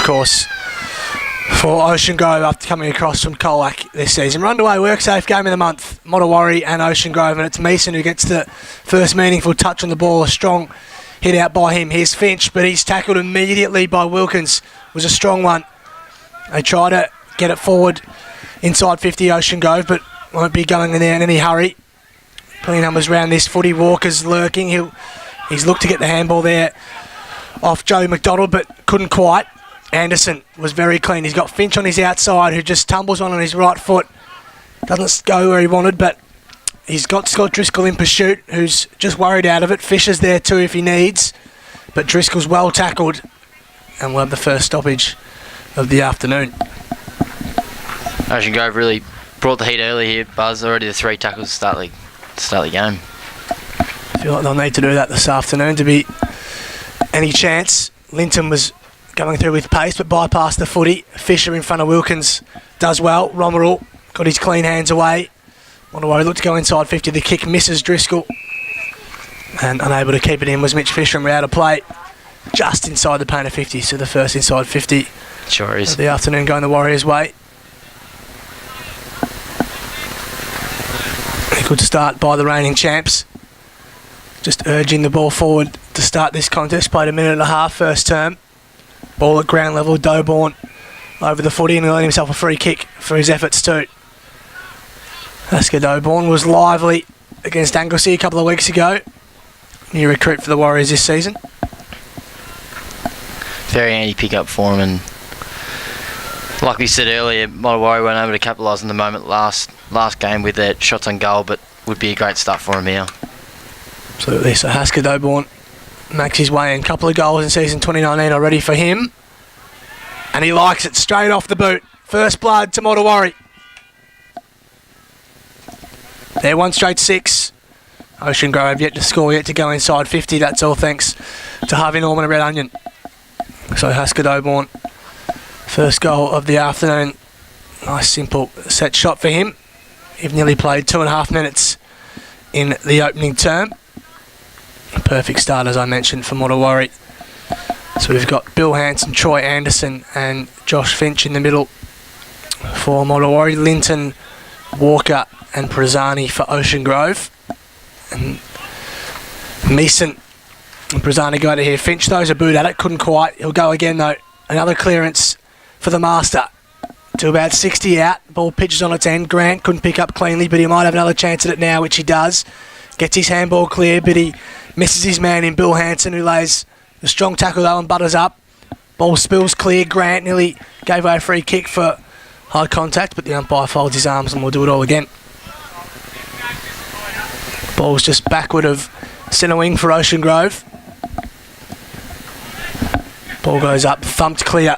course, for Ocean Grove after coming across from Colac this season. We're underway, WorkSafe game of the month, Modewarre and Ocean Grove, and it's Mason who gets the first meaningful touch on the ball. A strong hit out by him. Here's Finch, but he's tackled immediately by Wilkins. It was a strong one. They try to get it forward inside 50 Ocean Grove, but won't be going in there in any hurry. Plenty of numbers around this footy. Walker's lurking. He's looked to get the handball there off Joe McDonald, but couldn't quite. Anderson was very clean. He's got Finch on his outside, who just tumbles on his right foot. Doesn't go where he wanted, but he's got Scott Driscoll in pursuit, who's just worried out of it. Fisher's there too if he needs, but Driscoll's well tackled, and we'll have the first stoppage of the afternoon. Ocean Grove really brought the heat early here, Buzz. Already the 3 tackles to start the game. I feel like they'll need to do that this afternoon to be any chance. Linton was going through with pace but bypassed the footy. Fisher in front of Wilkins does well. Romerell got his clean hands away. Modewarre looked to go inside 50. The kick misses Driscoll, and unable to keep it in was Mitch Fisher, and we're out of play just inside the paint of 50. So the first inside 50 sure is of the afternoon going the Warriors' way. A good start by the reigning champs. Just urging the ball forward to start this contest. Played a minute and a half first term. Ball at ground level. Doborn over the footy, and he earned himself a free kick for his efforts too. Oscar Doborn was lively against Anglesey a couple of weeks ago. New recruit for the Warriors this season. Very handy pick-up for him, and like we said earlier, Modewarre weren't able to capitalise on the moment last game with their shots on goal, but would be a great start for him here. Absolutely. So Hasker Doborn makes his way in. A couple of goals in season 2019 already for him, and he likes it straight off the boot. First blood to Modewarre. They're 1 straight 6. Ocean Grove yet to score, yet to go inside 50. That's all thanks to Harvey Norman and Red Onion. So Hasker Doborn, first goal of the afternoon. Nice simple set shot for him. He's nearly played 2.5 minutes in the opening term. Perfect start, as I mentioned, for Modewarre. So we've got Bill Hanson, Troy Anderson and Josh Finch in the middle for Modewarre. Linton, Walker and Prezani for Ocean Grove. And Meeson and Prezani go out of here. Finch throws a boot at it, couldn't quite. He'll go again though. Another clearance for the master. To about 60 out. Ball pitches on its end. Grant couldn't pick up cleanly, but he might have another chance at it now, which he does. Gets his handball clear, but he misses his man in Bill Hanson, who lays a strong tackle though and butters up. Ball spills clear. Grant nearly gave away a free kick for hard contact, but the umpire folds his arms and will do it all again. Ball's just backward of centre wing for Ocean Grove. Ball goes up, thumped clear.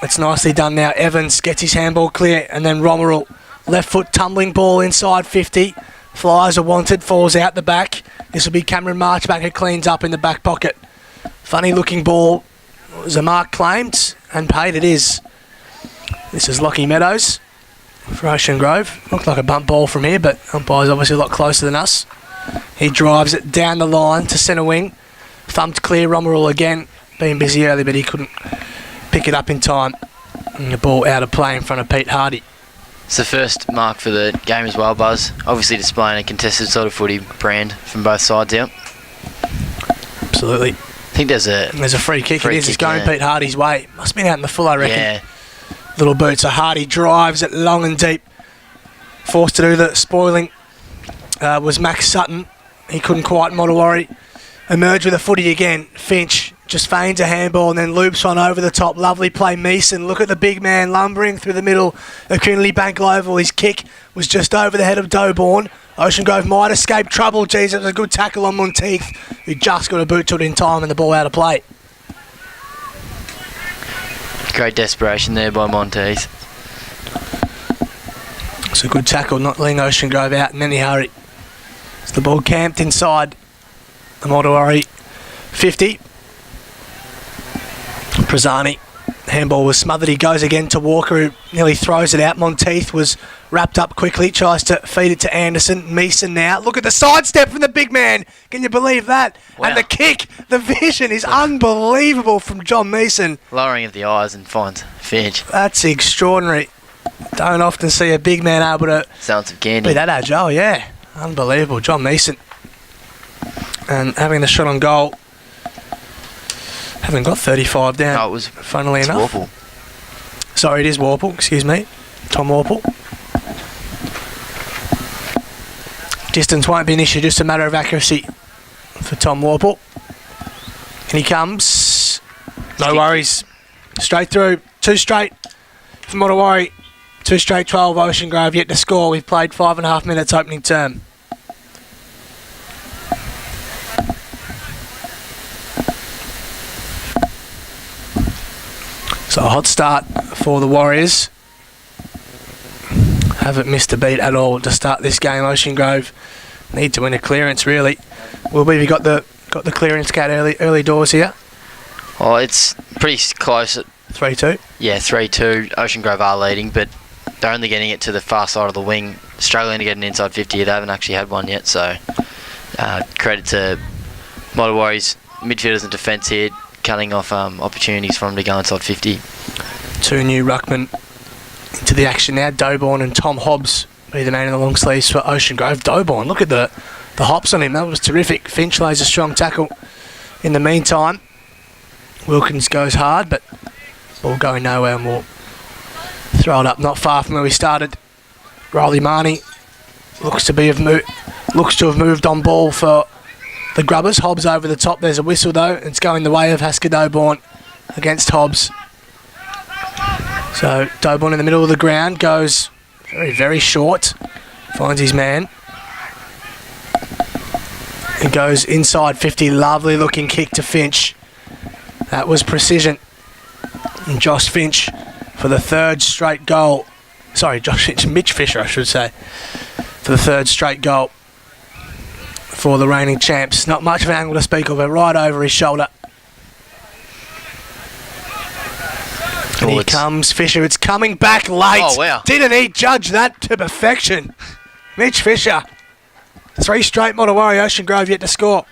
It's nicely done now. Evans gets his handball clear, and then Romerell, left foot tumbling ball inside 50. Flyers are wanted, falls out the back. This will be Cameron Marchbank who cleans up in the back pocket. Funny looking ball. Was a mark claimed and paid? It is. This is Lockie Meadows for Ocean Grove. Looked like a bump ball from here, but umpire's obviously a lot closer than us. He drives it down the line to centre wing. Thumped clear. Romerell again. Being busy early, but he couldn't pick it up in time. And the ball out of play in front of Pete Hardy. It's the first mark for the game as well, Buzz. Obviously displaying a contested sort of footy brand from both sides here. Absolutely. I think there's a free kick. Free it is. kick, It's going yeah. Pete Hardy's way. Must have been out in the full, I reckon. Yeah. Little boot. So Hardy drives it long and deep. Forced to do the spoiling was Max Sutton. He couldn't quite. Modewarre emerge with a footy again. Finch just feigns a handball and then loops one over the top. Lovely play, Meeson. Look at the big man lumbering through the middle of Kringley Bank Oval. His kick was just over the head of Doborn. Ocean Grove might escape trouble. Jeez, it was a good tackle on Monteith, who just got a boot to it in time and the ball out of play. Great desperation there by Monteith. It's a good tackle, not letting Ocean Grove out in any hurry. It's the ball camped inside the Modewarre 50. Prezani Handball was smothered. He goes again to Walker, who nearly throws it out. Monteith was wrapped up quickly, tries to feed it to Anderson. Meeson now. Look at the sidestep from the big man. Can you believe that? Wow. And the kick, the vision is unbelievable from John Meeson. Lowering of the eyes and finds Finch. That's extraordinary. Don't often see a big man able to Sounds of candy. be that agile, yeah. Unbelievable. John Meeson. And having the shot on goal. Haven't got 35 down. No, it was funnily enough. Warple. Sorry, it is Warple, excuse me. Tom Warple. Distance won't be an issue, just a matter of accuracy for Tom Warple. And he comes. No worries. Straight through. 2 straight for Modewarre. 2 straight 12. Ocean Grove yet to score. We've played 5.5 minutes opening term. So a hot start for the Warriors. Haven't missed a beat at all to start this game. Ocean Grove need to win a clearance, really. Will we got the clearance cat early doors here? Oh, it's pretty close at 3-2. Yeah, 3-2. Ocean Grove are leading, but they're only getting it to the far side of the wing, struggling to get an inside 50. They haven't actually had one yet, so credit to Modewarre's midfielders and defence here, cutting off opportunities for them to go inside 50. 2 new ruckmen into the action now. Doborn and Tom Hobbs be the man in the long sleeves for Ocean Grove. Doborn, look at the hops on him. That was terrific. Finch lays a strong tackle. In the meantime, Wilkins goes hard, but ball going nowhere, and we'll throw it up not far from where we started. Riley Marnie looks to have moved on ball for the Grubbers. Hobbs over the top. There's a whistle though. It's going the way of Hasker Doborn against Hobbs. So Doborn in the middle of the ground goes very, very short. Finds his man. He goes inside 50. Lovely looking kick to Finch. That was precision. And Josh Finch for the 3rd straight goal. Sorry, Josh Finch, Mitch Fisher, I should say, for the 3rd straight goal for the reigning champs. Not much of an angle to speak of, but right over his shoulder. And here comes Fisher. It's coming back late. Oh, wow. Didn't he judge that to perfection? Mitch Fisher. 3 straight Modewarre. Ocean Grove yet to score.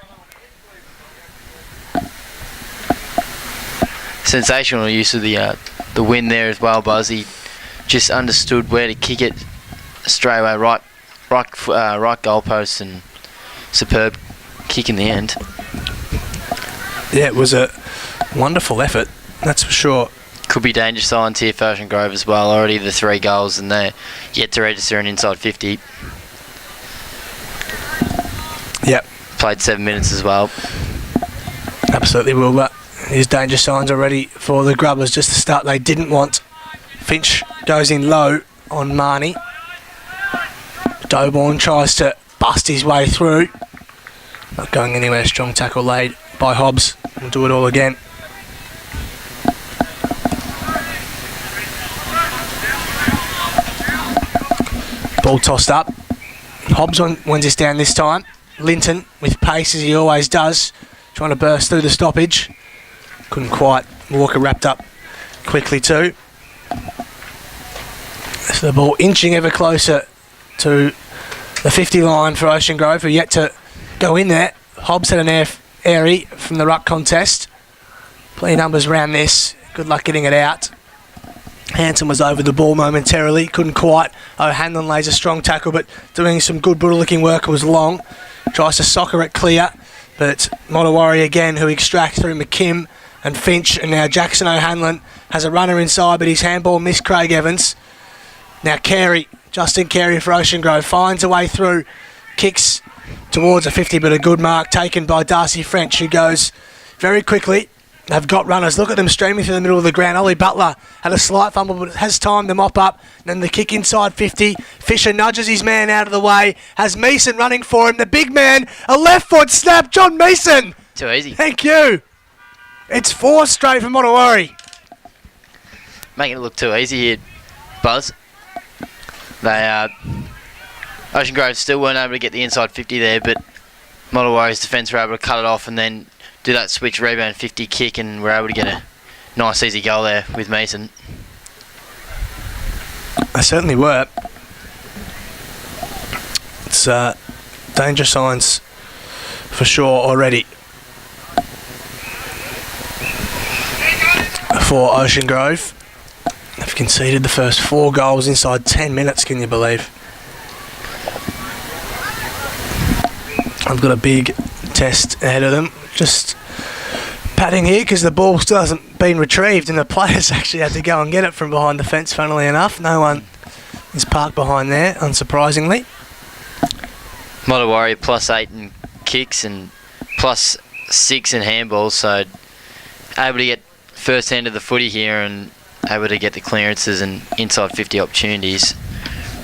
Sensational use of the win there as well, Buzz. He just understood where to kick it straight away, right goalpost, and superb kick in the end. Yeah, it was a wonderful effort, that's for sure. Could be danger signs here for Ocean Grove as well. Already the 3 goals, and they're yet to register an inside 50. Yep. Played 7 minutes as well. Absolutely will, but there's danger signs already for the Grubbers. Just the start they didn't want. Finch goes in low on Marnie. Doborn tries to bust his way through. Not going anywhere. Strong tackle laid by Hobbs. We'll do it all again. Ball tossed up. Hobbs wins this down this time. Linton with pace as he always does, trying to burst through the stoppage. Couldn't quite. Walker wrapped up quickly too. So the ball inching ever closer to the 50 line for Ocean Grove, who yet to go in there. Hobbs had an airy from the ruck contest. Plenty of numbers around this. Good luck getting it out. Hanson was over the ball momentarily. Couldn't quite. O'Hanlon lays a strong tackle, but doing some good brutal looking work. It was long. Tries to soccer it clear, but Modewarre again, who extract through McKim and Finch, and now Jackson O'Hanlon has a runner inside, but his handball missed Craig Evans. Now Carey, Justin Carey for Ocean Grove, finds a way through, kicks towards a 50, but a good mark taken by Darcy French, who goes very quickly. They've got runners. Look at them streaming through the middle of the ground. Ollie Butler had a slight fumble, but has time to mop up. And then the kick inside 50. Fisher nudges his man out of the way. Has Meeson running for him. The big man, a left foot snap. John Meeson. Too easy. Thank you. It's 4 straight for Modewarre. Making it look too easy here, Buzz. They Ocean Grove still weren't able to get the inside 50 there, but Modewarre's defence were able to cut it off and then do that switch rebound 50 kick, and were able to get nice easy goal there with Mason. They certainly were. It's danger signs for sure already for Ocean Grove. They've conceded the first 4 goals inside 10 minutes, can you believe? I've got a big test ahead of them. Just padding here because the ball still hasn't been retrieved and the players actually had to go and get it from behind the fence, funnily enough. No one is parked behind there, unsurprisingly. Modewarre +8 in kicks and +6 in handballs, so able to get first hand of the footy here and able to get the clearances and inside 50 opportunities.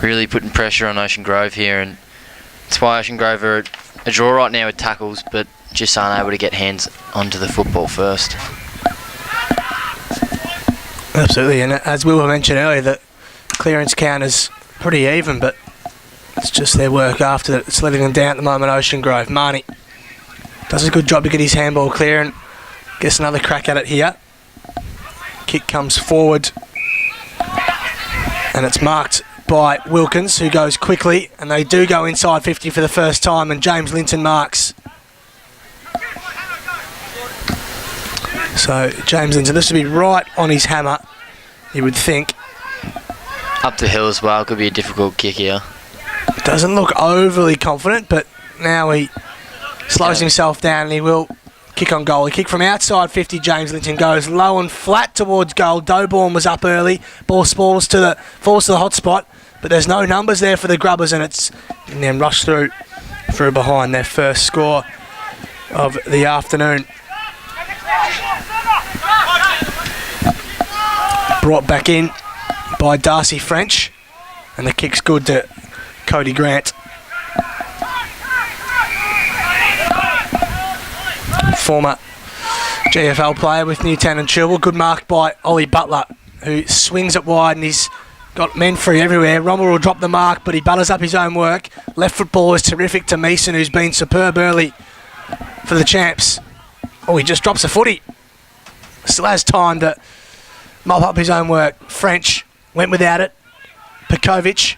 Really putting pressure on Ocean Grove here, and that's why Ocean Grove are a draw right now with tackles, but just aren't able to get hands onto the football first. Absolutely, and as we were mentioned earlier, the clearance count is pretty even, but it's just their work after that. It's letting them down at the moment, Ocean Grove. Marnie does a good job to get his handball clear and gets another crack at it here. Kick comes forward and it's marked by Wilkins, who goes quickly, and they do go inside 50 for the first time, and James Linton marks. So James Linton, this would be right on his hammer, you would think. Up the hill as well, could be a difficult kick here. Doesn't look overly confident, but now he slows himself down and he will kick on goal. He kick from outside 50, James Linton goes low and flat towards goal. Doborn was up early, ball falls to the hot spot, but there's no numbers there for the Grubbers, and then rush through behind their first score of the afternoon. Brought back in by Darcy French, and the kick's good to Cody Grant. Former GFL player with Newtown and Chilwell. Good mark by Ollie Butler, who swings it wide and he's got men free everywhere. Rommel will drop the mark, but he butters up his own work. Left foot ball is terrific to Meeson, who's been superb early for the champs. Oh, he just drops a footy. Still has time to mop up his own work. French went without it. Pekovic.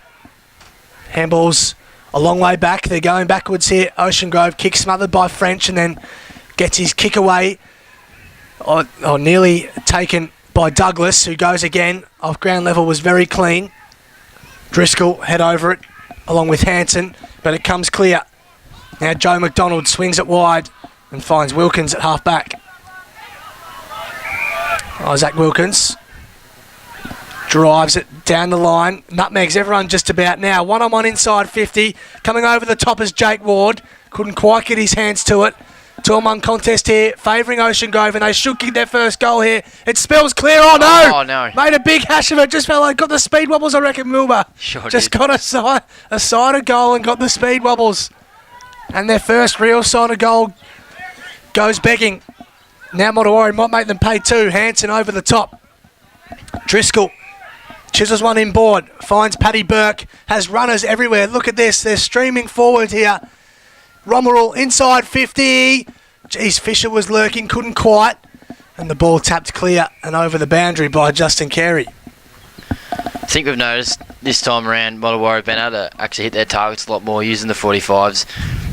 Handballs a long way back. They're going backwards here. Ocean Grove kick smothered by French and then gets his kick away. Or nearly taken by Douglas, who goes again. Off ground level was very clean. Driscoll head over it along with Hanson, but it comes clear. Now Joe McDonald swings it wide and finds Wilkins at half back. Isaac Wilkins drives it down the line, nutmegs everyone just about now. One-on-one inside 50, coming over the top is Jake Ward. Couldn't quite get his hands to it. 2-on-1 contest here, favouring Ocean Grove, and they should kick their first goal here. It spills clear. Oh no! Oh no! Made a big hash of it. Just felt like got the speed wobbles. I reckon Wilbur just got a side of goal and got the speed wobbles, and their first real side of goal goes begging. Now Modewarre might make them pay 2. Hanson over the top. Driscoll chisels one inboard, finds Paddy Burke, has runners everywhere. Look at this, they're streaming forward here. Romerall inside 50. Geez, Fisher was lurking, couldn't quite. And the ball tapped clear and over the boundary by Justin Carey. I think we've noticed this time around Modewarre have been able to actually hit their targets a lot more using the 45s.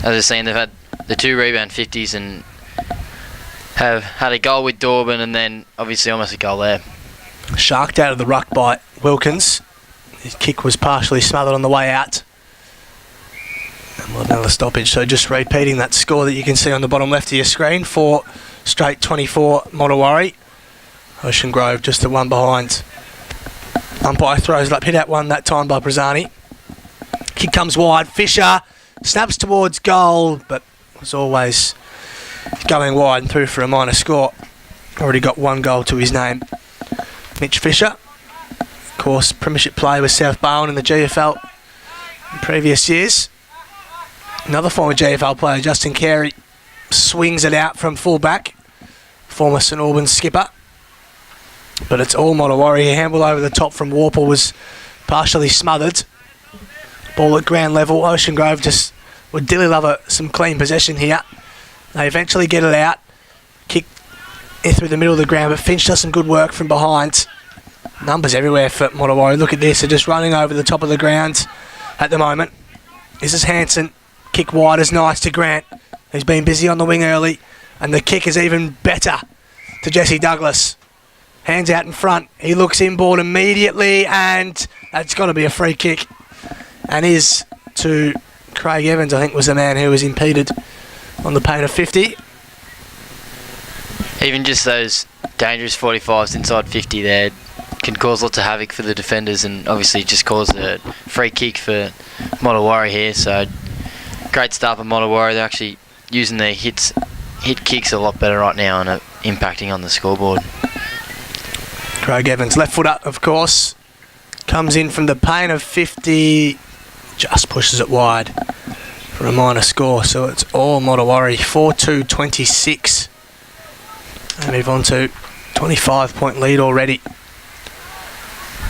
As I've seen, they've had the 2 rebound 50s and have had a goal with Dorban and then obviously almost a goal there. Sharked out of the ruck by Wilkins. His kick was partially smothered on the way out. And we'll have another stoppage, so just repeating that score that you can see on the bottom left of your screen for straight 24 Modewarre. Ocean Grove just the one behind. Umpire throws it up, hit out one that time by Brazani. Kick comes wide, Fisher snaps towards goal, but was always going wide and through for a minor score. Already got 1 goal to his name. Mitch Fisher, of course, premiership player with South Barwon in the GFL in previous years. Another former GFL player, Justin Carey, swings it out from full-back. Former St Albans skipper. But it's all Modewarre. A handball over the top from Warple was partially smothered. Ball at ground level. Ocean Grove just would dearly love some clean possession here. They eventually get it out. Kick in through the middle of the ground, but Finch does some good work from behind. Numbers everywhere for Modewarre. Look at this, they're just running over the top of the ground at the moment. This is Hanson. Kick wide is nice to Grant, who's been busy on the wing early, and the kick is even better to Jesse Douglas. Hands out in front. He looks inboard immediately, and that's got to be a free kick. And is to Craig Evans, I think, was the man who was impeded on the pain of 50. Even just those dangerous 45s inside 50 there can cause lots of havoc for the defenders, and obviously just cause a free kick for Modewarre here. So great start for Modewarre. They're actually using their hit kicks a lot better right now and are impacting on the scoreboard. Craig Evans, left foot up, of course, comes in from the pain of 50, just pushes it wide for a minor score. So it's all Modewarre, 4-2-26. And move on to 25-point lead already.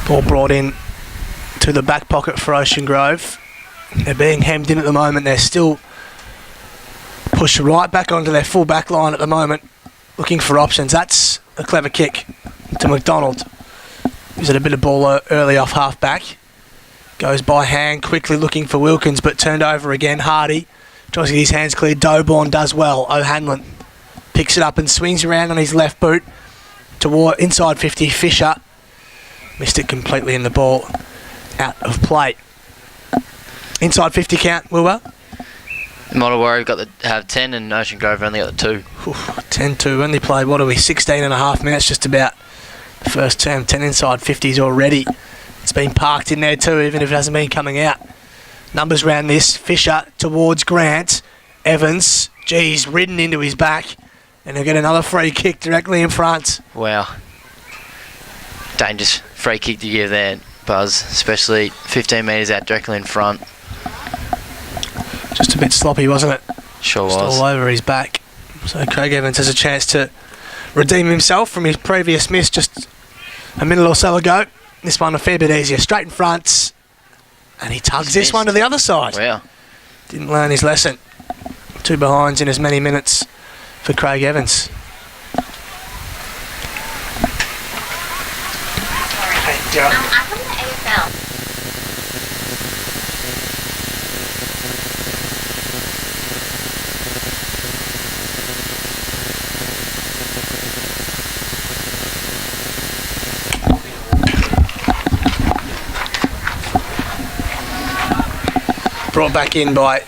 Ball brought in to the back pocket for Ocean Grove. They're being hemmed in at the moment. They're still pushed right back onto their full back line at the moment, looking for options. That's a clever kick to McDonald. He's had a bit of ball early off half back. Goes by hand, quickly looking for Wilkins, but turned over again. Hardy tries to get his hands cleared. Doborn does well. O'Hanlon picks it up and swings around on his left boot toward inside 50. Fisher missed it completely in the ball out of play. Inside 50 count, Wilbur. Modewarre have 10 and Ocean Grove only got the 2. 10-2, only played, 16 and a half minutes just about. The first term, 10 inside 50s already. It's been parked in there too, even if it hasn't been coming out. Numbers round this. Fisher towards Grant. Evans, geez, ridden into his back. And he'll get another free kick directly in front. Wow. Dangerous free kick to give there, Buzz, especially 15 metres out directly in front. Just a bit sloppy, wasn't it? Sure was. Just all over his back. So Craig Evans has a chance to redeem himself from his previous miss just a minute or so ago. This one a fair bit easier. Straight in front. And he tugs this one to the other side. Wow. Didn't learn his lesson. 2 behinds in as many minutes for Craig Evans. I'm from the AFL. Brought back in by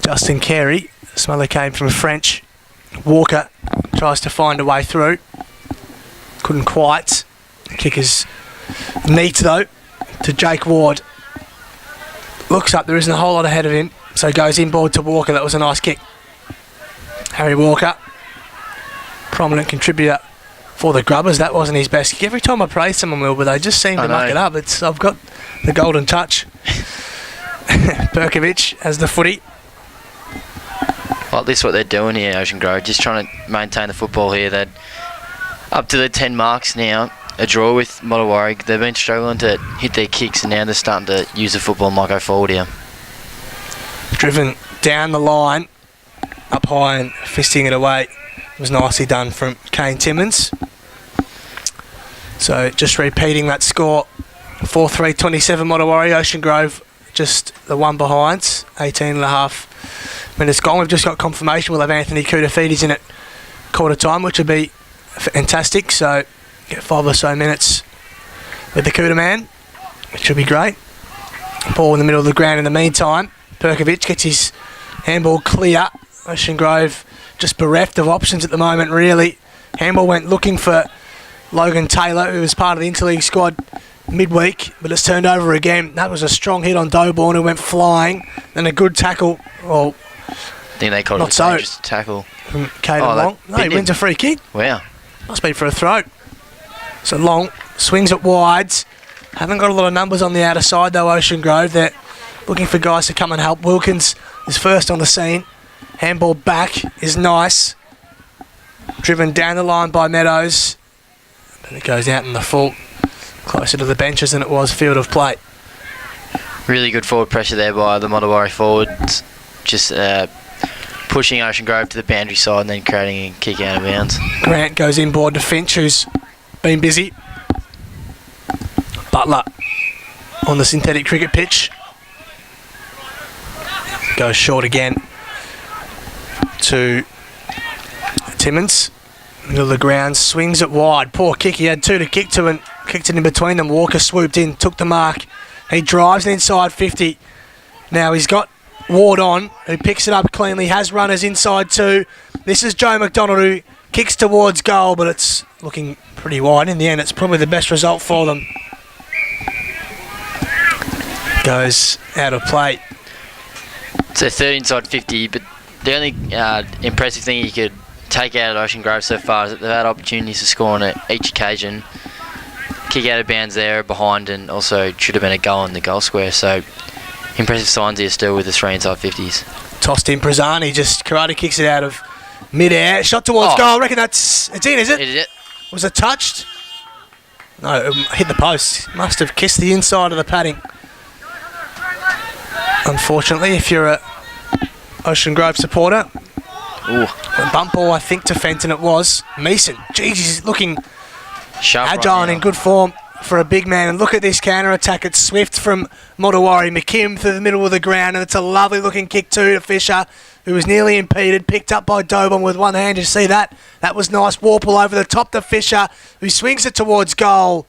Justin Carey. Smother came from French. Walker tries to find a way through. Couldn't quite. Kick is neat though to Jake Ward. Looks up, there isn't a whole lot ahead of him, so goes inboard to Walker. That was a nice kick. Harry Walker, prominent contributor for the Grubbers. That wasn't his best kick. Every time I praise someone, Will, but they just seem to muck it up. I've got the golden touch. Berkovic has the footy. Well, this is what they're doing here, Ocean Grove, just trying to maintain the football here. They're up to the 10 marks now, a draw with Modewarre. They've been struggling to hit their kicks, and now they're starting to use the football and might go forward here. Driven down the line, up high and fisting it away. It was nicely done from Kane Timmins. So just repeating that score, 4-3-27 Modewarre. Ocean Grove just the one behind, 18 and a half minutes gone. We've just got confirmation we'll have Anthony Koutafidis in at quarter time, which would be fantastic. So get 5 or so minutes with the Kouta man, which would be great. Ball in the middle of the ground in the meantime. Berkovic gets his handball clear. Ocean Grove just bereft of options at the moment, really. Handball went looking for Logan Taylor, who was part of the interleague squad midweek, but it's turned over again. That was a strong hit on Doborn, who went flying. Then a good tackle. Well, I think they called it a dangerous tackle. From Caden Long. No, he wins a free kick. Wow. Must be for a throw. So Long swings it wide. Haven't got a lot of numbers on the outer side though, Ocean Grove. They're looking for guys to come and help. Wilkins is first on the scene. Handball back is nice. Driven down the line by Meadows. And it goes out in the full, closer to the benches than it was field of play. Really good forward pressure there by the Modewarre forwards. Just pushing Ocean Grove to the boundary side and then creating a kick out of bounds. Grant goes inboard to Finch, who's been busy. Butler on the synthetic cricket pitch. Goes short again to Timmins. Middle of the ground, swings it wide. Poor kick, he had two to kick to and kicked it in between them. Walker swooped in, took the mark. He drives it inside 50. Now he's got Ward on, who picks it up cleanly, has runners inside too. This is Joe McDonald, who kicks towards goal, but it's looking pretty wide. In the end, it's probably the best result for them. Goes out of play. It's a third inside 50, but the only impressive thing you could take out of Ocean Grove so far is that they've had opportunities to score on each occasion. Kick out of bounds there behind, and also should have been a goal in the goal square. So impressive signs here still with the 3 inside 50s. Tossed in Prazzani, just karate kicks it out of mid-air. Shot towards goal. I reckon it's in, is it? It is it. Was it touched? No, it hit the post. Must have kissed the inside of the padding. Unfortunately, if you're a Ocean Grove supporter. Ooh. A bump ball, I think, to Fenton it was. Mason, geez, he's looking Sharp agile right and now. in good form for a big man. And look at this counter-attack. It's swift from Modewarre. McKim through the middle of the ground, and it's a lovely-looking kick too to Fisher, who was nearly impeded. Picked up by Dobon with one hand. Did you see that? That was nice. Warple over the top to Fisher, who swings it towards goal.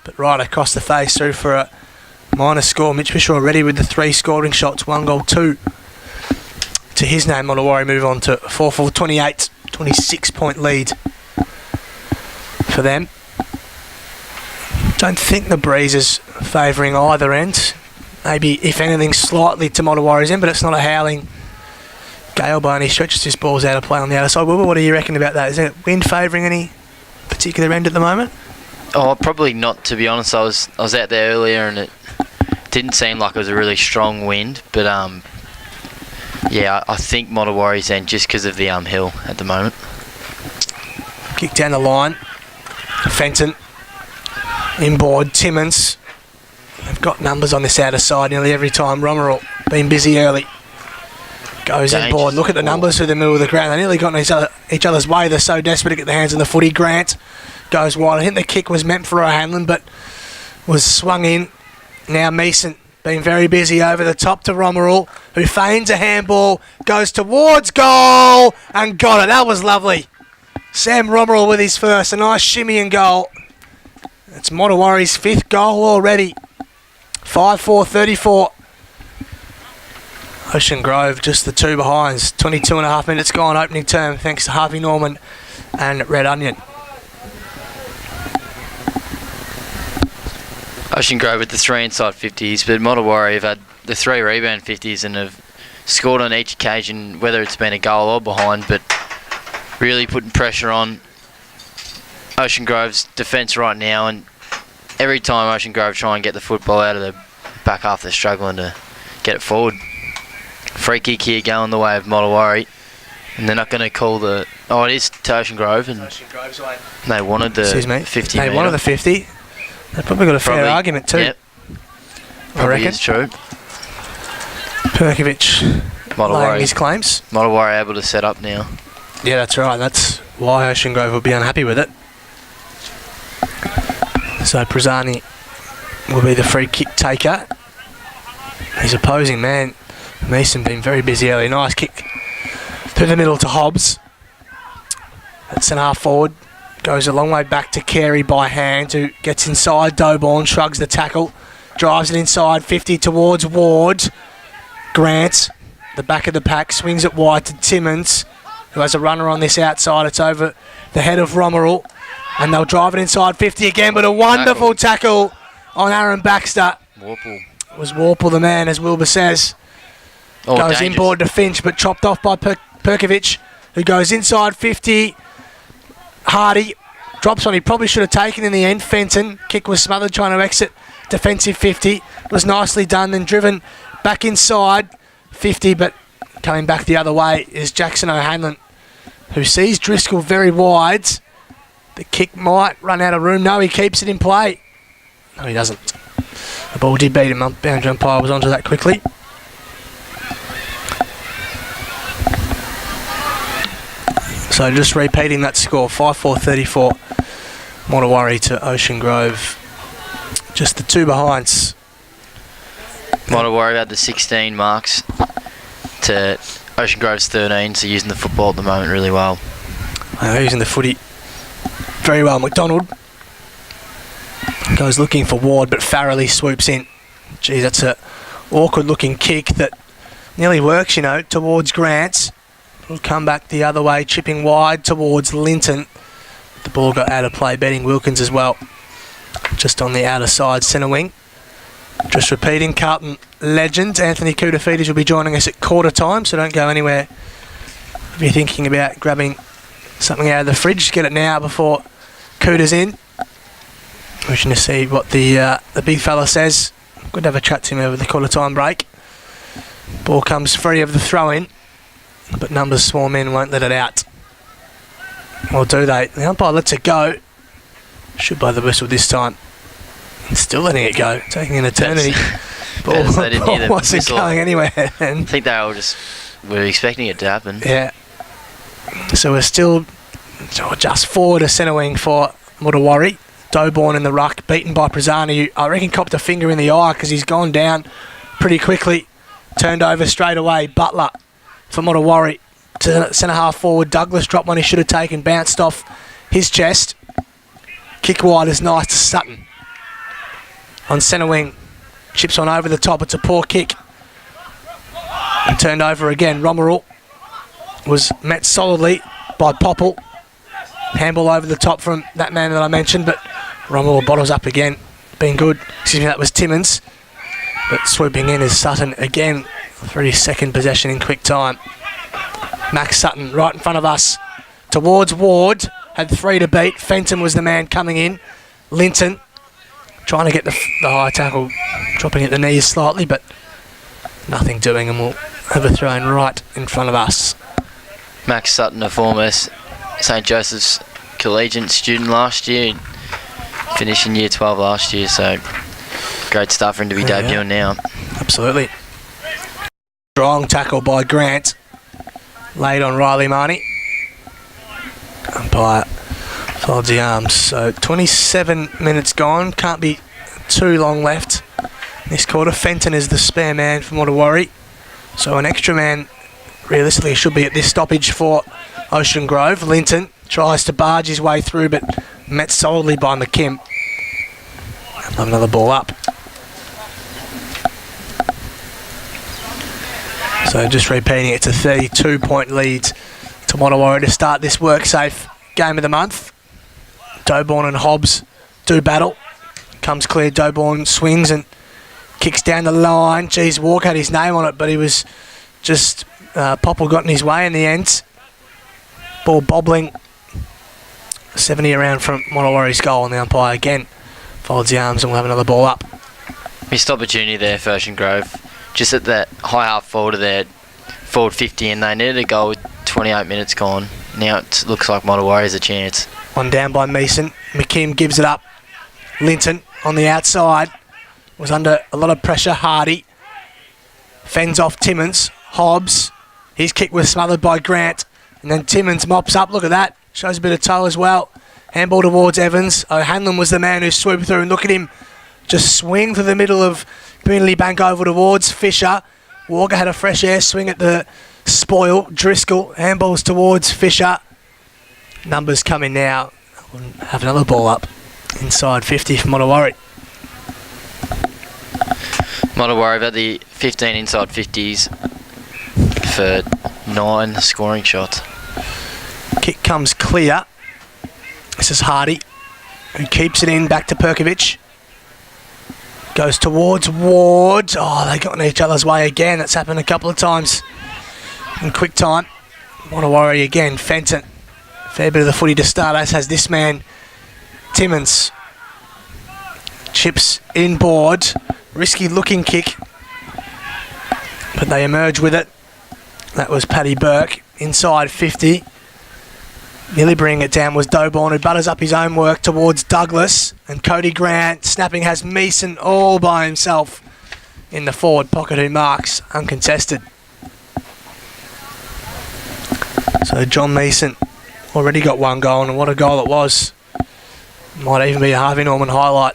But right across the face through for a minor score. Mitch Fisher already with the 3 scoring shots. 1 goal, 2 to his name. Modewarre move on to 4-4, 26-point lead for them. Don't think the breeze is favouring either end. Maybe, if anything, slightly to Modewarre's end, but it's not a howling gale by any stretch. It's just balls out of play on the other side. Wilbur, what do you reckon about that? Is it wind favouring any particular end at the moment? Oh, probably not, to be honest. I was out there earlier and it didn't seem like it was a really strong wind, but yeah, I think Modewarre's end just because of the hill at the moment. Kick down the line. Fenton. Inboard. Timmins. They've got numbers on this outer side nearly every time. Romerell been busy early. Goes inboard. Look at the numbers through the middle of the ground. They nearly got in each other's way. They're so desperate to get their hands on the footy. Grant goes wide. I think the kick was meant for O'Hanlon, but was swung in. Now Mason been very busy over the top to Romerell, who feigns a handball, goes towards goal, and got it. That was lovely. Sam Romerell with his first. A nice shimmy and goal. It's Modewarre's 5th goal already. 5-4, 34. Ocean Grove just the 2 behinds. 22.5 minutes gone, opening term, thanks to Harvey Norman and Red Onion. Ocean Grove with the 3 inside 50s, but Modewarre have had the 3 rebound 50s and have scored on each occasion, whether it's been a goal or behind, but really putting pressure on Ocean Grove's defence right now, and every time Ocean Grove try and get the football out of the back half, they're struggling to get it forward. Free kick here going the way of Modewarre, and they're not going to call the... Oh, it is to Ocean Grove, and they wanted the 50 They wanted the 50. They've probably got a fair argument too. Yep. I reckon. Is true. Perkovic laying his claims. Modewarre able to set up now. Yeah, that's right. That's why Ocean Grove will be unhappy with it. So Prazzani will be the free kick taker. His opposing man, Mason, been very busy early. Nice kick through the middle to Hobbs. At centre half forward. Goes a long way back to Carey by hand, who gets inside Dobon, shrugs the tackle, drives it inside 50 towards Ward. Grant, the back of the pack, swings it wide to Timmins, who has a runner on this outside. It's over the head of Romerell, and they'll drive it inside 50 again, but a wonderful tackle on Aaron Baxter. Warple. It was Warple the man, as Wilbur says. Oh, goes dangerous. inboard to Finch, but chopped off by Perkovic, who goes inside 50. Hardy drops on. He probably should have taken in the end. Fenton, kick was smothered trying to exit. Defensive 50 was nicely done, then driven back inside 50, but coming back the other way is Jackson O'Hanlon, who sees Driscoll very wide. The kick might run out of room. No, he keeps it in play. No, he doesn't. The ball did beat him up. Boundary umpire was onto that quickly. So just repeating that score, 5-4-34 Modewarre to Ocean Grove. Just the two behinds. Modewarre had the 16 marks to Ocean Grove's 13, so using the football at the moment really well. Using the footy very well. McDonald goes looking for Ward, but Farrelly swoops in. Geez, that's a awkward looking kick that nearly works, you know, towards Grant. Will come back the other way, chipping wide towards Linton. The ball got out of play, betting Wilkins as well. Just on the outer side, centre wing. Just repeating, Carlton legend Anthony Koutafidis will be joining us at quarter time, so don't go anywhere. If you're thinking about grabbing something out of the fridge, get it now before Cooter's in. Wishing to see what the big fella says. Good to have a chat to him over the quarter time break. Ball comes free of the throw in, but numbers swarm in, won't let it out. Or do they? The umpire lets it go. Should blow the whistle this time. Still letting it go, taking an eternity. Ball wasn't going anywhere. I think they all just were expecting it to happen. Yeah. So we're still just forward a centre wing for Modewarre. Doborn in the ruck, beaten by Prazzani, who I reckon copped a finger in the eye because he's gone down pretty quickly. Turned over straight away. Butler for Modewarre to centre half forward. Douglas dropped one he should have taken, bounced off his chest. Kick wide is nice to Sutton. On centre wing, chips on over the top. It's a poor kick. And turned over again. Romerall was met solidly by Popple. Handball over the top from that man that I mentioned, but Romerall bottles up again. Been good. Excuse me, that was Timmins. But swooping in is Sutton again. 32nd possession in quick time. Max Sutton right in front of us. Towards Ward. Had 3 to beat. Fenton was the man coming in. Linton trying to get the high tackle, dropping at the knees slightly, but nothing doing, and we'll have a throw in right in front of us. Max Sutton, a former St Joseph's collegiate student last year, finished in year 12 last year, so great stuff for him to be debuting now. Absolutely. Strong tackle by Grant, laid on Riley Marnie. Umpire folds the arms. So 27 minutes gone, can't be too long left this quarter. Fenton is the spare man for Modewarre, so an extra man realistically should be at this stoppage for Ocean Grove. Linton tries to barge his way through, but met solidly by McKim. Another ball up. So just repeating, it's a 32-point lead to Modewarre to start this WorkSafe game of the month. Doborn and Hobbs do battle. Comes clear, Doborn swings and kicks down the line. Geez, Walker had his name on it, but he was just... Popple got in his way in the end. Ball bobbling 70 around from Modewarre's goal, and the umpire again folds the arms and we'll have another ball up. Missed opportunity there for Ocean Grove. Just at that high half forward of their forward 50, and they needed a goal with 28 minutes gone. Now it looks like Modewarre has a chance. On down by Meeson. McKim gives it up. Linton on the outside was under a lot of pressure. Hardy fends off Timmins. Hobbs, his kick was smothered by Grant, and then Timmins mops up. Look at that, shows a bit of toe as well. Handball towards Evans. O'Hanlon was the man who swooped through, and look at him just swing through the middle of Community Bank over towards Fisher. Walker had a fresh air swing at the spoil. Driscoll, handballs towards Fisher. Numbers coming now. We'll have another ball up inside 50 for Modewarre. Modewarre have had the 15 inside 50s for 9 scoring shots. Kick comes clear. This is Hardy, who keeps it in back to Perkovic. Goes towards Ward. Oh, they got in each other's way again. That's happened a couple of times in quick time. Modewarre again. Fenton. Fair bit of the footy to start us. Has this man, Timmins. Chips inboard. Risky looking kick, but they emerge with it. That was Paddy Burke inside 50. Nearly bringing it down was Doborn, who butters up his own work towards Douglas, and Cody Grant snapping has Meeson all by himself in the forward pocket, who marks uncontested. So John Meeson Already got one goal, and what a goal it was. Might even be a Harvey Norman highlight.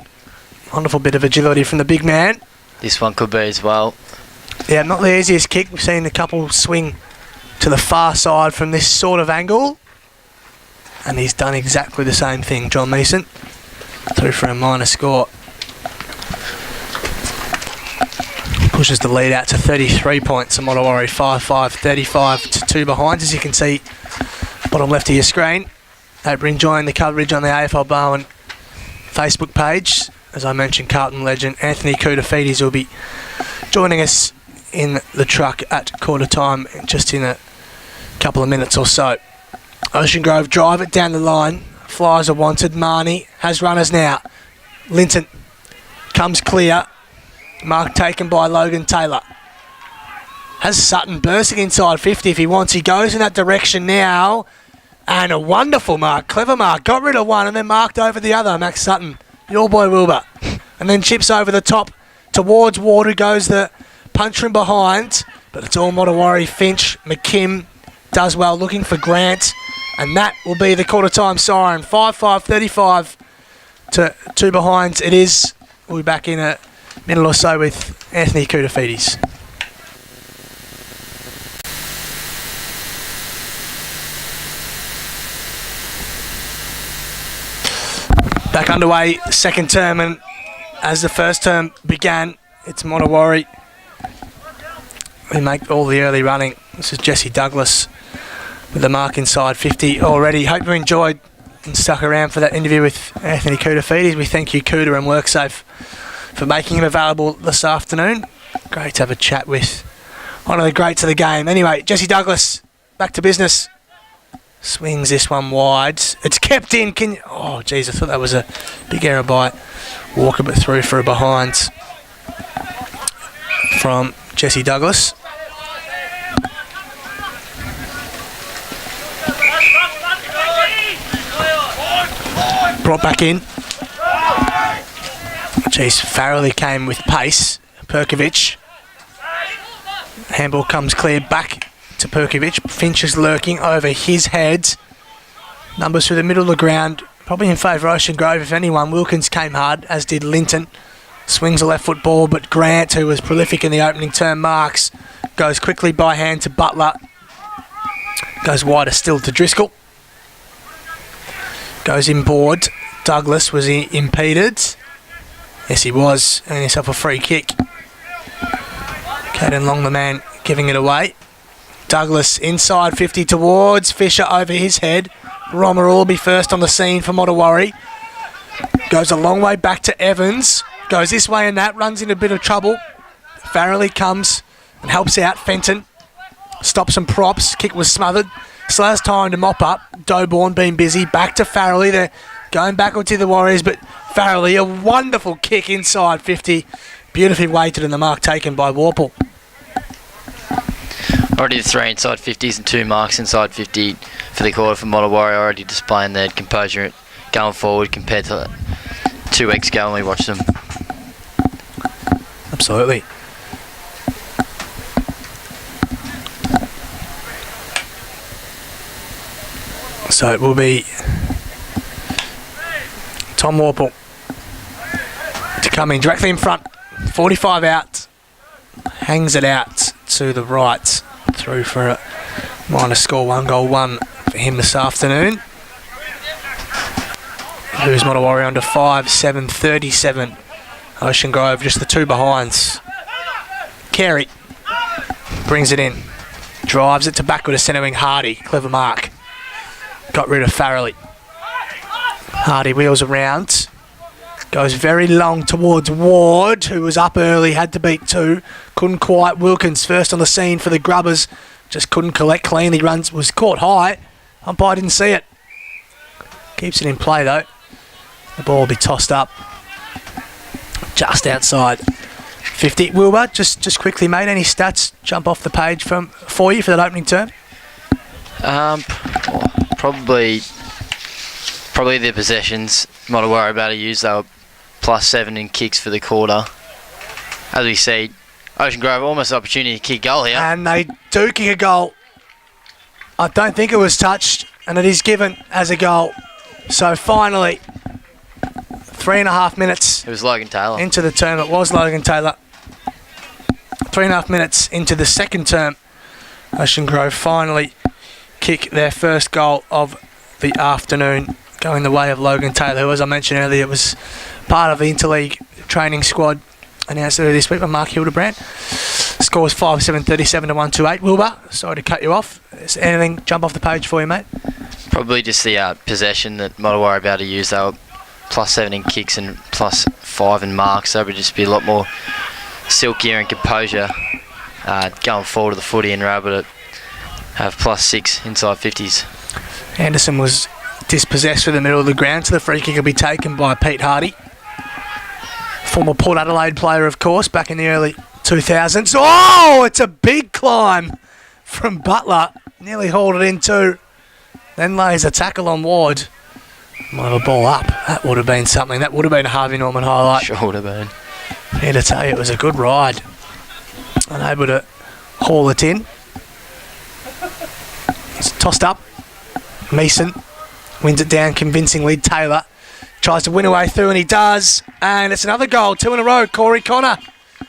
Wonderful bit of agility from the big man. This one could be as well. Yeah, not the easiest kick. We've seen a couple swing to the far side from this sort of angle. And he's done exactly the same thing, John Meeson. Through for a minor score. Pushes the lead out to 33 points. And Modewarre 5-5, 35 to 2 behind, as you can see, bottom left of your screen. Hope you're enjoying the coverage on the AFL Barwon Facebook page. As I mentioned, Carlton legend Anthony Koutafidis will be joining us in the truck at quarter time just in a couple of minutes or so. Ocean Grove drive it down the line. Flyers are wanted. Marnie has runners now. Linton comes clear. Mark taken by Logan Taylor. Has Sutton bursting inside 50 if he wants. He goes in that direction now. And a wonderful mark. Clever mark. Got rid of one and then marked over the other. Max Sutton. Your boy Wilbur. And then chips over the top towards Ward, who goes the punch from behind. But it's all Modewarre. Finch, McKim does well looking for Grant. And that will be the quarter time siren. 5-5, 35 to 2 behinds. It is. We'll be back in a minute or so with Anthony Koutafidis. Back underway, second term, and as the first term began, it's Modewarre who make all the early running. This is Jesse Douglas with the mark inside 50 already. Hope you enjoyed and stuck around for that interview with Anthony Koutafidis. We thank you, Cooter and WorkSafe, for making him available this afternoon. Great to have a chat with one of the greats of the game. Anyway, Jesse Douglas, back to business. Swings this one wide. It's kept in. Oh, geez, I thought that was a big error by Walker, but through for a behind from Jesse Douglas. Brought back in. Geez, Farrelly came with pace. Perkovic. Handball comes clear back to Perkovic. Finch is lurking over his head. Numbers through the middle of the ground, probably in favour of Ocean Grove if anyone. Wilkins came hard, as did Linton. Swings a left foot ball, but Grant, who was prolific in the opening term, marks. Goes quickly by hand to Butler. Goes wider still to Driscoll. Goes inboard. Douglas, was he impeded? Yes, he was. Earning himself a free kick. Caden Long, the man, giving it away. Douglas inside 50 towards Fisher over his head. Romer will be first on the scene for Modewarre. Goes a long way back to Evans. Goes this way and that. Runs into a bit of trouble. Farrelly comes and helps out Fenton. Stops and props. Kick was smothered. Still has time to mop up. Doborn being busy. Back to Farrelly. They're going backward to the Warriors, but Farrelly, a wonderful kick inside 50. Beautifully weighted and the mark taken by Warple. Already 3 inside 50s and 2 marks inside 50 for the quarter for Modewarre, already displaying their composure going forward compared to 2 weeks ago when we watched them. Absolutely. So it will be Tom Warple to come in directly in front. 45 out. Hangs it out to the right. Through for a minor score, 1-1 for him this afternoon. Who's Modewarre under 5-7, 37. Ocean Grove just the 2 behinds. Carey brings it in. Drives it to backward to centre wing Hardy. Clever mark. Got rid of Farrelly. Hardy wheels around. Goes very long towards Ward, who was up early, had to beat 2. Couldn't quite. Wilkins first on the scene for the Grubbers. Just couldn't collect cleanly. Runs, was caught high. Umpire didn't see it. Keeps it in play though. The ball will be tossed up just outside 50. Wilbur, just quickly, mate, any stats jump off the page for you for that opening term? Probably the possessions Modewarre about to use. They were +7 in kicks for the quarter. As we see, Ocean Grove almost an opportunity to kick goal here. And they do kick a goal. I don't think it was touched. and it is given as a goal. So finally, 3.5 minutes It was Logan Taylor. into the term. It was Logan Taylor. 3.5 minutes into the second term, Ocean Grove finally kick their first goal of the afternoon, going the way of Logan Taylor, who, as I mentioned earlier, was part of the Interleague training squad announced earlier this week by Mark Hildebrand. Score was 5-7, 37-128. Wilbur, sorry to cut you off. Is anything jump off the page for you, mate? Probably just the possession that Modewarre are about to use. They were +7 in kicks and +5 in marks. So it would just be a lot more silkier and composure going forward to the footy, and were able to have +6 inside 50s. Anderson was dispossessed through the middle of the ground, so the free kick will be taken by Pete Hardy. Former Port Adelaide player, of course, back in the early 2000s. Oh, it's a big climb from Butler. Nearly hauled it in too. Then lays a tackle on Ward. Might have a ball up. That would have been something. That would have been a Harvey Norman highlight. Sure would have been. Here to tell you, it was a good ride. Unable to haul it in. It's tossed up. Mason wins it down convincingly. Taylor tries to win away through, and he does. And it's another goal. 2 in a row. Corey Connor,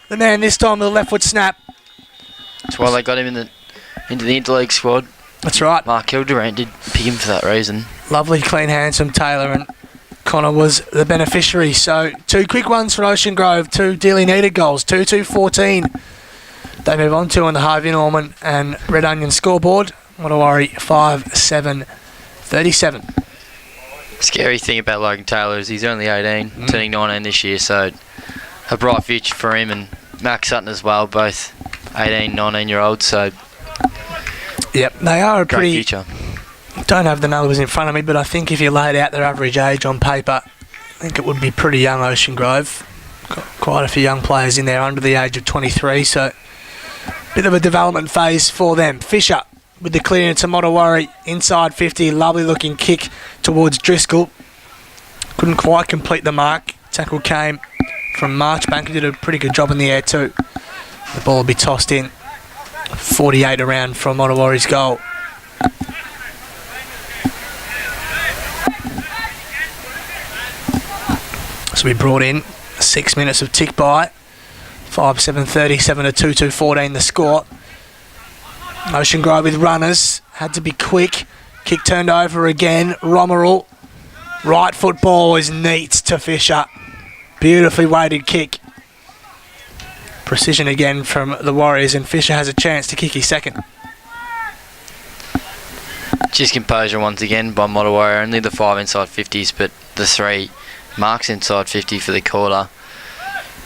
the man this time with a left foot snap. That's why they got him into the Interleague squad. That's right. Mark Hildebrand did pick him for that reason. Lovely, clean hands from Taylor, and Connor was the beneficiary. So 2 quick ones for Ocean Grove, 2 dearly needed goals, 2-2-14. They move on to on the Harvey Norman and Red Onion scoreboard. Modewarre 5-7-37. Scary thing about Logan Taylor is he's only 18, turning 19 this year, so a bright future for him, and Max Sutton as well, both 18, 19-year-olds, so yep, they are a great pretty... future. Don't have the numbers in front of me, but I think if you laid out their average age on paper, I think it would be pretty young Ocean Grove. Got quite a few young players in there under the age of 23, so bit of a development phase for them. Fisher with the clearance to Modewarre inside 50, lovely looking kick towards Driscoll. Couldn't quite complete the mark. Tackle came from Marchbank, who did a pretty good job in the air too. The ball will be tossed in. 48 around from Modewarre's goal. So we brought in 6 minutes of tick by. 5-7-37 to 2-2-14 the score. Ocean Grove with runners. Had to be quick. Kick turned over again. Romerell. Right foot ball is neat to Fisher. Beautifully weighted kick. Precision again from the Warriors, and Fisher has a chance to kick his second. Just composure once again by Modewarre. Only the 5 inside 50s, but the 3 marks inside 50 for the quarter.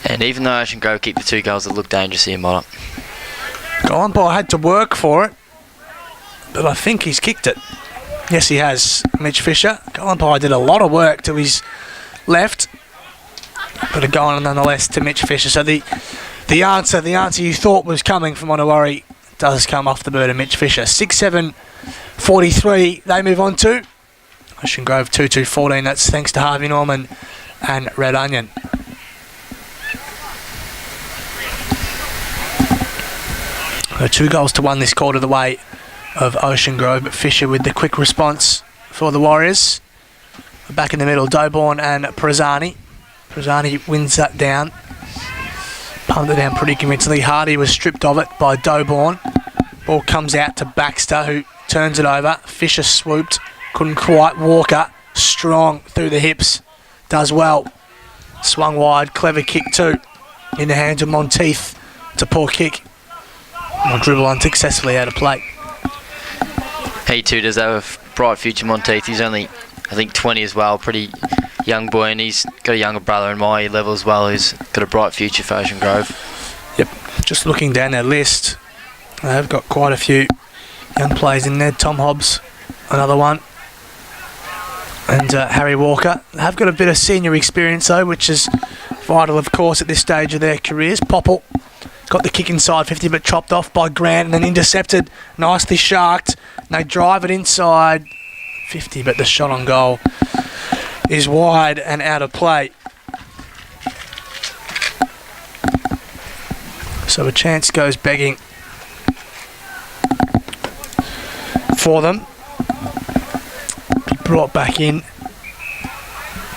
And even though Ocean Grove kicked the 2 goals that looked dangerous here, Motter. Goal umpire had to work for it, but I think he's kicked it. Yes, he has, Mitch Fisher. Goal umpire did a lot of work to his left, but a goal nonetheless to Mitch Fisher. So the answer you thought was coming from Modewarre does come off the bird of Mitch Fisher. 6-7-43 they move on to. Ocean Grove 2-2-14. That's thanks to Harvey Norman and Red Onion. So 2 goals to 1 this quarter the way of Ocean Grove, but Fisher with the quick response for the Warriors. Back in the middle, Doborn and Prezani. Prezani wins that down. Pumped it down pretty convincingly. Hardy was stripped of it by Doborn. Ball comes out to Baxter, who turns it over. Fisher swooped. Couldn't quite. Walker, strong through the hips. Does well. Swung wide. Clever kick too. In the hands of Monteith. It's a poor kick. Dribble unsuccessfully out of play. He too does have a bright future, Monteith. He's only, I think, 20 as well. Pretty young boy, and he's got a younger brother in my level as well who's got a bright future for Ocean Grove. Yep. Just looking down their list, they've got quite a few young players in there. Tom Hobbs, another one. And Harry Walker. They've got a bit of senior experience though, which is vital of course at this stage of their careers. Popple got the kick inside 50 but chopped off by Grant and then intercepted, nicely sharked. And they drive it inside 50 but the shot on goal is wide and out of play. So a chance goes begging for them. brought back in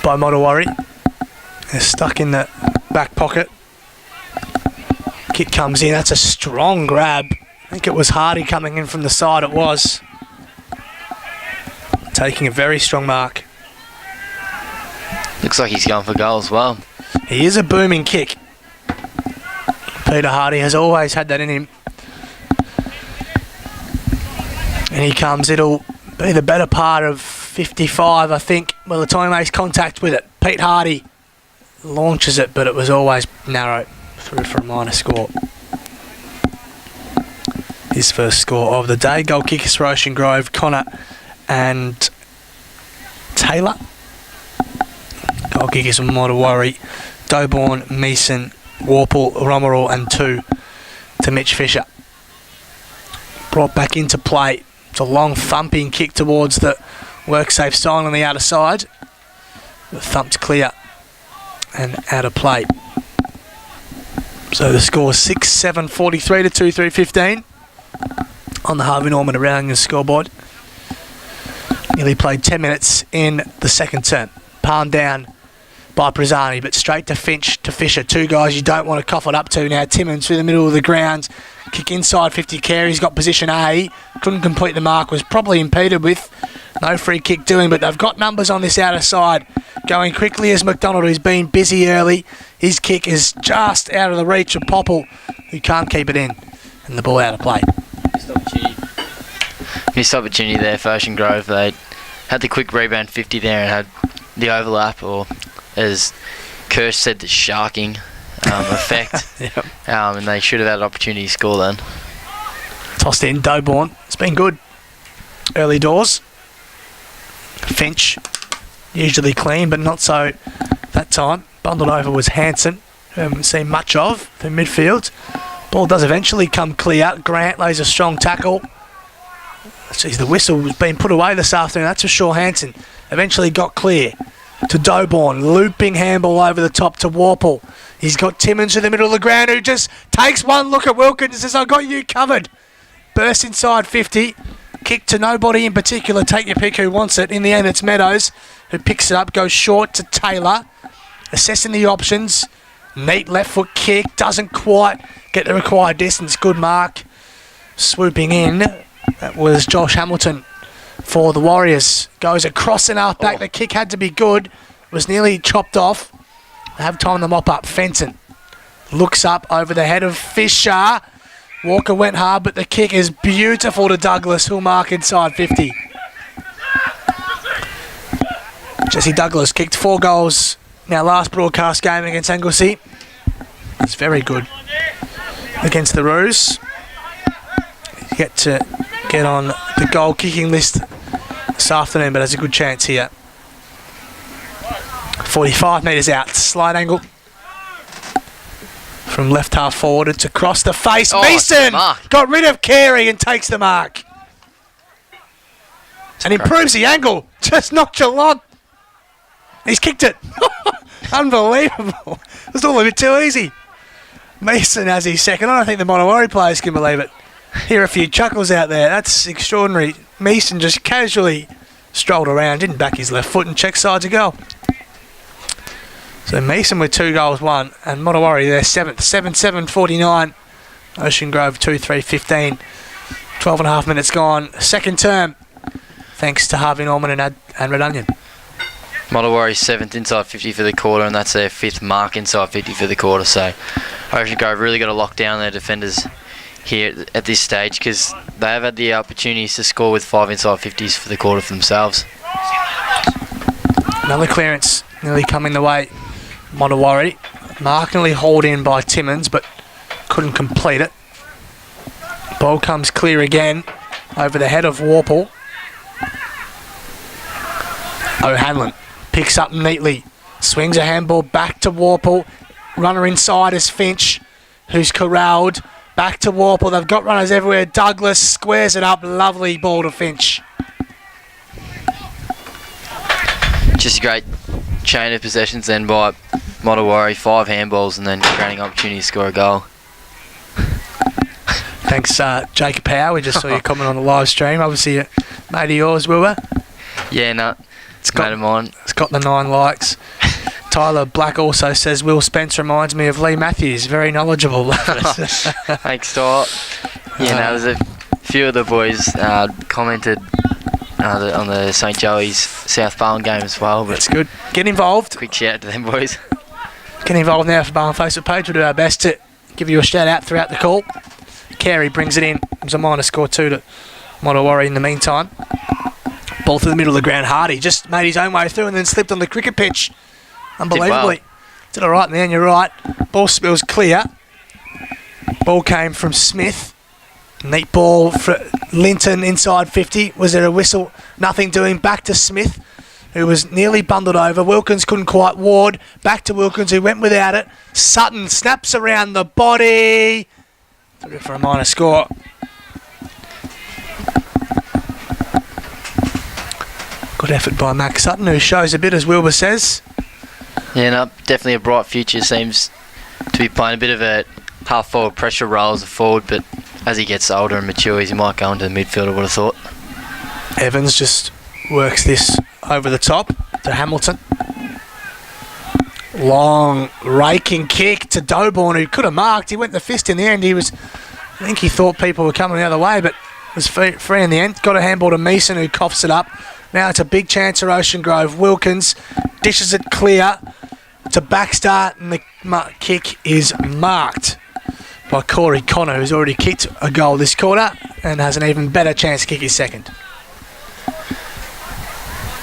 by Modewarre. They're stuck in the back pocket. Kick comes in. That's a strong grab. I think it was Hardy coming in from the side. It was. Taking a very strong mark. Looks like he's going for goal as well. He is a booming kick. Peter Hardy has always had that in him. And he comes. It'll be the better part of 55, I think, by the time he makes contact with it. Pete Hardy launches it, but it was always narrow. Through for a minor score. His first score of the day. Goal kickers for Ocean Grove, Connor and Taylor. Goal kickers from Modewarre, Doborn, Meeson, Warple, Romerall and 2 to Mitch Fisher. Brought back into play. It's a long thumping kick towards the WorkSafe sign on the outer side. Thumped clear and out of play. So the score is 6-7, 43 to 2-3, 15 on the Harvey Norman around the scoreboard. Nearly played 10 minutes in the second term. Palmed down by Prazzani, but straight to Finch, to Fisher. 2 guys you don't want to cough it up to now. Timmins through the middle of the ground. Kick inside 50. Carey's got position A. Couldn't complete the mark. Was probably impeded with. No free kick doing, but they've got numbers on this outer side. Going quickly as McDonald, who's been busy early. His kick is just out of the reach of Popple, who can't keep it in. And the ball out of play. Missed opportunity there for Ocean Grove. They had the quick rebound 50 there and had the overlap, or as Kirsch said, the sharking effect. Yep. And they should have had an opportunity to score then. Tossed in, Doborn. It's been good. Early doors. Finch, usually clean, but not so that time. Bundled over was Hanson, who I haven't seen much of in midfield. Ball does eventually come clear. Grant lays a strong tackle. Jeez, the whistle was being put away this afternoon. That's for sure. Hanson eventually got clear to Doborn. Looping handball over the top to Warple. He's got Timmins in the middle of the ground, who just takes one look at Wilkins and says, "I've got you covered." Bursts inside 50. Kick to nobody in particular. Take your pick who wants it. In the end, it's Meadows who picks it up. Goes short to Taylor. Assessing the options. Neat left foot kick. Doesn't quite get the required distance. Good mark. Swooping in. That was Josh Hamilton for the Warriors. Goes across and half back. The kick had to be good. Was nearly chopped off. They have time to mop up. Fenton looks up over the head of Fisher. Walker went hard, but the kick is beautiful to Douglas, who'll mark inside 50. Jesse Douglas kicked 4 goals in our last broadcast game against Anglesey. It's very good against the Roos. Yet to get on the goal kicking list this afternoon, but has a good chance here. 45 metres out, slight angle. From left half forward, it's across the face. Mason got rid of Carey and takes the mark. And improves the angle. Just nonchalant. He's kicked it. Unbelievable. It was all a bit too easy. Mason has his second. I don't think the Modewarre players can believe it. Hear a few chuckles out there. That's extraordinary. Mason just casually strolled around, didn't back his left foot and check side to goal. So Mason with 2 goals, 1, and Modewarre their 7th, 7-7, 49. Ocean Grove 2-3, 15. 12 and a half minutes gone. Second term, thanks to Harvey Norman and Red Onion. Modewarre 7th inside 50 for the quarter, and that's their 5th mark inside 50 for the quarter. So Ocean Grove really got to lock down their defenders here at this stage, because they have had the opportunities to score with 5 inside 50s for the quarter for themselves. Another clearance nearly coming the way. Modewarre marginally hauled in by Timmins, but couldn't complete it. Ball comes clear again over the head of Warple. O'Hanlon picks up neatly, swings a handball back to Warple. Runner inside is Finch, who's corralled. Back to Warple. They've got runners everywhere. Douglas squares it up. Lovely ball to Finch. Just a great chain of possessions then by Modewarre. 5 handballs and then creating opportunity to score a goal. Thanks, Jacob Howe. We just saw your comment on the live stream. Obviously, a mate of yours, Wilbur. Yeah, no. It's mate of mine. It's got the 9 likes. Tyler Black also says Will Spence reminds me of Lee Matthews. Very knowledgeable. Thanks, Tyler. Yeah, no, there's a few of the boys commented on the St Joey's South Barn game as well. But that's good. Get involved. Quick shout out to them boys. Get involved now for Barn Facebook page. We'll do our best to give you a shout out throughout the call. Carey brings it in. It was a minor score 2 to Modewarre in the meantime. Ball through the middle of the ground. Hardy just made his own way through and then slipped on the cricket pitch. Unbelievably. Did all right, man. You're right. Ball spills clear. Ball came from Smith. Neat ball for Linton inside 50. Was there a whistle? Nothing doing. Back to Smith, who was nearly bundled over. Wilkins couldn't quite ward. Back to Wilkins, who went without it. Sutton snaps around the body. Through for a minor score. Good effort by Max Sutton, who shows a bit, as Wilbur says. Yeah, no, definitely a bright future. Seems to be playing a bit of a half-forward pressure role as a forward, but as he gets older and matures, he might go into the midfield, I would have thought. Evans just works this over the top to Hamilton. Long raking kick to Doborn, who could have marked. He went the fist in the end. I think he thought people were coming the other way, but was free in the end. Got a handball to Meeson, who coughs it up. Now it's a big chance for Ocean Grove. Wilkins dishes it clear to Baxter, and the kick is marked by Corey Connor, who's already kicked a goal this quarter and has an even better chance to kick his second.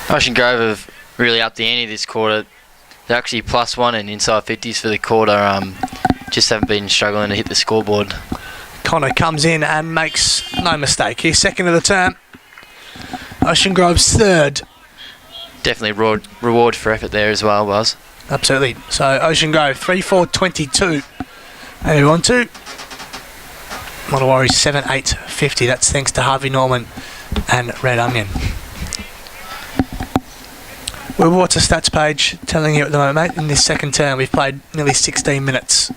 Ocean Grove have really upped the ante this quarter. They're actually +1 in inside 50s for the quarter. Just haven't been struggling to hit the scoreboard. Connor comes in and makes no mistake. He's second of the term. Ocean Grove's third. Definitely reward for effort there as well, Buzz. Absolutely. So Ocean Grove 3-4-22. And we want to Modewarre 7-8-50. That's thanks to Harvey Norman and Red Onion. Well, what's the stats page telling you at the moment, mate? In this second term, we've played nearly 16 minutes.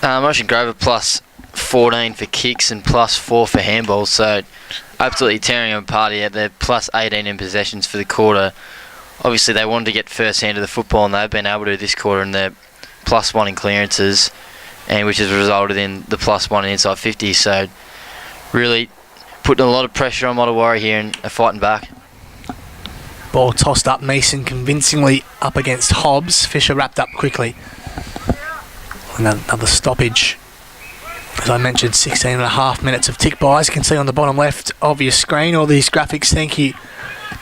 Ocean Grove are +14 for kicks and +4 for handballs, so absolutely tearing them apart here. They're +18 in possessions for the quarter. Obviously, they wanted to get first hand of the football, and they've been able to this quarter, and they're +1 in clearances, and which has resulted in the +1 in inside 50. So, really putting a lot of pressure on Modewarre here and are fighting back. Ball tossed up. Mason convincingly up against Hobbs. Fisher wrapped up quickly. Another stoppage. As I mentioned, 16 and a half minutes of tick bys. You can see on the bottom left of your screen all these graphics. Thank you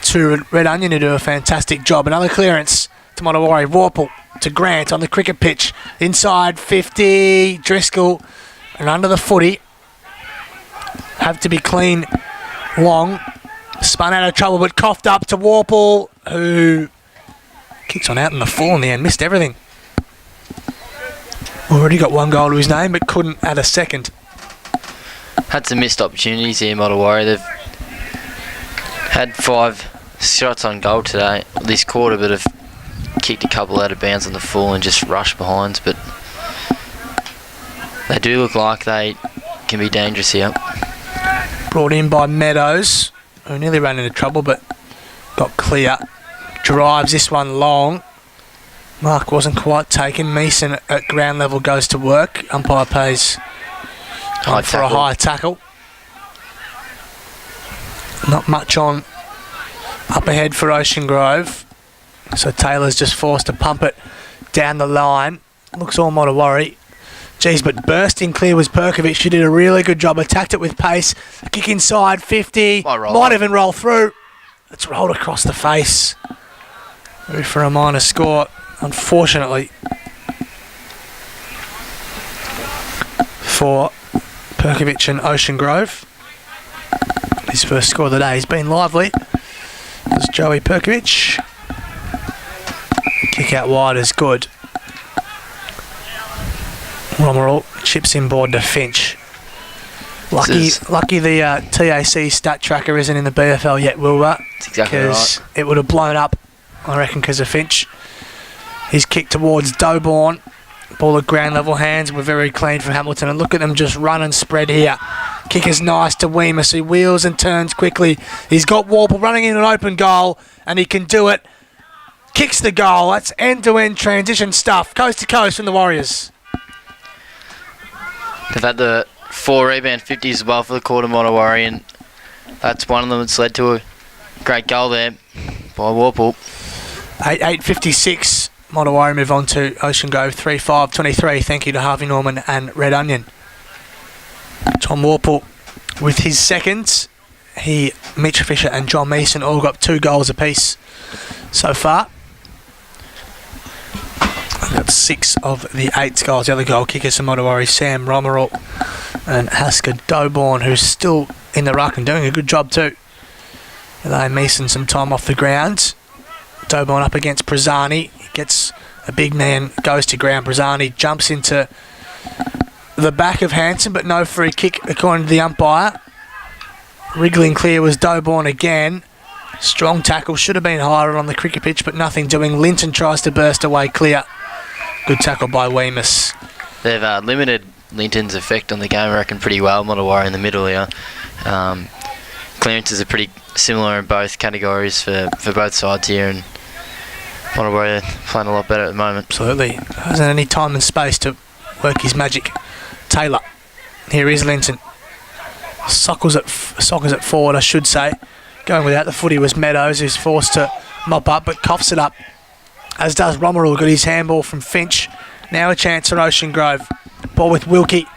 to Red Onion, who do a fantastic job. Another clearance to Modewarre. Warple to Grant on the cricket pitch. Inside 50. Driscoll and under the footy. Have to be clean long. Spun out of trouble, but coughed up to Warple, who kicks on out in the full in the end. Missed everything. Already got one goal to his name, but couldn't add a second. Had some missed opportunities here, Modewarre. They've had 5 shots on goal today, this quarter, but have kicked a couple out of bounds on the full and just rushed behinds. But they do look like they can be dangerous here. Brought in by Meadows, who nearly ran into trouble, but got clear. Drives this one long. Mark wasn't quite taken. Meeson at ground level goes to work. Umpire pays for a high tackle. Not much on up ahead for Ocean Grove. So Taylor's just forced to pump it down the line. Looks all Modewarre. Geez, but bursting clear was Perkovic. She did a really good job. Attacked it with pace. A kick inside 50. Might even roll through. It's rolled across the face. For a minor score. Unfortunately for Perkovic and Ocean Grove. His first score of the day. He's been lively. There's Joey Perkovic. Kick out wide is good. Romerall chips inboard to Finch. Lucky the TAC stat tracker isn't in the BFL yet, Wilbur. That's exactly right. Because it would have blown up, I reckon, because of Finch. His kick towards Doborn. Ball at ground level hands were very clean from Hamilton. And look at them just run and spread here. Kick is nice to Weemus, who wheels and turns quickly. He's got Warple running in an open goal, and he can do it. Kicks the goal. That's end-to-end transition stuff. Coast to coast from the Warriors. They've had the 4 rebound 50s as well for the quarter, Modewarre, and that's one of them that's led to a great goal there by Warple. 8:56. Modewarre move on to Ocean Grove 3-5-23. Thank you to Harvey Norman and Red Onion. Tom Warple with his seconds. Mitch Fisher and John Mason all got 2 goals apiece so far. Got 6 of the 8 goals. The other goal kickers for Modewarre, Sam Romerall and Hasker Doborn, who's still in the ruck and doing a good job too. They Mason some time off the ground. Doborn up against Prazzani. Gets a big man, goes to ground. Prazzani jumps into the back of Hanson, but no free kick according to the umpire. Wriggling clear was Doborn again. Strong tackle, should have been higher on the cricket pitch, but nothing doing. Linton tries to burst away clear. Good tackle by Weemus. They've limited Linton's effect on the game, I reckon, pretty well. Modewarre in the middle here. Clearances are pretty similar in both categories for both sides here, and Modewarre playing a lot better at the moment. Absolutely. Hasn't any time and space to work his magic. Taylor. Here is Linton. Sockers at forward, I should say. Going without the footy was Meadows, who's forced to mop up, but coughs it up. As does Romerall, got his handball from Finch. Now a chance for Ocean Grove. Ball with Wilkie.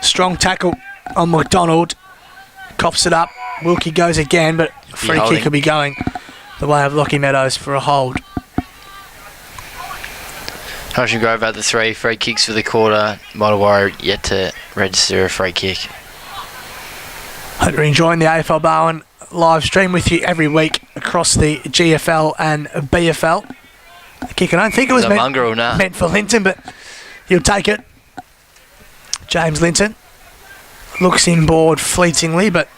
Strong tackle on McDonald. Coughs it up. Wilkie goes again, but free kick will be going the way of Lockie Meadows for a hold. Ocean Grove had the 3 free kicks for the quarter. Modewarre yet to register a free kick. Hope you're enjoying the AFL Barwon live stream with you every week across the GFL and BFL. The kick, I don't think it was meant for Linton, but he'll take it. James Linton looks inboard fleetingly, but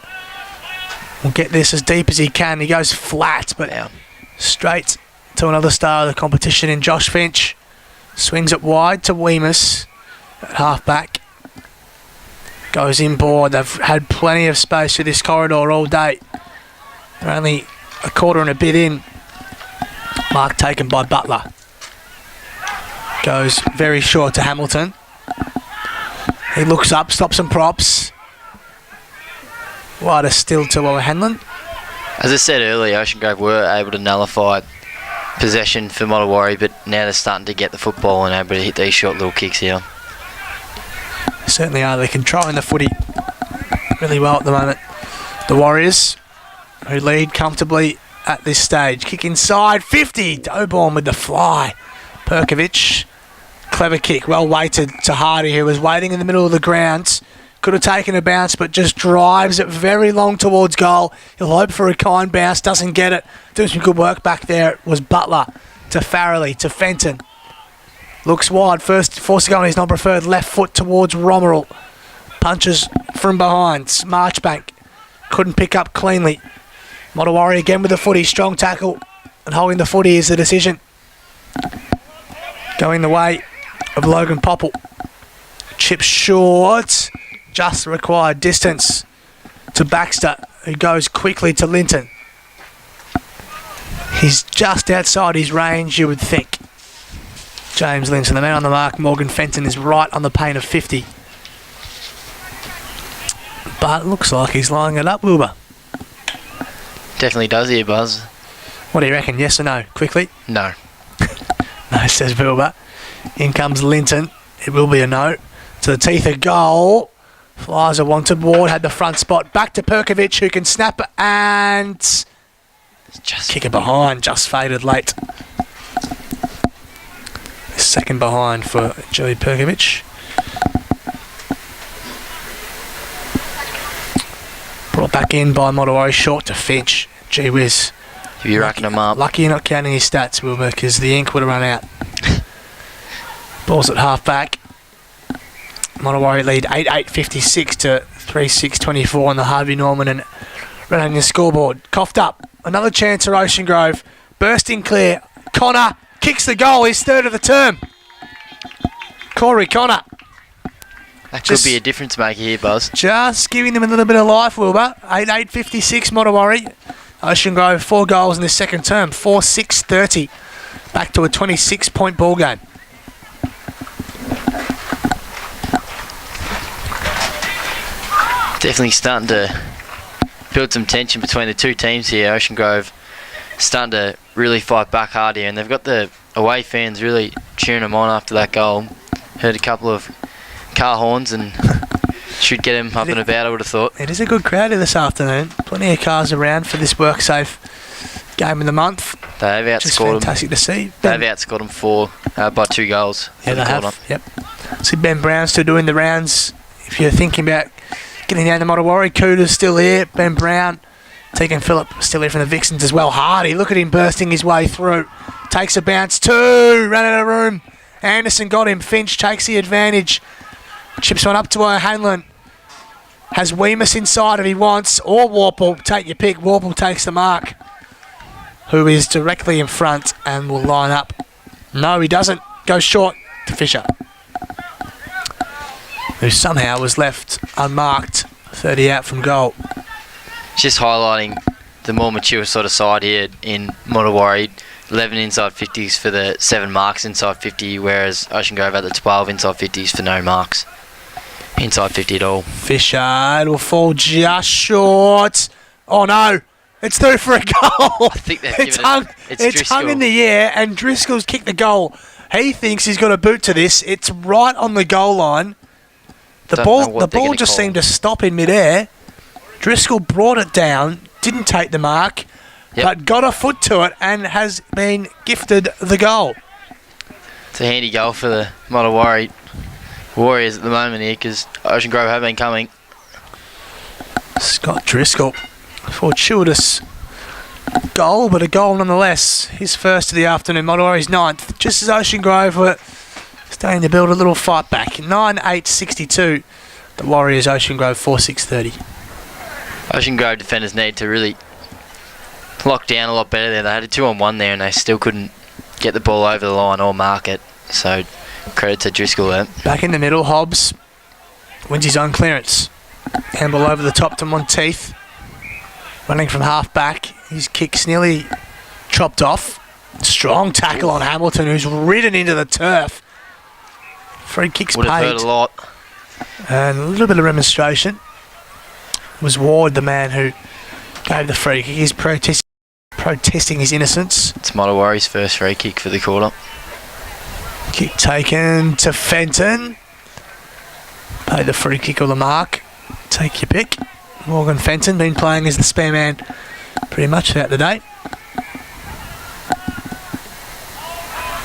will get this as deep as he can. He goes flat, but straight to another star of the competition in Josh Finch. Swings it wide to Weemus at half-back. Goes inboard. They've had plenty of space for this corridor all day. They're only a quarter and a bit in. Mark taken by Butler. Goes very short to Hamilton. He looks up, stops and props. Wider still to O'Hanlon. As I said earlier, Ocean Grove were able to nullify possession for Modewarre, but now they're starting to get the football and able to hit these short little kicks here. Certainly are. They're controlling the footy really well at the moment. The Warriors, who lead comfortably at this stage. Kick inside, 50. Doborn with the fly. Perkovic, clever kick, well weighted to Hardy, who was waiting in the middle of the ground. Could have taken a bounce, but just drives it very long towards goal. He'll hope for a kind bounce, doesn't get it. Doing some good work back there. It was Butler to Farrelly to Fenton. Looks wide, first forced to go on his non-preferred left foot towards Romerall. Punches from behind. Marchbank couldn't pick up cleanly. Modewarre again with the footy. Strong tackle, and holding the footy is the decision. Going the way of Logan Popple. Chip short. Just the required distance to Baxter, who goes quickly to Linton. He's just outside his range, you would think. James Linton, the man on the mark. Morgan Fenton is right on the pain of 50. But it looks like he's lining it up, Wilbur. Definitely does here, Buzz. What do you reckon, yes or no? Quickly? No. No, says Wilbur. In comes Linton. It will be a no. To the teeth of goal. Flies are wanted. Ward had the front spot. Back to Perkovic, who can snap it and just kick it behind. Just faded late. Second behind for Joey Perkovic. Brought back in by Modewarre, short to Finch. Gee whiz. You're racking them up. Lucky you're not counting his stats, Wilbur, because the ink would have run out. Ball's at half back. Modewarre lead 8-8-56 to 3-6-24 on the Harvey Norman and Red Onion scoreboard. Coughed up. Another chance for Ocean Grove. Bursting clear. Connor kicks the goal. His third of the term. Corey Connor That could be a difference maker here, Buzz. Just giving them a little bit of life, Wilbur. 8-8-56 Modewarre. Ocean Grove 4 goals in this second term. 4-6-30. Back to a 26-point ball game. Definitely starting to build some tension between the two teams here. Ocean Grove starting to really fight back hard here, and they've got the away fans really cheering them on after that goal. Heard a couple of car horns and should get them up and about, I would have thought. It is a good crowd here this afternoon. Plenty of cars around for this WorkSafe game of the month. They have outscored them. Fantastic to see. They've outscored them by 2 goals. Yeah, they have. Yep. See Ben Brown still doing the rounds. If you're thinking about getting down to Modewarre, Cooter's still here. Ben Brown, Tegan Phillip still here from the Vixens as well. Hardy, look at him bursting his way through. Takes a bounce, 2, ran out of room. Anderson got him. Finch takes the advantage. Chips one up to O'Hanlon. Has Weemus inside if he wants, or Warple. Take your pick. Warple takes the mark, who is directly in front and will line up. No, he doesn't. Goes short to Fisher, who somehow was left unmarked. 30 out from goal. Just highlighting the more mature sort of side here in Modewarre. 11 inside 50s for the 7 marks inside 50, whereas Ocean Grove had the 12 inside 50s for no marks inside 50 at all. Fisher, it'll fall just short. Oh no, it's through for a goal. I think they've it's given it's hung in the air, and Driscoll's kicked the goal. He thinks he's got a boot to this. It's right on the goal line. The ball just seemed to stop in midair. Driscoll brought it down, didn't take the mark, but got a foot to it and has been gifted the goal. It's a handy goal for the Modewarre Warriors at the moment here, because Ocean Grove have been coming. Scott Driscoll, fortuitous goal, but a goal nonetheless. His first of the afternoon. Modewarre's 9th. Just as Ocean Grove were starting to build a little fight back. 9-8-62. The Warriors, Ocean Grove 4-6-30. Ocean Grove defenders need to really lock down a lot better there. They had a 2-on-1 there and they still couldn't get the ball over the line or mark it. So credit to Driscoll there. Back in the middle, Hobbs wins his own clearance. Handball over the top to Monteith. Running from half back. His kick's nearly chopped off. Strong tackle on Hamilton, who's ridden into the turf. Free kick's Would have paid. hurt a lot. And a little bit of remonstration. It was Ward, the man who gave the free kick. He's protesting his innocence. It's Modewarre's first free kick for the quarter. Kick taken to Fenton. Paid the free kick or the mark. Take your pick. Morgan Fenton, been playing as the spare man pretty much throughout the day.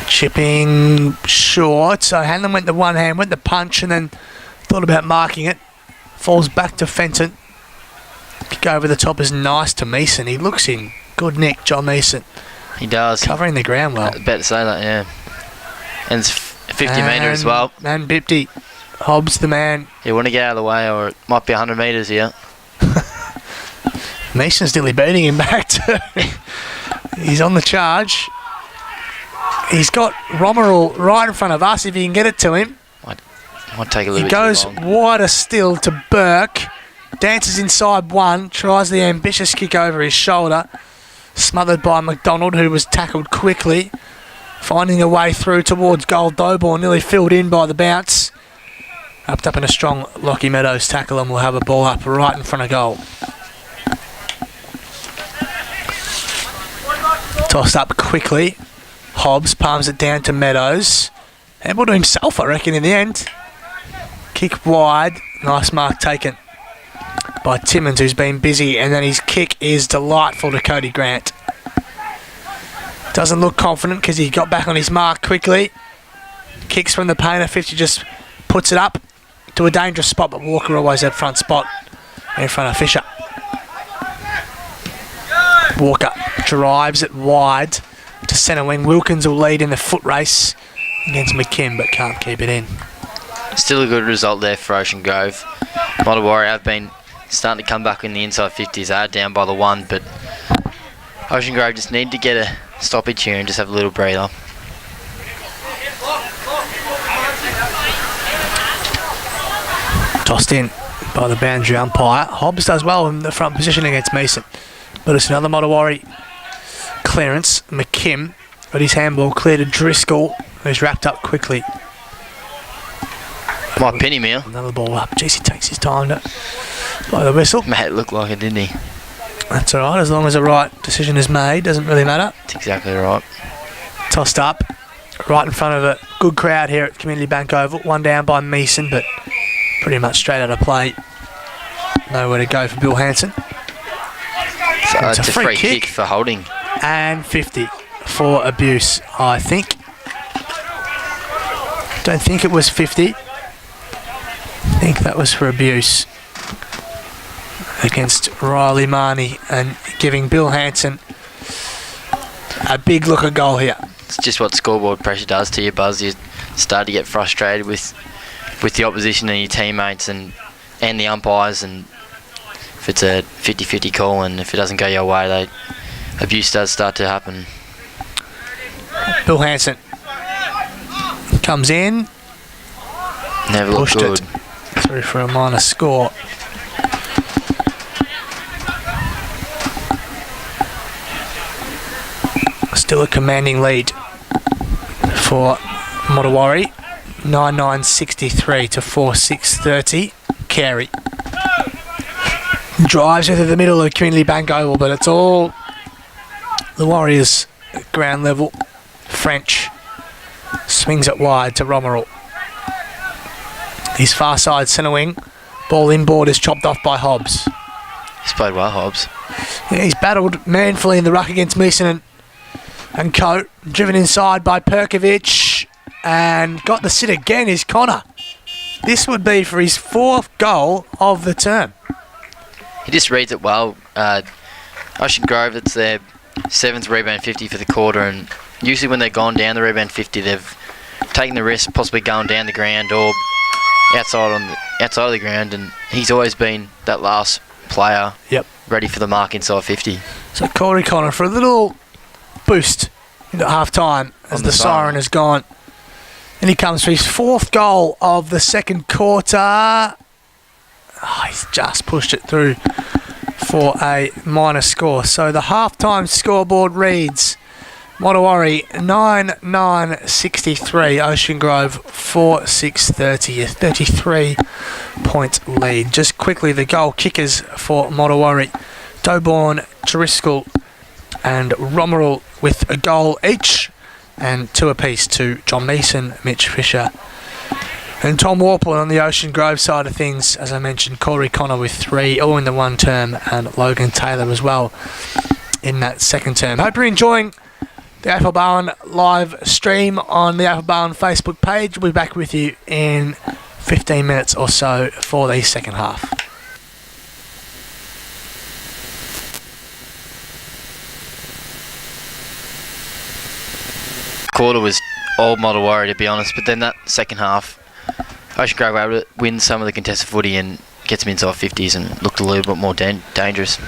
Chipping short. So Hanlon went the one hand, went the punch, and then thought about marking it. Falls back to Fenton. Kick over the top is nice to Meeson. He looks in good nick, John Meeson. He does. Covering the ground well. I was about to say that, yeah. And it's 50 metre as well. And Bipty. Hobbs the man. You want to get out of the way, or it might be 100 metres here. Mason's nearly beating him back too. He's on the charge. He's got Romerall right in front of us if he can get it to him. Might take a little He bit goes too long. wider still to Burke. Dances inside one. Tries the ambitious kick over his shoulder. Smothered by McDonald, who was tackled quickly. Finding a way through towards goal. Doborn nearly filled in by the bounce. Up in a strong Lockie Meadows tackle, and we'll have a ball up right in front of goal. Tossed up quickly. Hobbs palms it down to Meadows. Able to himself, I reckon, in the end. Kick wide. Nice mark taken by Timmins, who's been busy, and then his kick is delightful to Cody Grant. Doesn't look confident because he got back on his mark quickly. Kicks from the painter. 50 just puts it up to a dangerous spot, but Walker always had front spot in front of Fisher. Walker drives it wide to centre wing. Wilkins will lead in the foot race against McKim, but can't keep it in. Still a good result there for Ocean Grove. Modewarre have been starting to come back in the inside 50s. They are down by the 1, but Ocean Grove just need to get a stoppage here and just have a little breather. Tossed in by the boundary umpire. Hobbs does well in the front position against Mason. But it's another Modewarre clearance. McKim got his handball clear to Driscoll, who's wrapped up quickly. Might pin him here. Another ball up. Jeez, he takes his time to blow the whistle. Mate, it looked like it, didn't he? That's alright, as long as the right decision is made, doesn't really matter. That's exactly right. Tossed up, right in front of a good crowd here at Community Bank Oval. One down by Meeson, but pretty much straight out of play. Nowhere to go for Bill Hansen. So it's a free kick for holding. And 50 for abuse, I think. Don't think it was 50. I think that was for abuse against Riley Marnie and giving Bill Hansen a big look at goal here. It's just what scoreboard pressure does to you, Buzz. You start to get frustrated with the opposition and your teammates and the umpires, and if it's a 50-50 call and if it doesn't go your way, abuse does start to happen. Bill Hansen comes in. Never looked good. Through for a minor score. Still a commanding lead for Modewarre. 9-9-63 to 4-6-30. Carey drives into the middle of Community Bank Oval, but it's all the Warriors at ground level. French swings it wide to Romerell. His far side centre wing. Ball inboard is chopped off by Hobbs. He's played well, Hobbs. Yeah, he's battled manfully in the ruck against Meeson and Co. Driven inside by Perkovic and got the sit again is Connor. This would be for his 4th goal of the term. He just reads it well. Ocean Grove, it's their 7th rebound 50 for the quarter, and usually when they've gone down the rebound 50, they've taken the risk possibly going down the ground or outside of the ground, and he's always been that last player ready for the mark inside 50. So Corey Connor for a little boost into half time as the siren has gone. And he comes for his 4th goal of the second quarter. Oh, he's just pushed it through for a minor score. So the halftime scoreboard reads Modewarre 9-9-63, Ocean Grove 4-6-30, a 33-point lead. Just quickly, the goal kickers for Modewarre, Doborn, Driscoll and Romerell with a goal each, and 2 apiece to John Meeson, Mitch Fisher and Tom Warple. On the Ocean Grove side of things, as I mentioned, Corey Connor with 3, all in the one term, and Logan Taylor as well in that second term. Hope you're enjoying the AFL Barn live stream on the AFL Barn Facebook page. We'll be back with you in 15 minutes or so for the second half. Quarter was all Modewarre, to be honest, but then that second half, Ocean Grove were able to win some of the contested footy and get some inside 50s and looked a little bit more dangerous.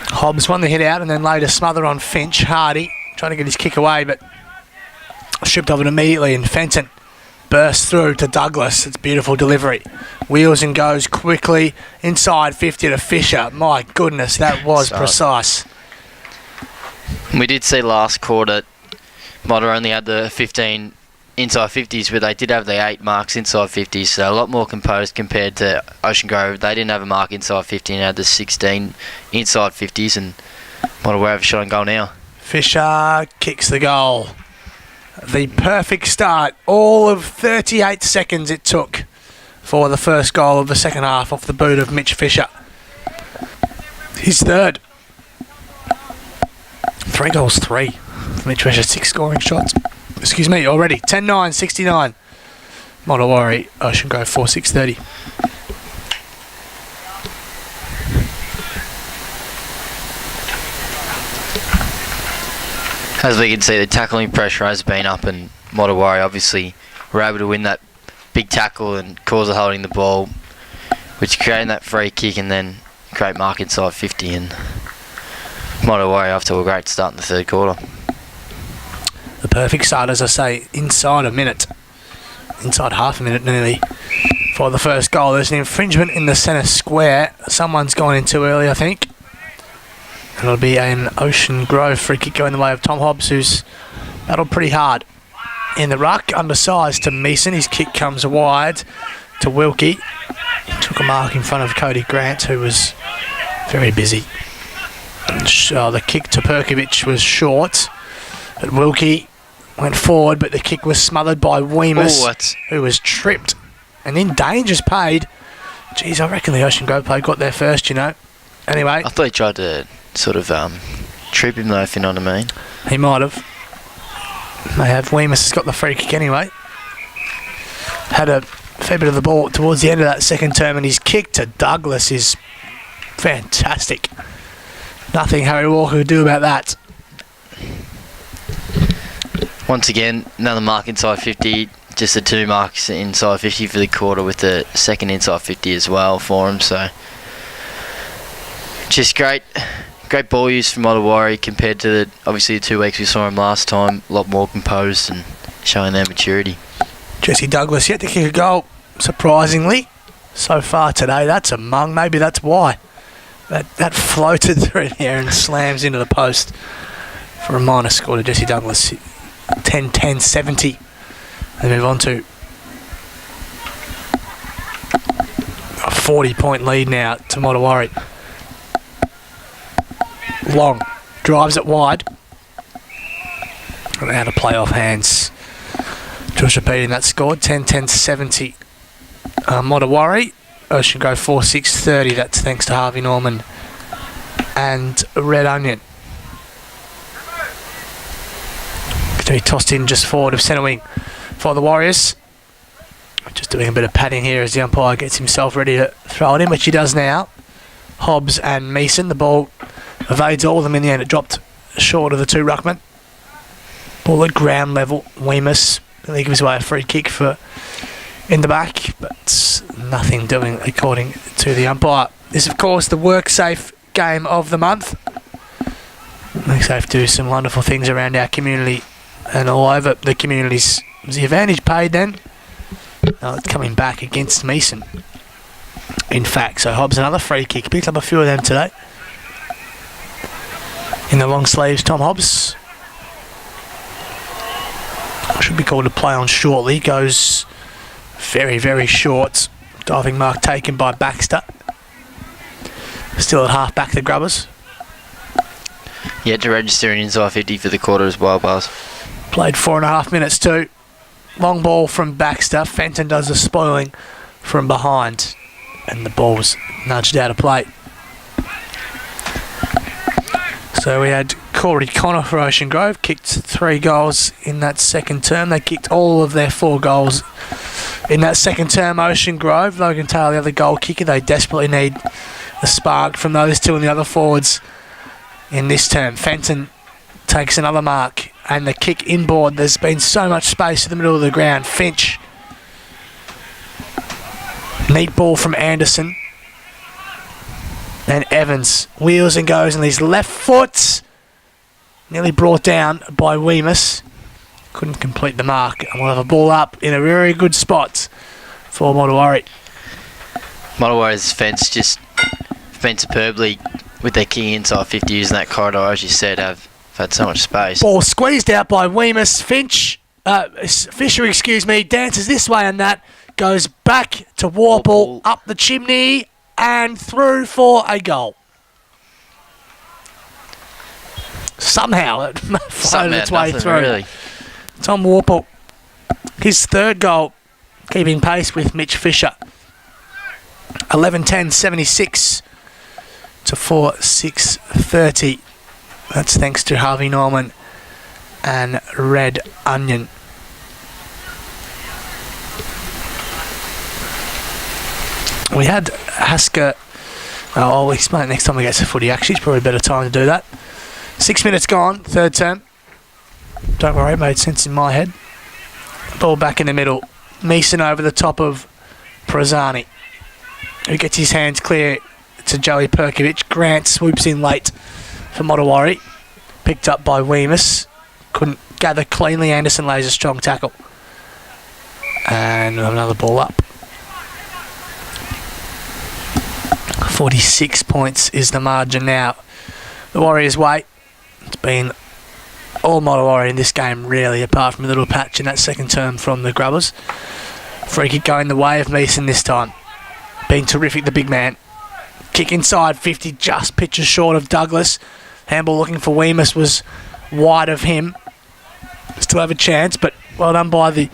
Hobbs won the hit out and then laid a smother on Finch. Hardy trying to get his kick away, but stripped of it immediately, and Fenton bursts through to Douglas. It's beautiful delivery. Wheels and goes quickly inside 50 to Fisher. My goodness, that was precise. We did see last quarter Modewarre only had the 15 inside 50s, but they did have the 8 marks inside 50s, so a lot more composed compared to Ocean Grove. They didn't have a mark inside 50 and had the 16 inside 50s, and Modewarre have a shot on goal now. Fisher kicks the goal. The perfect start. All of 38 seconds it took for the first goal of the second half off the boot of Mitch Fisher. His 3rd. 3 goals, 3. Mitch Fisher, 6 scoring shots. Excuse me, already. 10-9-69. Modewarre, Ocean Grove 4-6-30. As we can see, the tackling pressure has been up, and Modewarre obviously were able to win that big tackle and cause of holding the ball, which created that free kick and then great mark inside 50, and Modewarre off to a great start in the 3rd quarter. The perfect start, as I say, inside half a minute nearly for the first goal. There's an infringement in the centre square. Someone's gone in too early, I think. And it'll be an Ocean Grove free kick going the way of Tom Hobbs, who's battled pretty hard in the ruck. Undersized to Meeson. His kick comes wide to Wilkie. Took a mark in front of Cody Grant, who was very busy. The kick to Perkovic was short, but Wilkie went forward, but the kick was smothered by Weemus, who was tripped and in danger's paid. Geez, I reckon the Ocean Grove play got there first, you know. Anyway. I thought he tried to sort of trip him though, if you know what I mean. He might have. May have. Weemus has got the free kick anyway. Had a fair bit of the ball towards the end of that second term, and his kick to Douglas is fantastic. Nothing Harry Walker could do about that. Once again, another mark inside 50. Just the 2 marks inside 50 for the quarter, with the second inside 50 as well for him. So, just great ball use from Modewarre compared to obviously the 2 weeks we saw him last time. A lot more composed and showing their maturity. Jesse Douglas yet to kick a goal, surprisingly, so far today. That's a mung. Maybe that's why. That floated through there and slams into the post for a minor score to Jesse Douglas. 10-10-70. They move on to a 40-point lead now to Modewarre. Long drives it wide. And out of play off hands. Just repeating that score. 10-10-70. Modewarre. Ocean Grove 4-6-30. That's thanks to Harvey Norman and Red Onion. He tossed in just forward of centre wing for the Warriors. Just doing a bit of padding here as the umpire gets himself ready to throw it in, which he does now. Hobbs and Meeson. The ball evades all of them in the end. It dropped short of the 2 ruckmen. Ball at ground level. Weemus. He gives away a free kick for in the back, but nothing doing according to the umpire. This, of course, the WorkSafe game of the month. WorkSafe do some wonderful things around our community and all over the communities. Was the advantage paid then? No, it's coming back against Meeson. In fact, so Hobbs another free kick. Picked up a few of them today. In the long sleeves, Tom Hobbs. Should be called to play on shortly. Goes very, very short. Diving mark taken by Baxter. Still at half back, the Grubbers. Yet to register an inside 50 for the quarter as well, Buzz. Played 4.5 minutes too. Long ball from Baxter. Fenton does the spoiling from behind. And the ball's nudged out of play. So we had Corey Connor for Ocean Grove. Kicked 3 goals in that second term. They kicked all of their 4 goals in that second term, Ocean Grove. Logan Taylor, the other goal kicker. They desperately need a spark from those 2 and the other forwards in this term. Fenton takes another mark. And the kick inboard. There's been so much space in the middle of the ground. Finch. Neat ball from Anderson. And Evans wheels and goes on his left foot. Nearly brought down by Weemus. Couldn't complete the mark. And we'll have a ball up in a very good spot for Modewarre. Modewarre's defence just been superbly with their kicking inside 50 using that corridor, as you said, have had so much space. Ball squeezed out by Weemus. Fisher, dances this way and that. Goes back to Warple, up the chimney, and through for a goal. Somehow it found its way through. Really. Tom Warple, his 3rd goal, keeping pace with Mitch Fisher. 11-10-76 to 4-6-30. That's thanks to Harvey Norman and Red Onion. We had Hasker. I'll explain it next time we get to footy. Actually, it's probably a better time to do that. 6 minutes gone, 3rd term. Don't worry, it made sense in my head. Ball back in the middle. Meeson over the top of Prezani, who gets his hands clear to Joey Perkovic. Grant swoops in late for Modewarre. Picked up by Weemus. Couldn't gather cleanly. Anderson lays a strong tackle. And another ball up. 46 points is the margin now. The Warriors wait. It's been all Modewarre in this game, really, apart from a little patch in that second term from the Grubbers. Free kick going the way of Meeson this time. Been terrific, the big man. Kick inside 50, just pitches short of Douglas. Handball looking for Weemus was wide of him. Still have a chance, but well done by the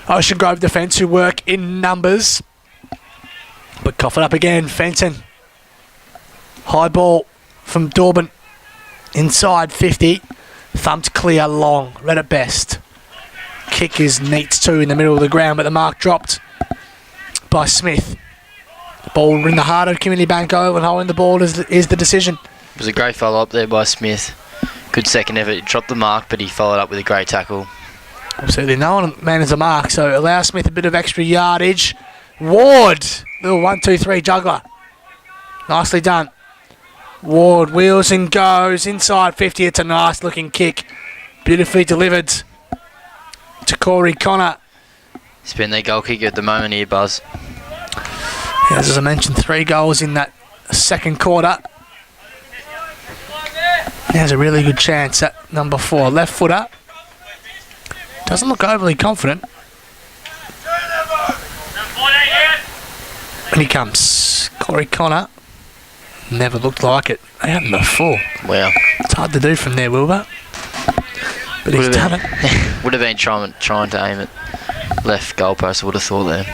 Ocean Grove defence, who work in numbers. But cough it up again, Fenton. High ball from Dorban. Inside 50. Thumped clear long. Read it best. Kick is neat too in the middle of the ground, but the mark dropped by Smith. The ball in the heart of Community Bank Oval, and holding the ball is the decision. It was a great follow-up there by Smith. Good second effort. He dropped the mark, but he followed up with a great tackle. Absolutely. No one man is a mark, so allow Smith a bit of extra yardage. Ward. Little 1-2-3 juggler. Nicely done. Ward wheels and goes inside 50. It's a nice looking kick. Beautifully delivered to Corey Connor. He's been their goal kicker at the moment here, Buzz. Yes, as I mentioned, 3 goals in that second quarter. He has a really good chance at number 4. Left footer. Doesn't look overly confident. And he comes. Corey Connor. Never looked like it. They haven't before. Wow. It's hard to do from there, Wilbur. But he's done it. Would have been trying to aim at left goalpost, I would have thought there.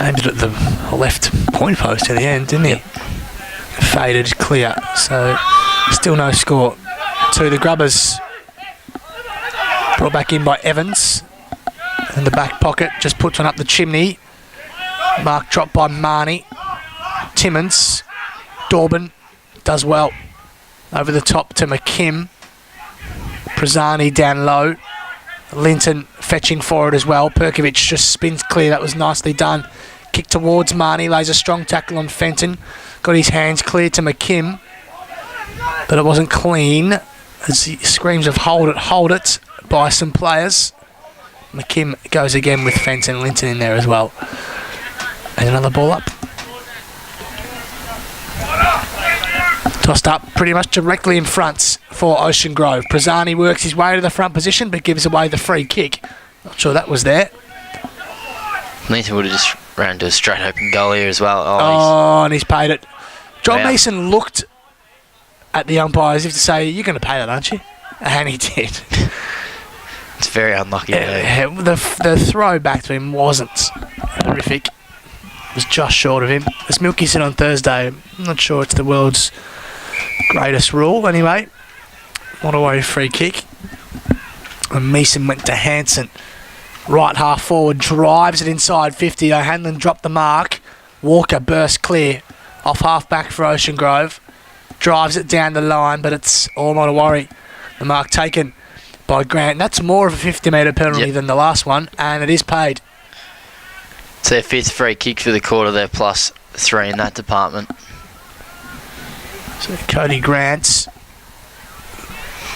Aimed it at the left point post at the end, didn't he? Faded clear. So still no score. To the Grubbers. Brought back in by Evans. In the back pocket. Just puts one up the chimney. Mark dropped by Marnie. Timmins. Dorban does well. Over the top to McKim. Prezani down low. Linton fetching for it as well. Perkovic just spins clear. That was nicely done. Kick towards Marnie. Lays a strong tackle on Fenton. Got his hands clear to McKim. But it wasn't clean. As he screams of hold it by some players. McKim goes again with Fenton. Linton in there as well. And another ball up. Tossed up pretty much directly in front for Ocean Grove. Prezani works his way to the front position but gives away the free kick. Not sure that was there. Nathan would have just ran to a straight open goal here as well. And he's paid it. John Mason looked at the umpire as if to say, you're going to pay that, aren't you? And he did. It's very unlucky. The throw back to him wasn't horrific. It was just short of him. As Milky said on Thursday, I'm not sure it's the world's greatest rule. Anyway, Modewarre free kick. And Meeson went to Hansen. Right half forward, drives it inside 50. O'Hanlon dropped the mark. Walker burst clear off half back for Ocean Grove. Drives it down the line, but it's all Modewarre. The mark taken by Grant. That's more of a 50-metre penalty than the last one, and it is paid. It's their 5th free kick for the quarter. They're +3 in that department. So Cody Grant,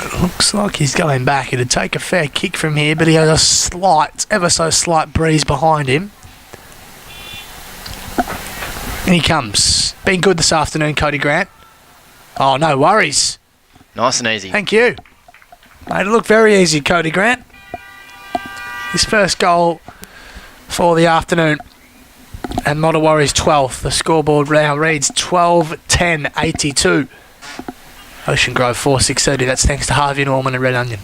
it looks like he's going back. It'd take a fair kick from here, but he has a slight, ever so slight breeze behind him. And he comes. Been good this afternoon, Cody Grant. Oh, no worries. Nice and easy. Thank you. Made it look very easy, Cody Grant. His first goal for the afternoon. And Modewarre's 12th. The scoreboard now reads 12-10-82. Ocean Grove 4-6-30. That's thanks to Harvey Norman and Red Onion.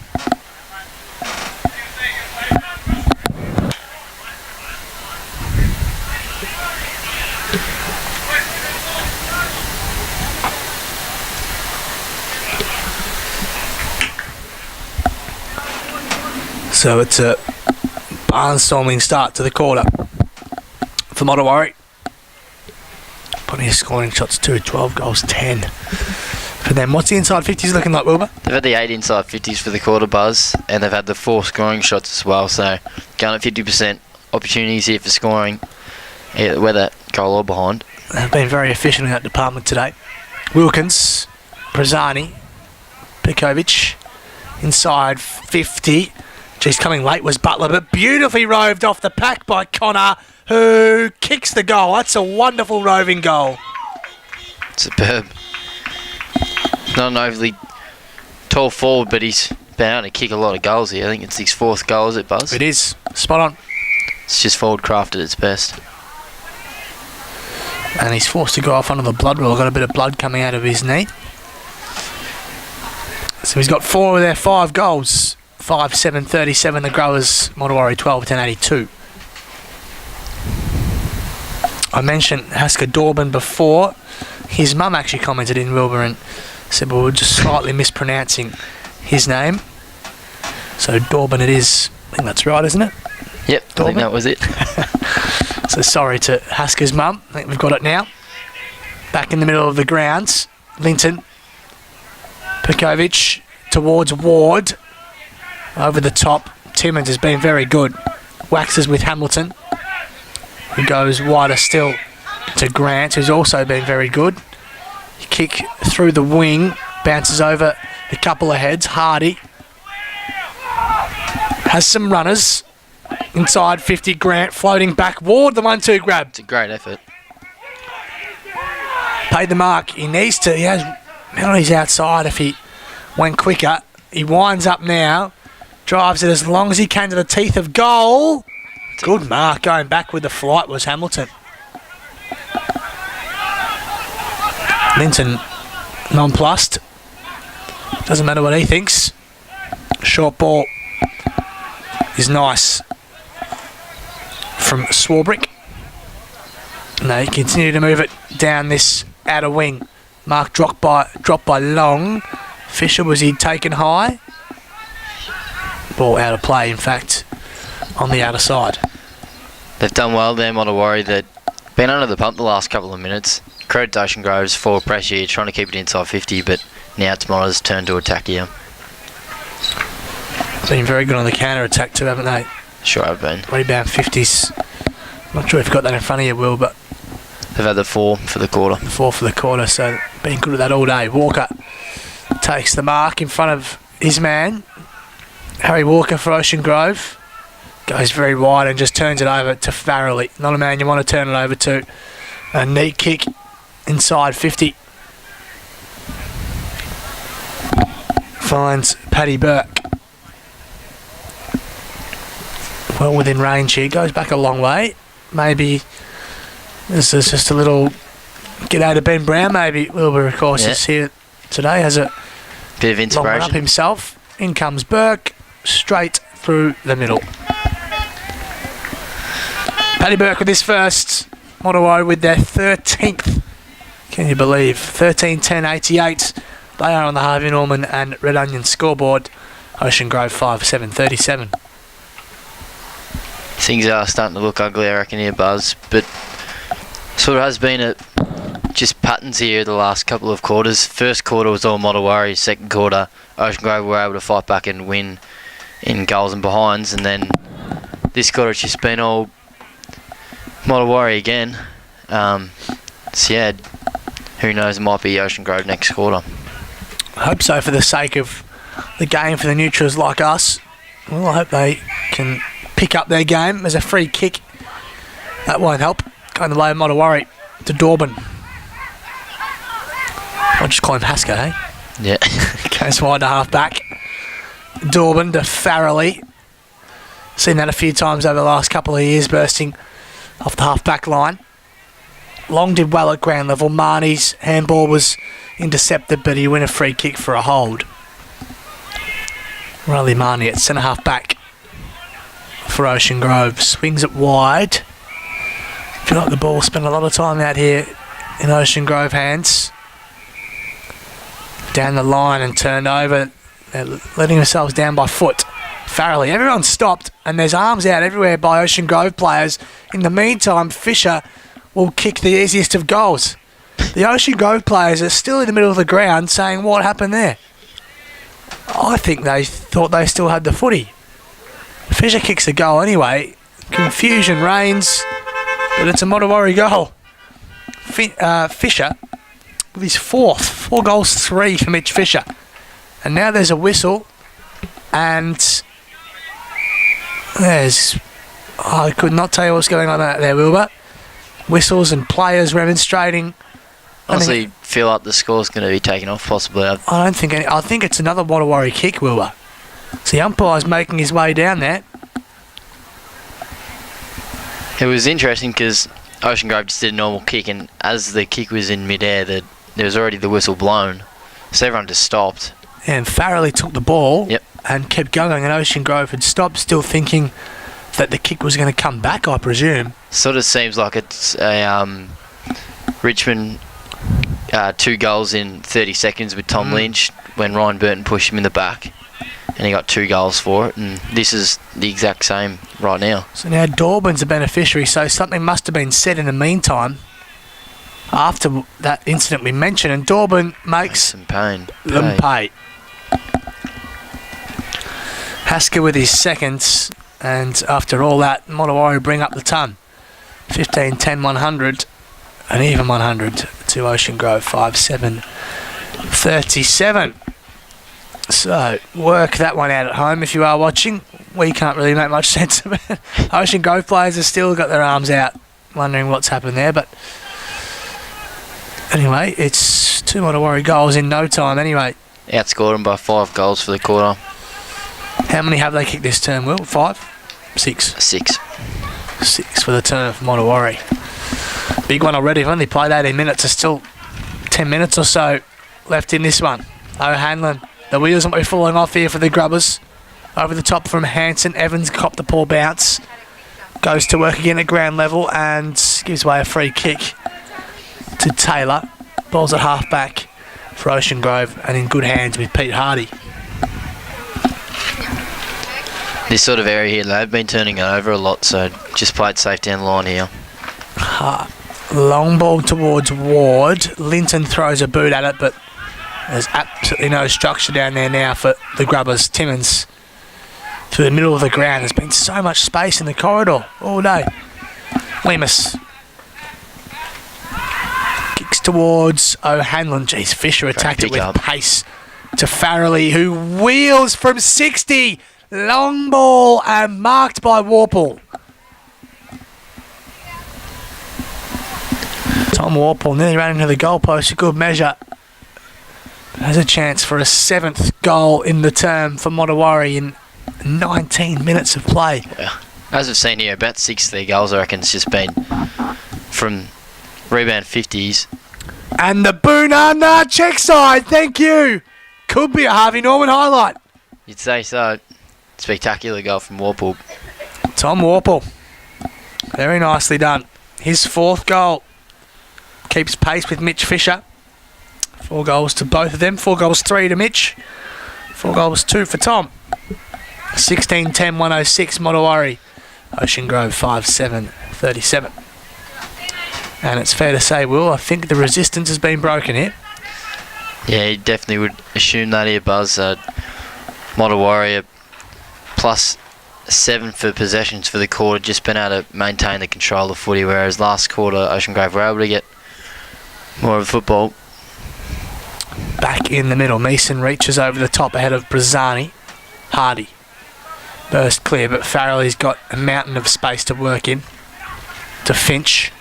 So it's a barnstorming start to the quarter for Modewarre. Plenty of scoring shots too, 12 goals, 10 for them. What's the inside 50s looking like, Wilbur? They've had the 8 inside 50s for the quarter, Buzz, and they've had the 4 scoring shots as well, so going at 50% opportunities here for scoring, either whether goal or behind. They've been very efficient in that department today. Wilkins, Prezani, Pekovic, inside 50. Geez, coming late was Butler, but beautifully roved off the pack by Connor, who kicks the goal. That's a wonderful roving goal. Superb. Not an overly tall forward, but he's been able to kick a lot of goals here. I think it's his 4th goal, is it, Buzz? It is. Spot on. It's just forward craft at its best. And he's forced to go off under the blood rule. Got a bit of blood coming out of his knee. So he's got 4 of their 5 goals. 5-7-37, the Growers, Modewarre 12-10-82. I mentioned Hasker Dorban before. His mum actually commented in Wilbur and said we were just slightly mispronouncing his name. So Dorban it is. I think that's right, isn't it? Yep, Dorban? I think that was it. So sorry to Hasker's mum. I think we've got it now. Back in the middle of the grounds. Linton. Pekovic towards Ward. Over the top. Timmins has been very good. Waxes with Hamilton. Who goes wider still to Grant, who's also been very good. Kick through the wing. Bounces over a couple of heads. Hardy. Has some runners. Inside 50, Grant floating back. Ward, the 1-2 grab. It's a great effort. Paid the mark. He needs to. He has penalties outside if he went quicker. He winds up now. Drives it as long as he can to the teeth of goal. Good mark. Going back with the flight was Hamilton. Linton nonplussed. Doesn't matter what he thinks. Short ball is nice from Swarbrick. And they continue to move it down this outer wing. Mark dropped by Long. Fisher, was he taken high? Ball out of play, in fact, on the outer side. They've done well there, Modewarre. They've been under the pump the last couple of minutes. Credit to Ocean Grove's forward pressure here, trying to keep it inside 50, but now it's Mona's turn to attack here. Been very good on the counter attack too, haven't they? Sure have been. Rebound 50s. Not sure if you've got that in front of you, Will, but They've had the 4 for the quarter. 4 for the quarter, so been good at that all day. Walker takes the mark in front of his man. Harry Walker for Ocean Grove. Goes very wide and just turns it over to Farrelly. Not a man you want to turn it over to. A neat kick inside 50. Finds Paddy Burke. Well within range here. Goes back a long way. Maybe this is just a little g'day to Ben Brown. Maybe Wilbur, of course, is here today. Has a bit of long one up inspiration. himself. In comes Burke. Straight through the middle. Paddy Burke with his first. Modewarre with their 13th. Can you believe? 13-10-88. They are on the Harvey Norman and Red Onion scoreboard. Ocean Grove 5-7-37. Things are starting to look ugly, I reckon, here, Buzz. But sort of has been just patterns here the last couple of quarters. First quarter was all Modewarre. Second quarter, Ocean Grove were able to fight back and win in goals and behinds. And then this quarter it's just been all Modewarre again. So yeah, who knows, it might be Ocean Grove next quarter. I hope so, for the sake of the game for the neutrals like us. Well, I hope they can pick up their game. There's a free kick. That won't help. Going the way of Modewarre to Dorban. I'll just call him Hasker, hey? Yeah. Goes wide to half back. Dorban to Farrelly. Seen that a few times over the last couple of years, bursting off the half back line. Long did well at ground level. Marnie's handball was intercepted, but he win a free kick for a hold. Riley Marnie at centre half back for Ocean Grove. Swings it wide. I feel like the ball spent a lot of time out here in Ocean Grove hands. Down the line and turned over. They're letting themselves down by foot. Farrelly. Everyone stopped, and there's arms out everywhere by Ocean Grove players. In the meantime, Fisher will kick the easiest of goals. The Ocean Grove players are still in the middle of the ground saying, what happened there? I think they thought they still had the footy. Fisher kicks the goal anyway. Confusion reigns, but it's a Modewarre goal. Fisher with his 4th. 4 goals, 3 for Mitch Fisher. And now there's a whistle, and there's I could not tell you what's going on out there, Wilbur. Whistles and players remonstrating. Honestly, feel like the score's going to be taken off, possibly. I don't think any. I think it's another Modewarre kick, Wilbur. So the umpire's making his way down there. It was interesting because Ocean Grove just did a normal kick, and as the kick was in midair, there was already the whistle blown. So everyone just stopped. And Farrelly took the ball Yep. and kept going, and Ocean Grove had stopped, still thinking that the kick was going to come back, I presume. Sort of seems like it's a Richmond 2 goals in 30 seconds with Tom Lynch when Ryan Burton pushed him in the back, and he got 2 goals for it, and this is the exact same right now. So now Dauburn's a beneficiary, so something must have been said in the meantime after that incident we mentioned, and Daubun makes some pain. them pay. Hasker with his seconds, and after all that, Modewarre bring up the ton. 15, 10, 100, and even 100 to Ocean Grove, 5-7, 37. So, work that one out at home if you are watching. We can't really make much sense of it. Ocean Grove players have still got their arms out, wondering what's happened there, but anyway, it's 2 Modewarre goals in no time anyway. Outscored them by 5 goals for the quarter. How many have they kicked this term, Will? 5? 6? 6. 6 for the turn for Modewarre. Big one already. They've only played 18 minutes. There's still 10 minutes or so left in this one. O'Hanlon. The wheels might be falling off here for the Grubbers. Over the top from Hanson. Evans copped the poor bounce. Goes to work again at ground level and gives away a free kick to Taylor. Ball's at half back for Ocean Grove and in good hands with Pete Hardy. This sort of area here, they've been turning it over a lot, so just play it safe down the line here. Long ball towards Ward. Linton throws a boot at it, but there's absolutely no structure down there now for the Grubbers. Timmins through the middle of the ground. There's been so much space in the corridor all day. Lemus kicks towards O'Hanlon. Jeez, Fisher attacked it with pace to Farrelly, who wheels from 60. Long ball and marked by Warple. Tom Warple nearly ran into the goalpost, a good measure. Has a chance for a 7th goal in the term for Modewarre in 19 minutes of play. Yeah. As we've seen here, about 6 of their goals, I reckon, it's just been from rebound 50s. And the Boonana check side, thank you. Could be a Harvey Norman highlight. You'd say so. Spectacular goal from Warple. Tom Warple. Very nicely done. His 4th goal. Keeps pace with Mitch Fisher. 4 goals to both of them. 4 goals, 3 to Mitch. 4 goals, 2 for Tom. 16, 10, 106 Modewarre. Ocean Grove 5-7, 37. And it's fair to say, Will, I think the resistance has been broken here. Yeah, you definitely would assume that here, Buzz. Modewarre plus 7 for possessions for the quarter, just been able to maintain the control of footy, whereas last quarter Ocean Grove were able to get more of the football. Back in the middle, Mason reaches over the top ahead of Brazani. Hardy burst clear, but Farrelly's got a mountain of space to work in. To Finch.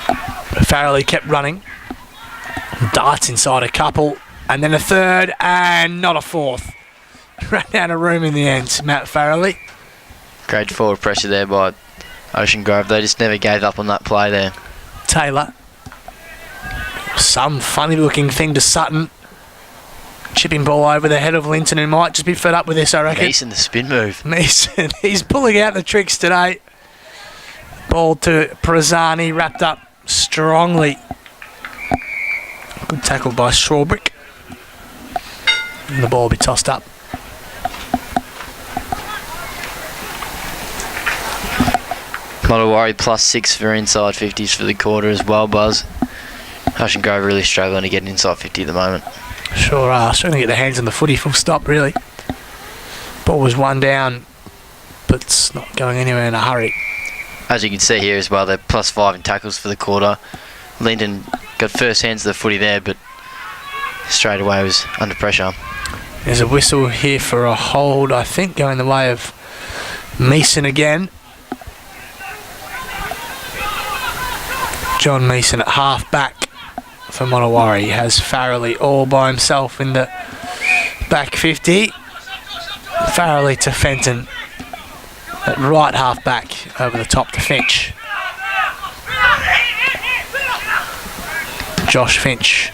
But Farrelly kept running. Darts inside a couple, and then a 3rd, and not a 4th. Ran out of room in the end, Matt Farrelly. Great forward pressure there by Ocean Grove. They just never gave up on that play there. Taylor. Some funny looking thing to Sutton. Chipping ball over the head of Linton, who might just be fed up with this, I reckon. Mason, the spin move. Mason, he's pulling out the tricks today. Ball to Prezani, wrapped up strongly. Good tackle by Strawbrick. And the ball will be tossed up. Modewarre plus 6 for inside 50s for the quarter as well, Buzz. Ocean Grove really struggling to get inside 50 at the moment. Sure are. Struggling to get their hands on the footy, full stop, really. Ball was 1 down, but it's not going anywhere in a hurry. As you can see here as well, they're plus 5 in tackles for the quarter. Lyndon got first hands of the footy there, but straight away was under pressure. There's a whistle here for a hold, I think, going the way of Mason again. John Meeson at half back for Modewarre. He has Farrelly all by himself in the back 50. Farrelly to Fenton at right half back over the top to Finch. Josh Finch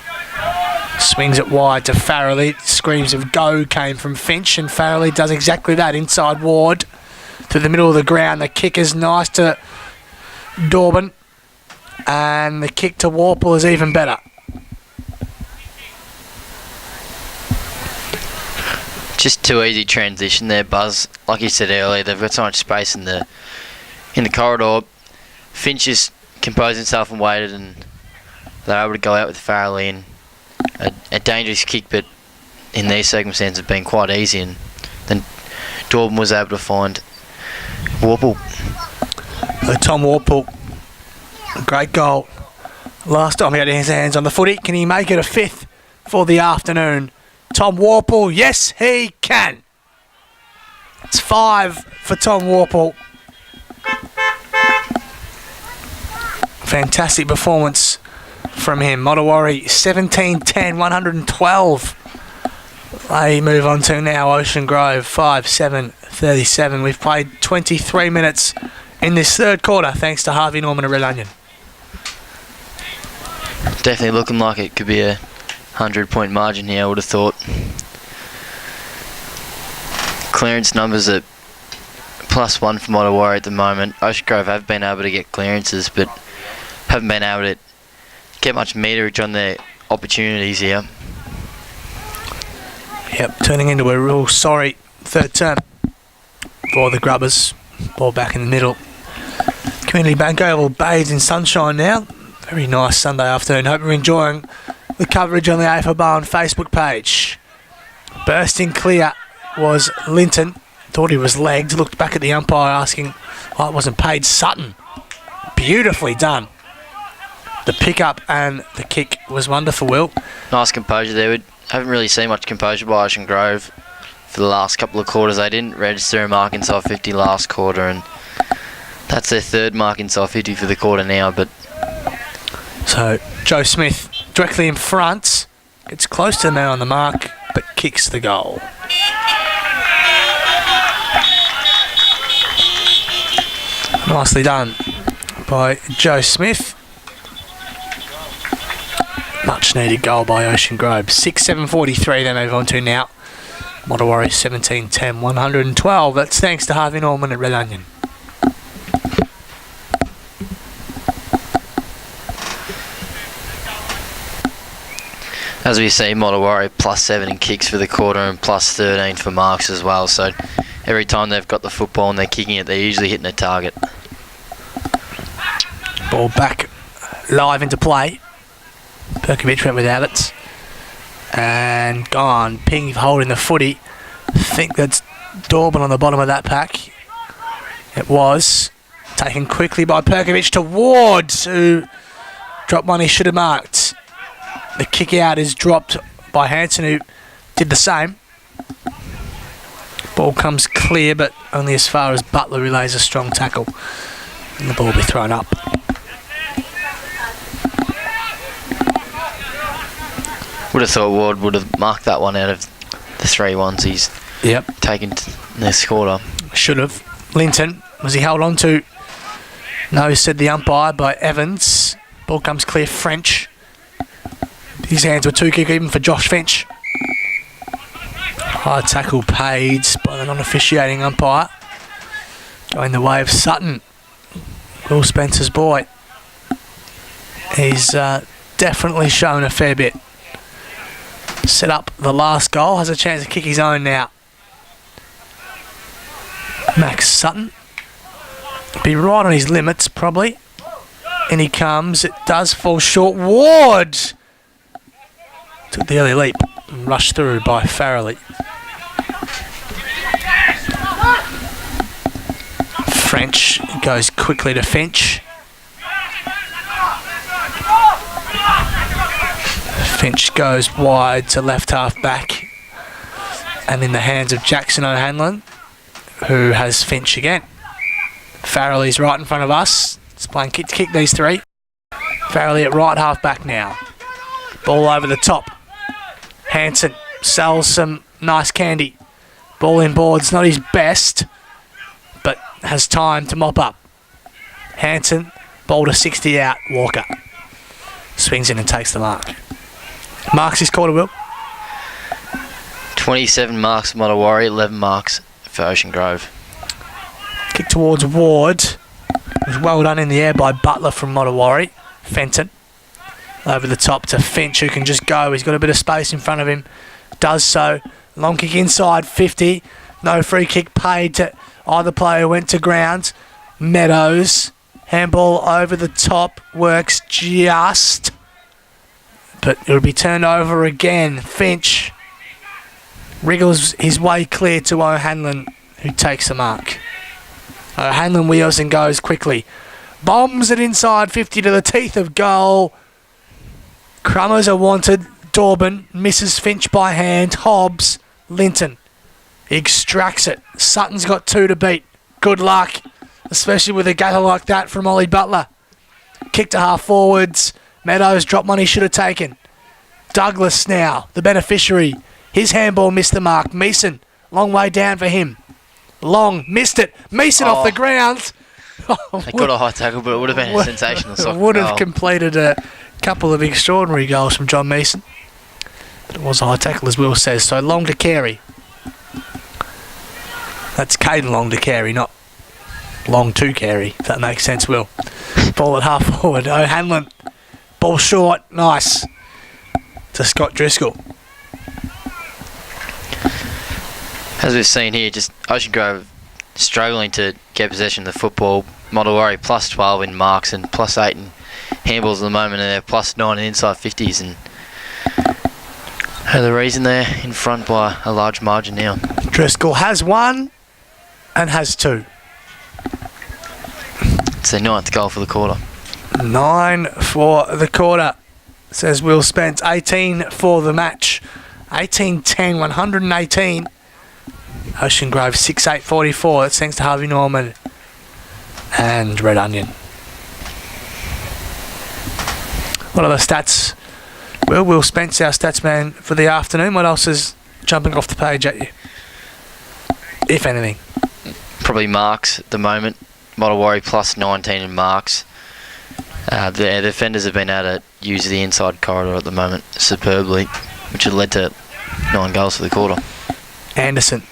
swings it wide to Farrelly. Screams of go came from Finch, and Farrelly does exactly that. Inside Ward to the middle of the ground. The kick is nice to Dorban, and the kick to Warple is even better. Just too easy transition there, Buzz. Like you said earlier, they've got so much space in the corridor. Finch just composed himself and waited, and they're able to go out with Farrelly, and a dangerous kick, but in these circumstances have been quite easy, and then Dorban was able to find Warple. Tom Warple, great goal. Last time he had his hands on the footy. Can he make it a fifth for the afternoon? Tom Warple, yes he can. It's 5 for Tom Warple. Fantastic performance from him. Modewarre 17-10, 112. They move on to now Ocean Grove 5-7-37. We've played 23 minutes in this third quarter thanks to Harvey Norman and Red Onion. Definitely looking like it could be a 100-point margin here, I would have thought. Clearance numbers at +1 for Modewarre at the moment. Ocean Grove have been able to get clearances, but haven't been able to get much meterage on their opportunities here. Yep, turning into a real sorry third term for the Grubbers. Ball back in the middle. Community Bank Oval bathes in sunshine now. Very nice Sunday afternoon. Hope you're enjoying the coverage on the AFL Barn Facebook page. Bursting clear was Linton. Thought he was legged. Looked back at the umpire asking why it wasn't paid. Sutton. Beautifully done. The pick-up and the kick was wonderful, Will. Nice composure there. We haven't really seen much composure by Ocean Grove for the last couple of quarters. They didn't register a mark inside 50 last quarter, and that's their third mark inside 50 for the quarter now. But so Joe Smith directly in front, gets close to the man on the mark, but kicks the goal. Nicely done by Joe Smith. Much needed goal by Ocean Grove. 6-7-43 they move on to now. Modewarre 17-10, 112. That's thanks to Harvey Norman at Red Onion. as we see, Modewarre +7 in kicks for the quarter and +13 for marks as well. So every time they've got the football and they're kicking it, they're usually hitting a target. Ball back live into play. Perkovic went without it. And gone. Ping holding the footy. I think that's Dorban on the bottom of that pack. It was. Taken quickly by Perkovic to Ward, who dropped one he should have marked. The kick out is dropped by Hanson, who did the same. Ball comes clear, but only as far as Butler relays a strong tackle. And the ball will be thrown up. Would have thought Ward would have marked that one out of the 3 ones he's taken in this quarter. Should have. Linton, was he held on to? No, said the umpire by Evans. Ball comes clear, French. His hands were too quick even for Josh Finch. Hard tackle paid by the non-officiating umpire. Going the way of Sutton. Will Spencer's boy. He's definitely shown a fair bit. Set up the last goal. Has a chance to kick his own now. Max Sutton. Be right on his limits, probably. And he comes. It does fall short. Ward! Took the early leap and rushed through by Farrelly. French goes quickly to Finch. Finch goes wide to left half back. And in the hands of Jackson O'Hanlon, who has Finch again. Farrelly's right in front of us. He's playing kick to kick these three. Farrelly at right half back now. Ball over the top. Hanson sells some nice candy. Ball in boards, not his best, but has time to mop up. Hanson, ball to 60 out. Walker swings in and takes the mark. Marks his quarter, Will. 27 marks for Modewarre, 11 marks for Ocean Grove. Kick towards Ward. It was well done in the air by Butler from Modewarre. Fenton over the top to Finch, who can just go. He's got a bit of space in front of him. Does so. Long kick inside 50. No free kick paid to either player. Went to ground. Meadows. Handball over the top. Works just. But it'll be turned over again. Finch wriggles his way clear to O'Hanlon, who takes the mark. O'Hanlon wheels and goes quickly. Bombs it inside 50 to the teeth of goal. Crummers are wanted. Dorban misses Finch by hand. Hobbs. Linton extracts it. Sutton's got 2 to beat. Good luck, especially with a gather like that from Ollie Butler. Kick to half forwards. Meadows dropped one he should have taken. Douglas now, the beneficiary. His handball missed the mark. Meeson, long way down for him. Long, missed it. Meeson off the ground. They got a high tackle, but it would have been a sensational soccer would have goal. completed a couple of extraordinary goals from John Meeson. But it was a high tackle, as Will says. So Long to carry. That's Caden Long to carry, not Long to carry, if that makes sense, Will. Ball at half forward. O'Hanlon. Ball short. Nice. To Scott Driscoll. As we've seen here, just Ocean Grove struggling to get possession of the football. Modewarre plus 12 in marks and plus 8 in handballs at the moment, and they're plus 9 in inside 50s, and the reason they're in front by a large margin now. Driscoll has 1 and has 2. It's their 9th goal for the quarter. 9 for the quarter, says Will Spence. 18 for the match. 18-10, 118. Ocean Grove 6-8-44. That's thanks to Harvey Norman and Red Onion. What are the stats? Well, Will Spence, our stats man for the afternoon. What else is jumping off the page at you? If anything. Probably marks at the moment. Modewarre plus 19 in marks. The defenders have been able to use the inside corridor at the moment superbly, which has led to 9 goals for the quarter. Anderson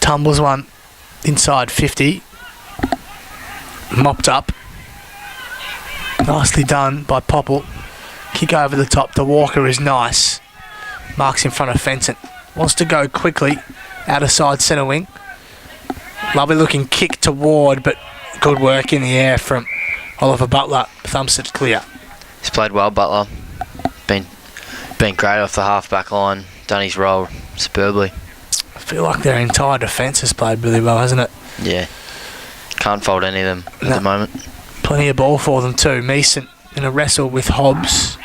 tumbles one inside 50. Mopped up. Nicely done by Popple. Kick over the top to Walker is nice. Marks in front of Fenton. Wants to go quickly. Out of side centre wing. Lovely looking kick to Ward, but good work in the air from Oliver Butler. Thumps it clear. He's played well, Butler. Been great off the half-back line. Done his role superbly. I feel like their entire defence has played really well, hasn't it? Yeah. Can't fault any of them at the moment. Plenty of ball for them too. Meeson in a wrestle with Hobbs.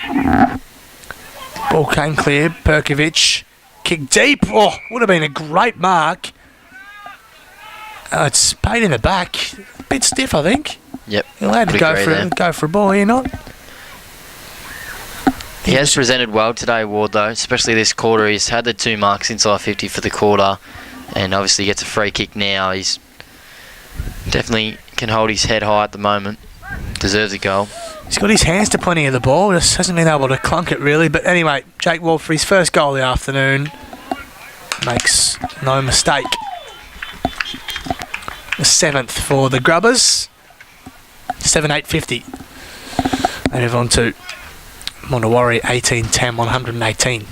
Ball came clear. Perkovic. Kick deep. Oh, would have been a great mark. It's paid in the back. A bit stiff, I think. Yep. You're allowed to go for a ball, are you not? He has presented well today, Ward, though, especially this quarter. He's had the 2 marks inside 50 for the quarter, and obviously gets a free kick now. He's definitely can hold his head high at the moment. Deserves a goal. He's got his hands to plenty of the ball, just hasn't been able to clunk it really. But anyway, Jake Ward for his first goal of the afternoon makes no mistake. The 7th for the Grubbers. 7-8-50. They move on to Modewarre 18-10, 118.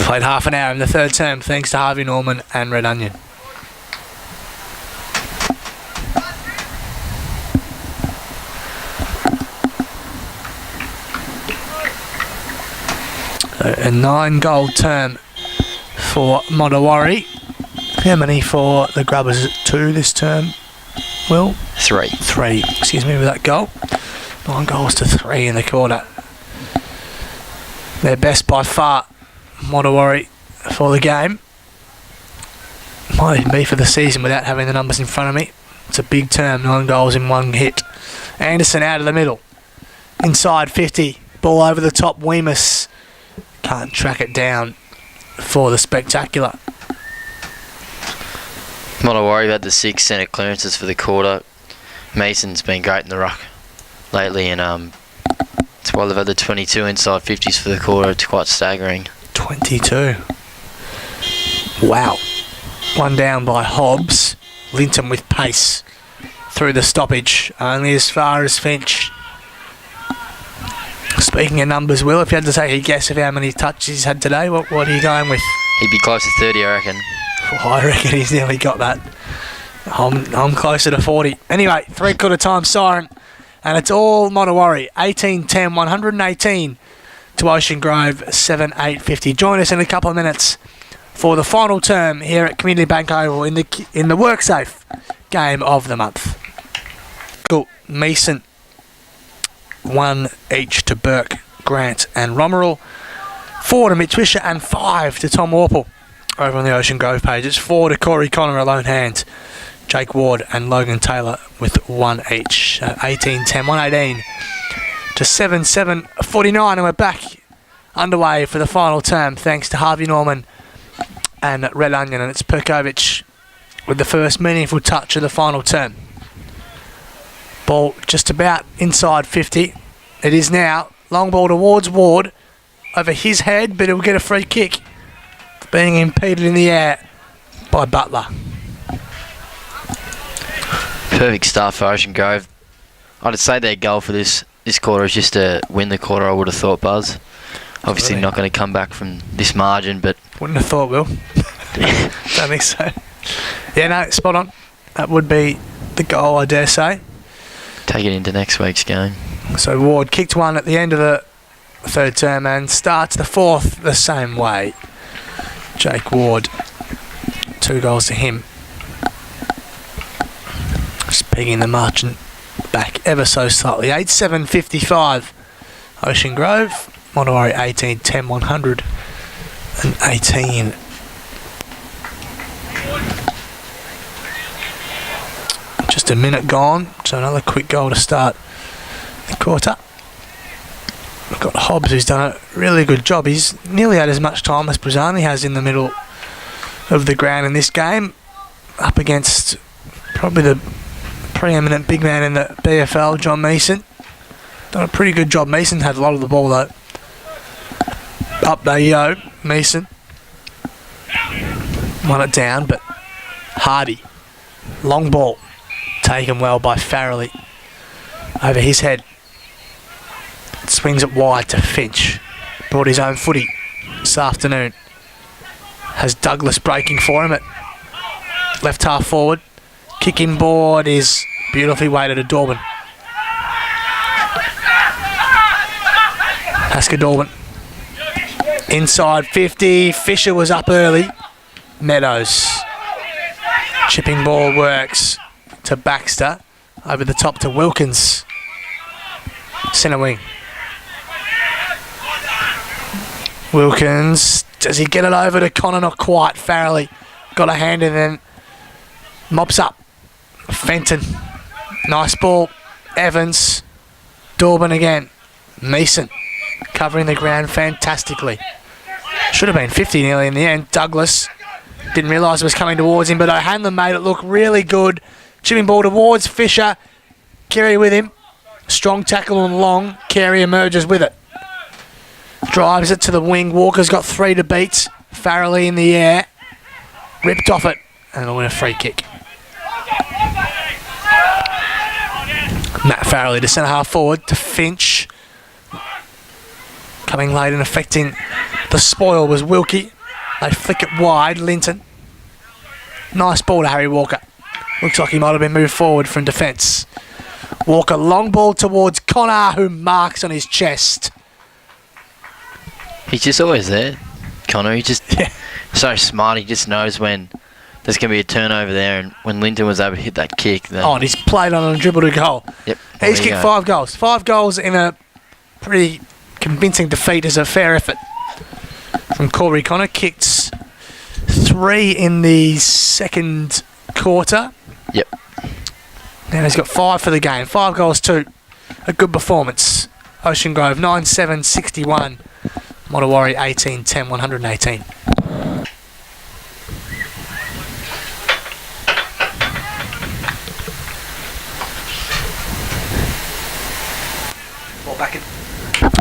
Played half an hour in the third term thanks to Harvey Norman and Red Onion. So a 9-goal term for Modewarre. How many for the Grubbers? 2 this term, Will? 3. 3, excuse me, with that goal. 9 goals to 3 in the quarter. Their best by far, Modewarre, for the game. Might even be for the season without having the numbers in front of me. It's a big term, 9 goals in 1 hit. Anderson out of the middle. inside 50. Ball over the top. Weemus can't track it down for the spectacular. Modewarre had the 6 centre clearances for the quarter. Mason's been great in the ruck lately, and it's while they've had the 22 inside 50s for the quarter. It's quite staggering. 22. Wow. One down by Hobbs. Linton with pace through the stoppage, only as far as Finch. Speaking of numbers, Will, if you had to take a guess of how many touches he's had today, what are you going with? He'd be close to 30, I reckon. Well, I reckon he's nearly got that. I'm closer to 40. Anyway, 3/4 time siren, and it's all Modewarre. 18-10, 118 to Ocean Grove, 7-8-50. Join us in a couple of minutes for the final term here at Community Bank Oval in the WorkSafe game of the month. Cool. Mason, 1 each to Burke, Grant and Romerall. 4 to Mitch Wisher and 5 to Tom Warple. Over on the Ocean Grove page, it's 4 to Corey Connor, a lone hand. Jake Ward and Logan Taylor with 1 each. 18-10, 118 to 7-7-49, and we're back underway for the final term thanks to Harvey Norman and Red Onion, and it's Perkovic with the first meaningful touch of the final term. Ball just about inside 50. It is now. Long ball towards Ward. Over his head, but he'll get a free kick. Being impeded in the air by Butler. Perfect start for Ocean Grove. I'd say their goal for this quarter is just to win the quarter, I would have thought, Buzz. Obviously Really? not going to come back from this margin, but... Wouldn't have thought, Will. Don't think so. Yeah, no, spot on. That would be the goal, I dare say. Take it into next week's game. So Ward kicked one at the end of the third term and starts the fourth the same way. Jake Ward, 2 goals to him. Just pegging the margin back ever so slightly. 8-7-55. Ocean Grove, Modewarre 18-10, 118. Just a minute gone, so another quick goal to start the quarter. We've got Hobbs, who's done a really good job. He's nearly had as much time as Brazani has in the middle of the ground in this game, up against probably the preeminent big man in the BFL, John Mason. Done a pretty good job. Mason had a lot of the ball though. Up there you go, Mason. Won it down, but Hardy. Long ball. Taken well by Farrelly. Over his head. Swings it wide to Finch. Brought his own footy this afternoon. Has Douglas breaking for him at left half forward. Kicking board is beautifully weighted to Dorban. Hasker Dorban. Inside 50. Fisher was up early. Meadows. Chipping ball works to Baxter. Over the top to Wilkins. Centre wing. Wilkins, does he get it over to Connor? Not quite. Farrelly got a hand and then mops up. Fenton, nice ball. Evans, Dorban again. Mason covering the ground fantastically. Should have been 50 nearly in the end. Douglas didn't realise it was coming towards him, but O'Hanlon made it look really good. Chipping ball towards Fisher. Carey with him. Strong tackle on long. Carey emerges with it. Drives it to the wing. Walker's got 3 to beat. Farrelly in the air. Ripped off it. And it'll win a free kick. Matt Farrelly to centre half forward to Finch. Coming late and affecting the spoil was Wilkie. They flick it wide. Linton. Nice ball to Harry Walker. Looks like he might have been moved forward from defence. Walker, long ball towards Connor, who marks on his chest. He's just always there, Connor. He's just so smart. He just knows when there's going to be a turnover there, and when Linton was able to hit that kick. Then and he's played on a dribble to goal. Yep. He's kicked 5 goals. 5 goals in a pretty convincing defeat is a fair effort from Corey Connor. Kicked 3 in the second quarter. Yep. Now he's got 5 for the game. 5 goals, 2. A good performance Ocean Grove 9-7-61. Modewarre 18-10, 118.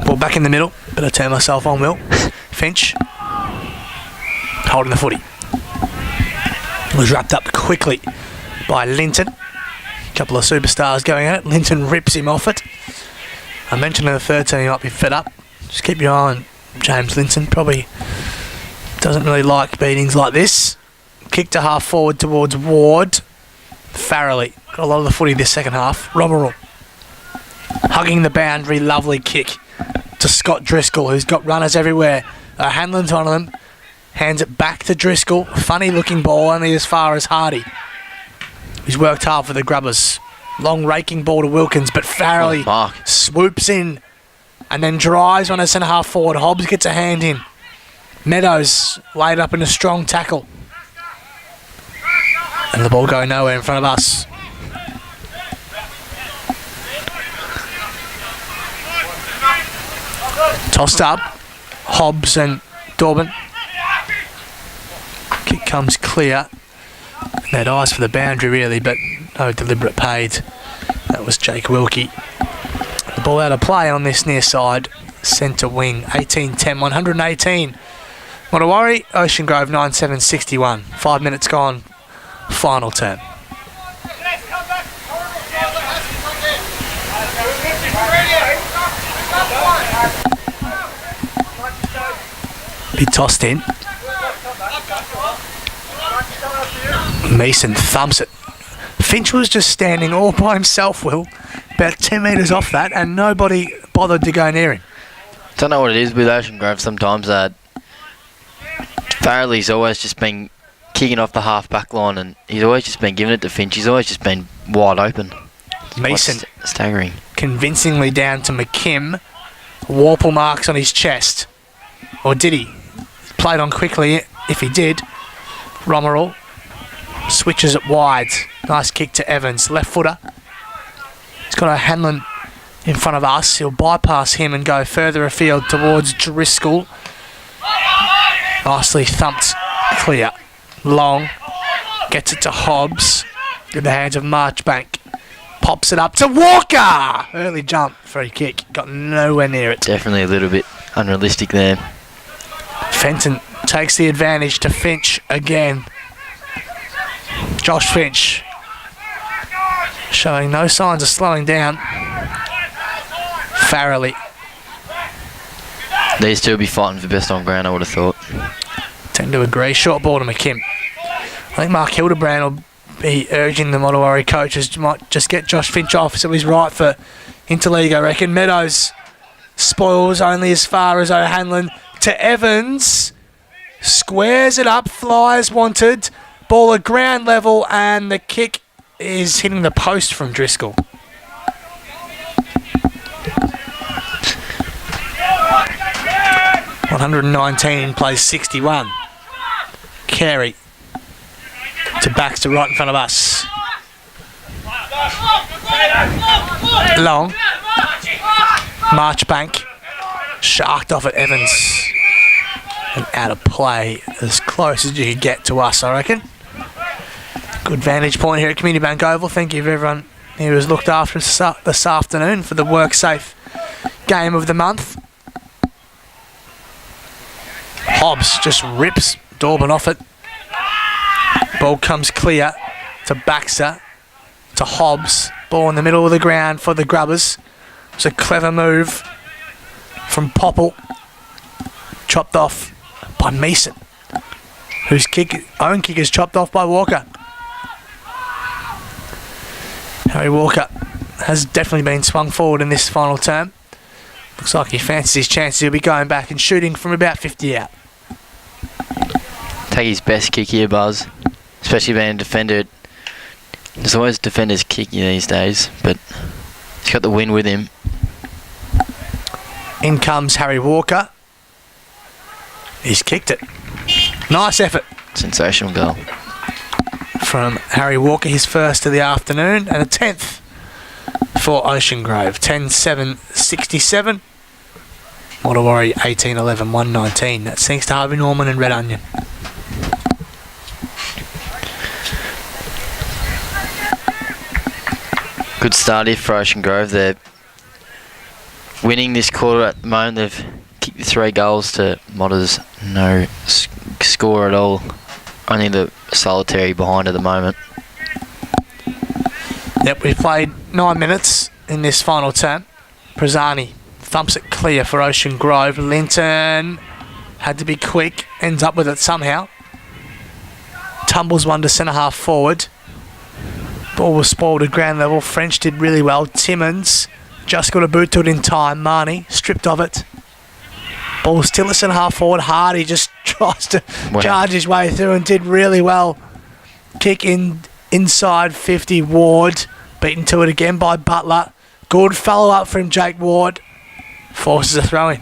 Ball back in the middle. Better turn myself on, Will. Finch. Holding the footy. Was wrapped up quickly by Linton. A couple of superstars going at it. Linton rips him off it. I mentioned in the third team he might be fed up. Just keep your eye on James Linton. Probably doesn't really like beatings like this. Kick to half forward towards Ward. Farrelly. Got a lot of the footy this second half. Romerall. Hugging the boundary. Lovely kick to Scott Driscoll, who's got runners everywhere. Hanlon's one of them. Hands it back to Driscoll. Funny looking ball, only as far as Hardy. He's worked hard for the Grubbers. Long raking ball to Wilkins, but Farrelly swoops in and then drives on a centre half forward. Hobbs gets a hand in. Meadows laid up in a strong tackle. And the ball going nowhere in front of us. Tossed up. Hobbs and Dorbin. Kick comes clear. They had eyes for the boundary really, but no deliberate paid. That was Jake Wilkie. The ball out of play on this near side. Centre wing. 18-10, 118. Modewarre, Ocean Grove 9-7-61. 5 minutes gone. Final term. Be tossed in. Mason thumps it. Finch was just standing all by himself, Will, about 10 metres off that, and nobody bothered to go near him. Don't know what it is with Ocean Grove sometimes. Farrelly's always just been kicking off the half back line, and he's always just been giving it to Finch. He's always just been wide open. Mason staggering. Convincingly down to McKim. Warple marks on his chest. Or did he? Played on quickly, if he did. Romerall switches it wide. Nice kick to Evans. Left footer. He's got a Hanlon in front of us. He'll bypass him and go further afield towards Driscoll. Nicely thumped clear. Long. Gets it to Hobbs. In the hands of Marchbank. Pops it up to Walker! Early jump. Free kick. Got nowhere near it. Definitely a little bit unrealistic there. Fenton takes the advantage to Finch again. Josh Finch showing no signs of slowing down. Farrelly. These two will be fighting for best on ground, I would have thought. Tend to agree. Short ball to McKim. I think Mark Hildebrand will be urging the Modewarre coaches to might just get Josh Finch off so he's right for interleague, I reckon. Meadows spoils only as far as O'Hanlon to Evans. Squares it up. Flies wanted. Ball at ground level, and the kick is hitting the post from Driscoll. (119) plays 61. Carey to Baxter right in front of us. Long. Marchbank. Sharked off at Evans. And out of play as close as you could get to us, I reckon. Good vantage point here at Community Bank Oval. Thank you for everyone who has looked after us this afternoon for the WorkSafe game of the month. Hobbs just rips Dorbin off it. Ball comes clear to Baxter, to Hobbs. Ball in the middle of the ground for the Grubbers. It's a clever move from Popple. Chopped off by Mason, whose own kick is chopped off by Walker. Harry Walker has definitely been swung forward in this final term. Looks like he fancies his chances. He'll be going back and shooting from about 50 out. Take his best kick here, Buzz. Especially being a defender. There's always defenders kicking these days, but he's got the win with him. In comes Harry Walker. He's kicked it. Nice effort. Sensational goal. From Harry Walker, his first of the afternoon, and a 10th for Ocean Grove. 10-7-67. Modewarre 18-11, 119. That's thanks to Harvey Norman and Red Onion. Good start here for Ocean Grove. They're winning this quarter at the moment. They've kicked the 3 goals to Modder's no score at all. Only the solitary behind at the moment. Yep, we've played 9 minutes in this final term. Prazzani thumps it clear for Ocean Grove. Linton had to be quick, ends up with it somehow. Tumbles one to centre half forward. Ball was spoiled at ground level. French did really well. Timmins just got a boot to it in time. Marnie stripped of it. Ball still at centre half forward. Hardy just tries to charge his way through and did really well. Kick in inside 50. Ward beaten to it again by Butler. Good follow up from Jake Ward. Forces a throw in.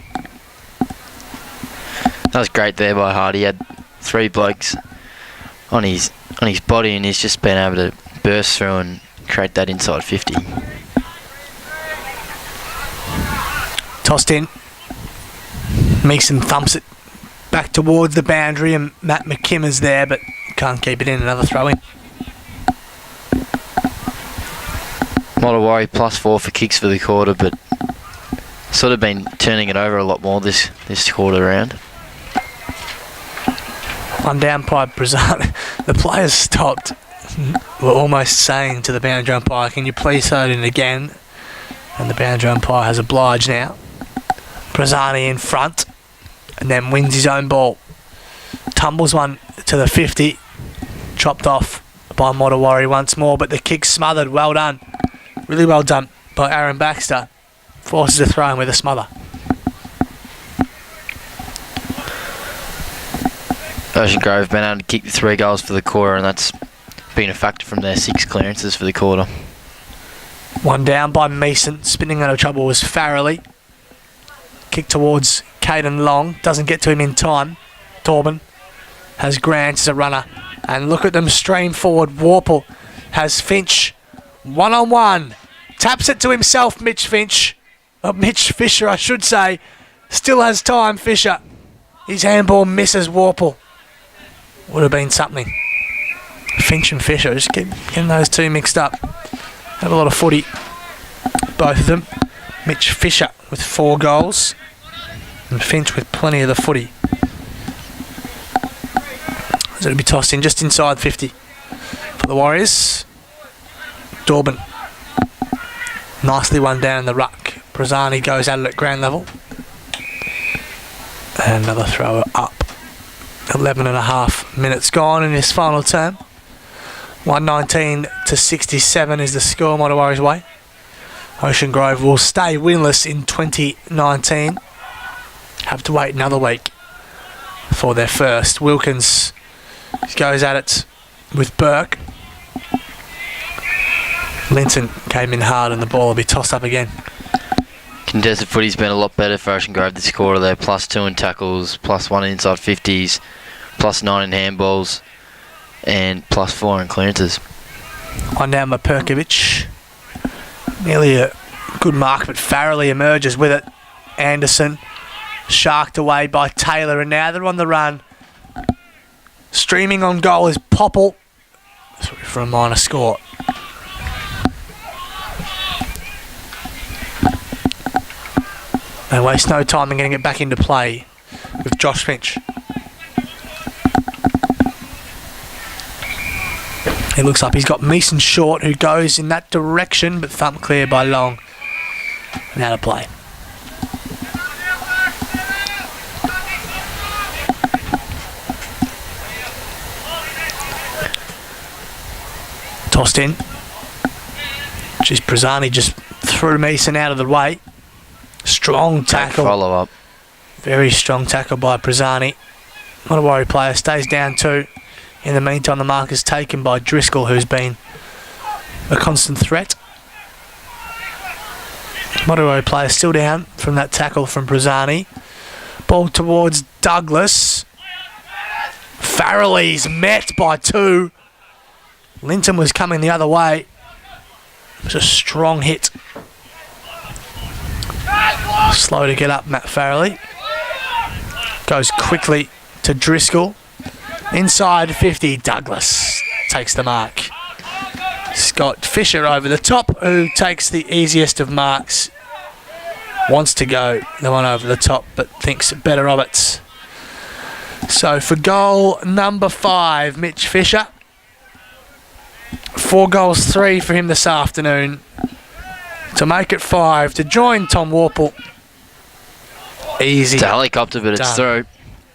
That was great there by Hardy. He had 3 blokes on his body, and he's just been able to burst through and create that inside 50. Tossed in. Meeson thumps it back towards the boundary, and Matt McKimmon's there, but can't keep it in. Another throw in. Modewarre +4 for kicks for the quarter, but sort of been turning it over a lot more this quarter round. One down by Brazzani. The players stopped. Were almost saying to the boundary umpire, can you please throw it in again? And the boundary umpire has obliged now. Brazzani in front, and then wins his own ball. Tumbles one to the 50. Chopped off by Modewarre once more, but the kick smothered. Well done. Really well done by Aaron Baxter. Forces a throw in with a smother. Ocean Grove been able to kick the 3 goals for the quarter, and that's been a factor from their 6 clearances for the quarter. One down by Meeson. Spinning out of trouble was Farrelly. Kick towards Caden Long. Doesn't get to him in time. Torben has Grant as a runner. And look at them stream forward. Warple has Finch. 1-on-1. Taps it to himself, Mitch Fisher, I should say. Still has time, Fisher. His handball misses Warple. Would have been something. Finch and Fisher, just getting those two mixed up. Have a lot of footy, both of them. Mitch Fisher with 4 goals, and Finch with plenty of the footy. So it'll be tossed in just inside 50 for the Warriors. Dorban. Nicely one down the ruck. Prazzani goes at it at ground level. And another thrower up. 11.5 minutes gone in this final term. 119-67 is the score Modewarre's way. Ocean Grove will stay winless in 2019. Have to wait another week for their first. Wilkins goes at it with Burke. Linton came in hard and the ball will be tossed up again. Contested footy's been a lot better for Ocean Grove this quarter. They're +2 in tackles, +1 in inside 50s, +9 in handballs, and +4 in clearances. One down by Perkovic. Nearly a good mark, but Farrelly emerges with it. Anderson sharked away by Taylor, and now they're on the run. Streaming on goal is Popple. Sorry for a minor score. They waste no time in getting it back into play with Josh Finch. He looks up, he's got Meeson short who goes in that direction, but thumped clear by Long. And out of play. Tossed in. Jeez, Prazzani just threw Meeson out of the way. Strong tackle. Follow up. Very strong tackle by Prazzani. Modewarre player stays down 2. In the meantime, the mark is taken by Driscoll, who's been a constant threat. Modewarre player still down from that tackle from Prazzani. Ball towards Douglas. Farrelly's met by 2. Linton was coming the other way. It was a strong hit Slow to get up, Matt Farrelly. Goes quickly to Driscoll. Inside 50, Douglas takes the mark. Scott Fisher over the top, who takes the easiest of marks. Wants to go the one over the top, but thinks better of it. So for goal number 5, Mitch Fisher. 4 goals, 3 for him this afternoon. To make it 5, to join Tom Warple. Easy. It's a helicopter, but it's through.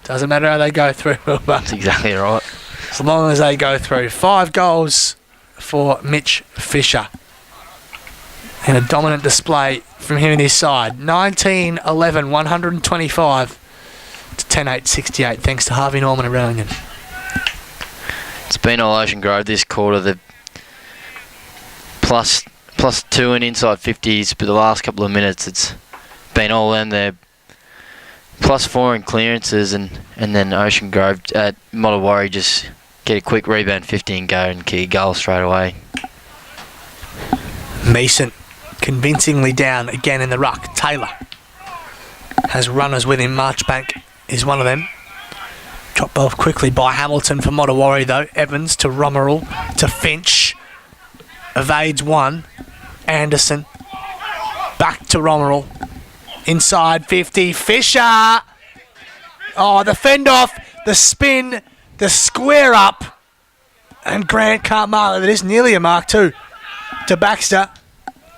Doesn't matter how they go through, Wilbur. That's exactly right. As long as they go through. 5 goals for Mitch Fisher. And a dominant display from him and his side. 19-11, 125 to 10-8, 68. Thanks to Harvey Norman and Red Onion. It's been all Ocean Grove this quarter. The plus 2 in inside 50s, but the last couple of minutes it's been all them. They're plus 4 in clearances, and then Ocean Grove at Modewarre just get a quick rebound 50 and go and kick a goal straight away. Mason convincingly down again in the ruck. Taylor has runners with him. Marchbank is one of them. Dropped off quickly by Hamilton for Modewarre though. Evans to Romerall to Finch. Evades one. Anderson. Back to Romerall. Inside 50. Fisher! Oh, the fend off. The spin. The square up. And Grant can't mark it. It is nearly a mark too. To Baxter.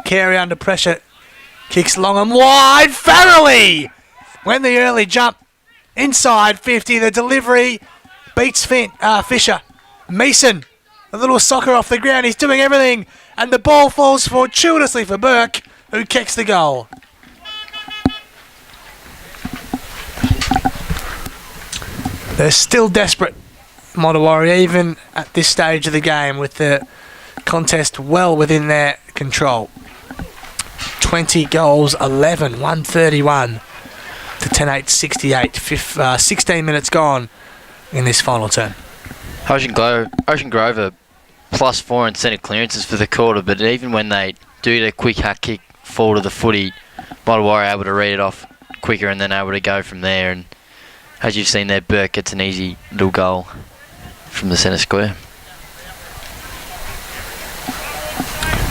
Carey under pressure. Kicks long and wide. Farrelly! When the early jump. Inside 50. The delivery beats Fisher. Mason. A little soccer off the ground. He's doing everything. And the ball falls fortuitously for Burke, who kicks the goal. They're still desperate, Modewarre, even at this stage of the game, with the contest well within their control. 20 goals, 11, 131 to 10-8, 68. 16 minutes gone in this final turn. Ocean Grove are plus 4 in centre clearances for the quarter, but even when they do the quick hack kick fall to the footy, Modewarre able to read it off quicker and then able to go from there. And as you've seen there, Burke gets an easy little goal from the centre square.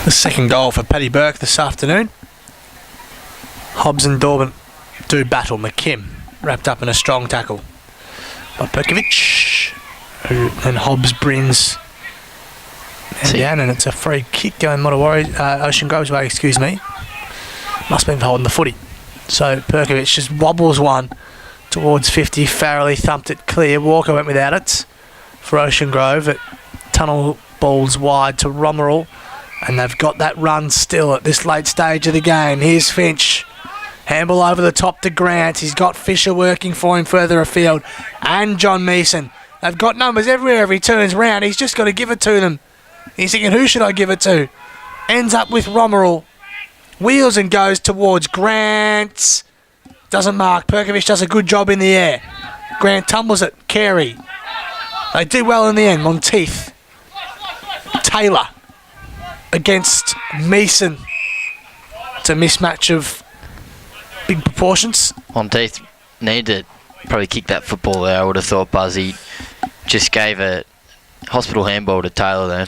The second goal for Paddy Burke this afternoon. Hobbs and Dorban do battle. McKim wrapped up in a strong tackle by Perkovic. And Hobbs brings down, and it's a free kick going Modewarre, Ocean Grove's way, excuse me. Must have been holding the footy. So Perkovic just wobbles one towards 50. Farrelly thumped it clear. Walker went without it for Ocean Grove. It tunnel balls wide to Romerall, and they've got that run still at this late stage of the game. Here's Finch. Handball over the top to Grant. He's got Fisher working for him further afield, and John Meeson. They've got numbers everywhere if he turns round. He's just got to give it to them. He's thinking, who should I give it to? Ends up with Romerall. Wheels and goes towards Grant. Doesn't mark. Perkovic does a good job in the air. Grant tumbles it. Carey. They do well in the end. Monteith. Taylor against Meeson. It's a mismatch of big proportions. Monteith needed to probably kick that football there, I would have thought. Buzzy just gave a hospital handball to Taylor there.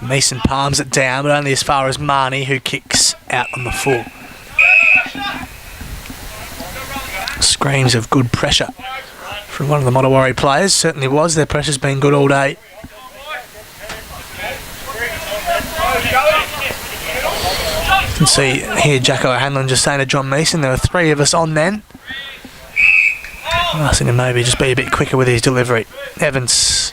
Mason palms it down, but only as far as Marnie, who kicks out on the full. Screams of good pressure from one of the Modewarre players. Certainly was. Their pressure's been good all day. You can see here Jacko O'Hanlon just saying to John Meeson, there were 3 of us on then. Asking him maybe just be a bit quicker with his delivery. Evans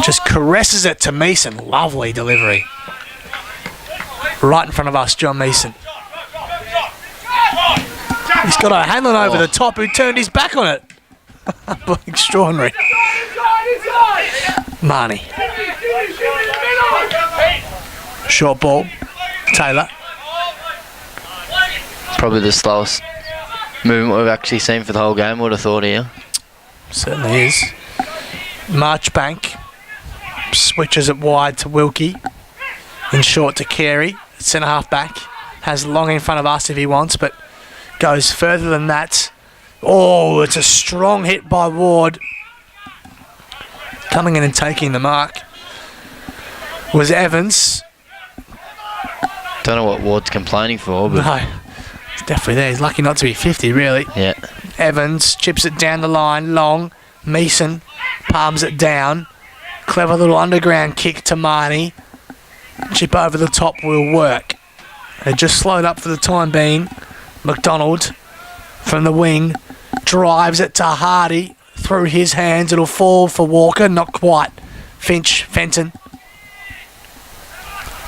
just caresses it to Meeson. Lovely delivery. Right in front of us, John Meeson. He's got O'Hanlon over the top, who turned his back on it. Extraordinary. Marnie. Short ball. Taylor. Probably the slowest movement we've actually seen for the whole game, would have thought here. Certainly is. Marchbank switches it wide to Wilkie. In short to Carey, centre half back. has long in front of us if he wants, but goes further than that. Oh, it's a strong hit by Ward. Coming in and taking the mark was Evans. Don't know what Ward's complaining for, but No, it's definitely there. He's lucky not to be 50, really. yeah. Evans chips it down the line, long. Meeson palms it down. Clever little underground kick to Marnie. Chip over the top will work. They just slowed up for the time being. McDonald from the wing drives it to Hardy through his hands. It'll fall for Walker, not quite. Fenton.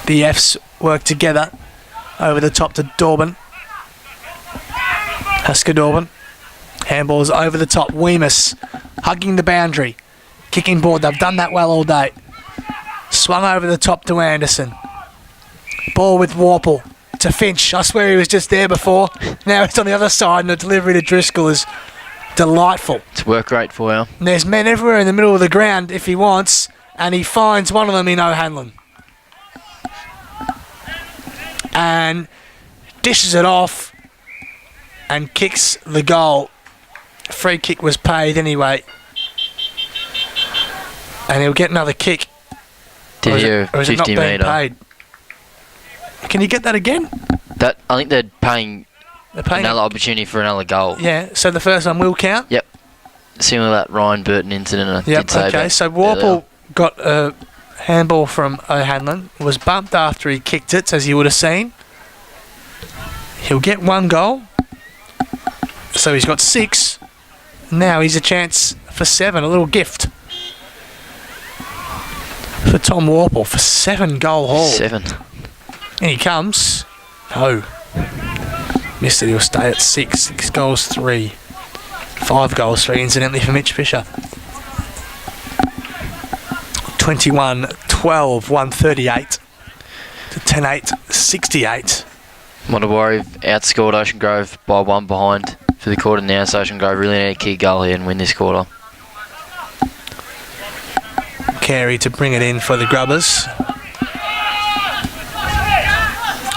The Fs work together over the top to Dorban. Husker Dorban. Handballs over the top. Weemus hugging the boundary. Kicking board. They've done that well all day. Swung over the top to Anderson. Ball with Warple to Finch. I swear he was just there before. Now it's on the other side, and the delivery to Driscoll is delightful. It's work rate for you. And there's men everywhere in the middle of the ground if he wants, and he finds one of them in O'Hanlon. And dishes it off and kicks the goal. Free kick was paid anyway. And he'll get another kick. Did you Or is it not 50 being metre? paid? Can you get that again? That I think they're paying They're paying another opportunity for another goal. Yeah, so the first one will count? Yep. Similar to that Ryan Burton incident I Yep, did say okay. about So earlier. Warple got a handball from O'Hanlon, was bumped after he kicked it, as you would have seen. He'll get one goal. So he's got 6. Now he's a chance for 7, a little gift for Tom Warple for 7-goal haul. 7. And he comes. No. Missed it, he'll stay at 6. 6 goals, 3. 5 goals, 3 incidentally for Mitch Fisher. 21-12, 138 to 10-8, 68. Modewarre outscored Ocean Grove by 1 behind for the quarter now, so Ocean Grove really need a key goal here and win this quarter. Carey to bring it in for the Grubbers.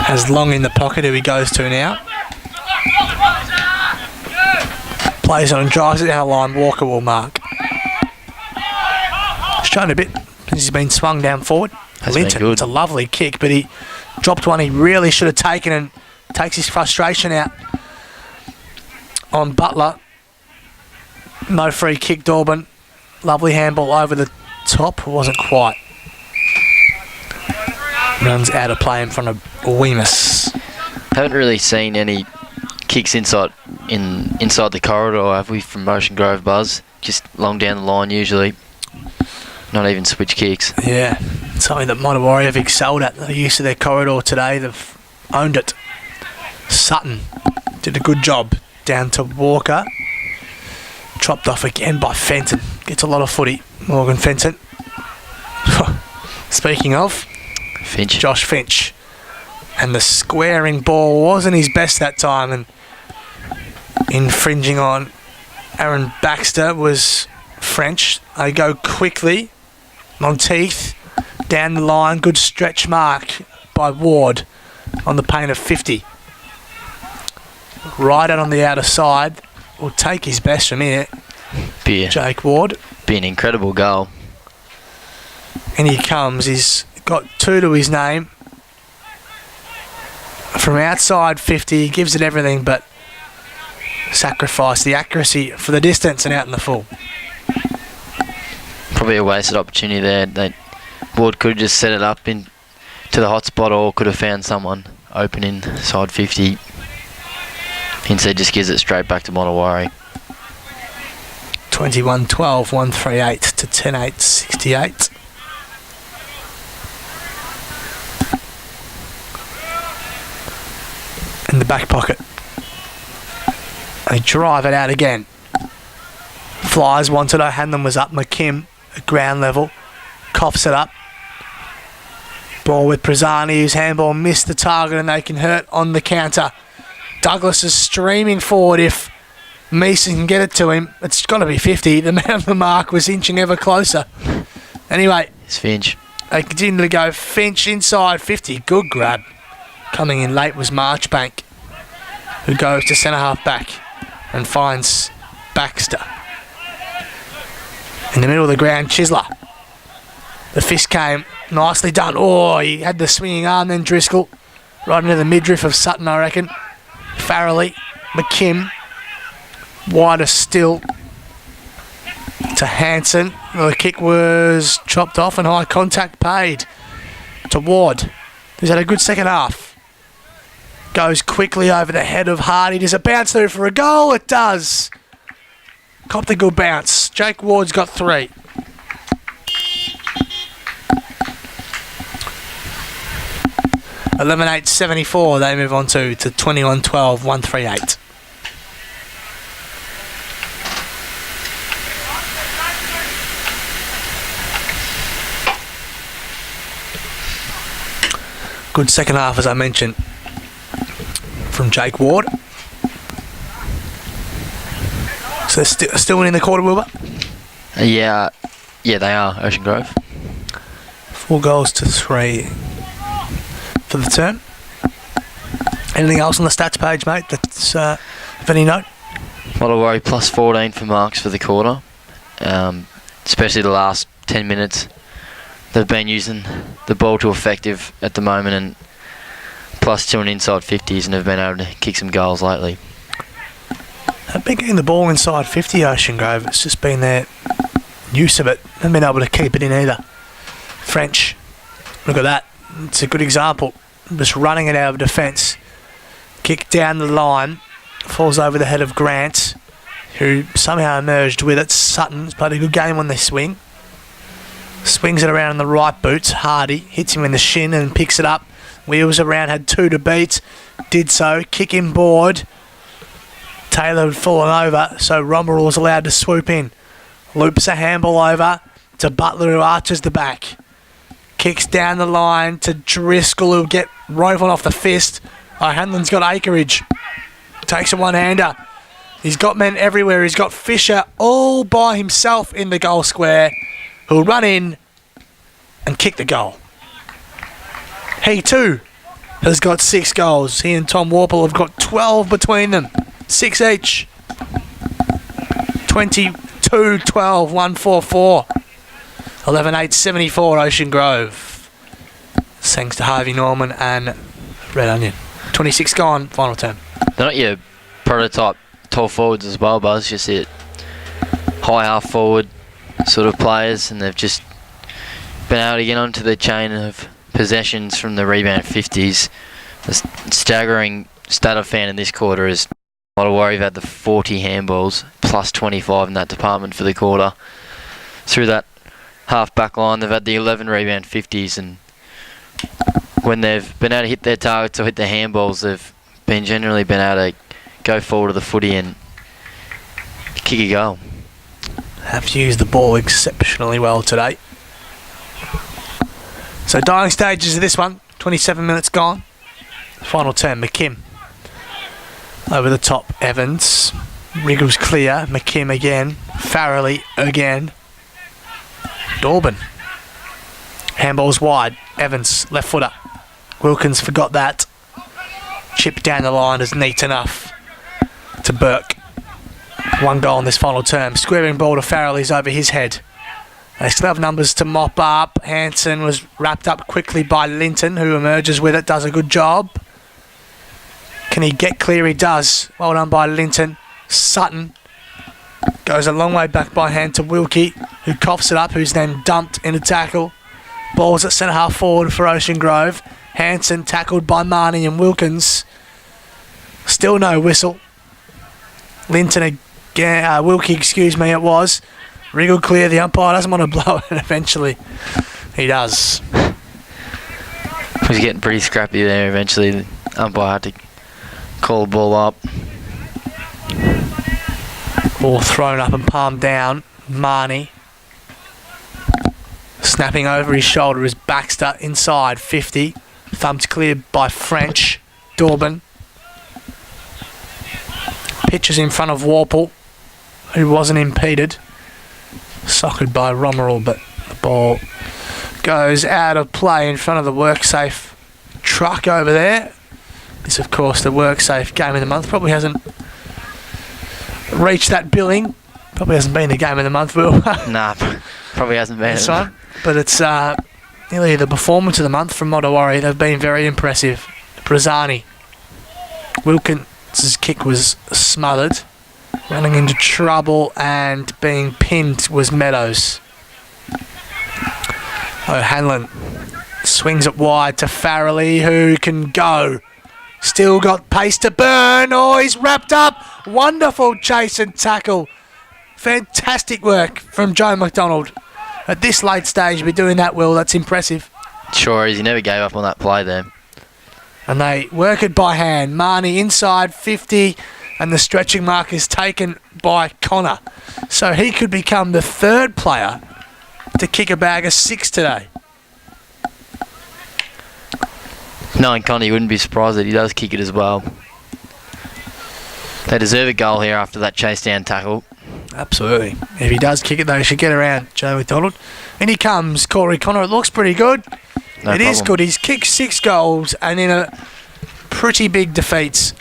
Has Long in the pocket, who he goes to now. Plays on and drives it down the line. Walker will mark. Shown a bit since he's been swung down forward. Has been Linton, good. it's a lovely kick, but he dropped one he really should have taken and takes his frustration out on Butler. No free kick, Dorban. Lovely handball over the top. Wasn't quite. Runs out of play in front of Weemus. Haven't really seen any kicks inside the corridor, have we, from Ocean Grove Buzz? Just long down the line usually. Not even switch kicks. Yeah, something that Modewarre have excelled at. The use of their corridor today, they've owned it. Sutton did a good job down to Walker. Chopped off again by Fenton. Gets a lot of footy, Morgan Fenton. Speaking of, Finch. Josh Finch. And the squaring ball wasn't his best that time, and infringing on Aaron Baxter was French. They go quickly. Monteith down the line. Good stretch mark by Ward on the paint of 50. Right out on the outer side. Will take his best from here. Jake Ward. Be an incredible goal. And he comes. He's got 2 to his name. From outside 50, he gives it everything, but sacrifice the accuracy for the distance and out in the full. Probably a wasted opportunity there. Ward could have just set it up in to the hot spot, or could have found someone open inside 50. Instead just gives it straight back to Modewarre. 21-12, 138 to 10-8, 68. In the back pocket. They drive it out again. Flies wanted. O'Hanlon was up. McKim at ground level. Coughs it up. Ball with Prezani, whose handball missed the target, and they can hurt on the counter. Douglas is streaming forward. If Meeson can get it to him, it's got to be 50. The man on the mark was inching ever closer. Anyway, It's Finch. they continue to go. Finch inside 50. Good grab. Coming in late was Marchbank, who goes to centre half back and finds Baxter. In the middle of the ground, Chisler. The fist came, nicely done. Oh, he had the swinging arm then, Driscoll. Right into the midriff of Sutton, I reckon. Farrelly, McKim, wider still to Hanson. Well, the kick was chopped off and high contact paid to Ward, who's had a good second half. Goes quickly over the head of Hardy. Does it bounce through for a goal? It does. Copped a good bounce. Jake Ward's got 3. $11.874 they move on to 21-12, 138. Good second half, as I mentioned, from Jake Ward. So they're still winning the quarter, Wilbur? Yeah, they are, Ocean Grove. 4 goals to 3 for the term. Anything else on the stats page, mate, that's of any note? Modewarre plus 14 for marks for the quarter. Especially the last 10 minutes. They've been using the ball to effective at the moment, and plus 2 on inside 50s, and have been able to kick some goals lately. They've been getting the ball inside 50, Ocean Grove. It's just been their use of it. Haven't been able to keep it in either. French, look at that. It's a good example. Just running it out of defence. Kick down the line. Falls over the head of Grant, who somehow emerged with it. Sutton's played a good game on this swing. Swings it around in the right boots. Hardy hits him in the shin and picks it up. Wheels around, had 2 to beat. Did so. Kick in board. Taylor had fallen over, so Romerall was allowed to swoop in. Loops a handball over to Butler, who arches the back. Kicks down the line to Driscoll, who'll get Rovon off the fist. Hanlon's got acreage. Takes a one-hander. He's got men everywhere. He's got Fisher all by himself in the goal square, who'll run in and kick the goal. He too has got 6 goals. He and Tom Warple have got 12 between them. 6 each. 22-12, 144. 11.874 Ocean Grove. Thanks to Harvey Norman and Red Onion. 26 gone, final term. They're not your prototype tall forwards as well, Buzz. Just it high half forward sort of players, and they've just been able to get onto the chain of possessions from the rebound 50s. The staggering stat I found in this quarter is Modewarre have had the 40 handballs plus 25 in that department for the quarter. Through that half back line, they've had the 11 rebound 50s, and when they've been able to hit their targets or hit their handballs, they've been generally been able to go forward to the footy and kick a goal. Have used the ball exceptionally well today. So dying stages of this one, 27 minutes gone. Final term, McKim. Over the top, Evans. Wriggles clear, McKim again. Farrelly again. Dorban. Handball's wide. Evans, left footer. Wilkins forgot that. Chip down the line is neat enough to Burke. 1 goal in this final term. Squaring ball to Farrelly's over his head. They still have numbers to mop up. Hanson was wrapped up quickly by Linton, who emerges with it, does a good job. Can he get clear? He does. Well done by Linton. Sutton goes a long way back by hand to Wilkie, who coughs it up, who's then dumped in a tackle. Ball's at centre half forward for Ocean Grove. Hanson tackled by Marnie and Wilkins. Still no whistle. Linton again, Wilkie, it was. Wriggled clear, the umpire doesn't want to blow it, and eventually he does. He was getting pretty scrappy there eventually. The umpire had to call the ball up. Ball thrown up and palmed down. Marnie. Snapping over his shoulder is Baxter inside 50. Thumped clear by French. Dorban. Pitches in front of Warple, who wasn't impeded. Socked by Romerall, but the ball goes out of play in front of the WorkSafe truck over there. is, of course, the WorkSafe Game of the Month. Probably hasn't reached that billing. Probably hasn't been the Game of the Month, Will. Nah, probably hasn't been. This one. But it's nearly the Performance of the Month from Modewarre. They've been very impressive. Brazani. Wilkins' kick was smothered. Running into trouble and being pinned was Meadows. O'Hanlon swings it wide to Farrelly, who can go. Still got pace to burn. Oh, he's wrapped up. Wonderful chase and tackle. Fantastic work from Joe McDonald. At this late stage, to be doing that, Will, that's impressive. Sure is. He never gave up on that play there. And they work it by hand. Marnie inside 50, and the stretching mark is taken by Connor. So he could become the third player to kick a bag of 6 today. Knowing Connor, you wouldn't be surprised that he does kick it as well. They deserve a goal here after that chase down tackle. Absolutely. If he does kick it, though, he should get around Joe McDonald. In he comes, Corey Connor. It looks pretty good. No It is problem. good. He's kicked 6 goals and in a pretty big defeats.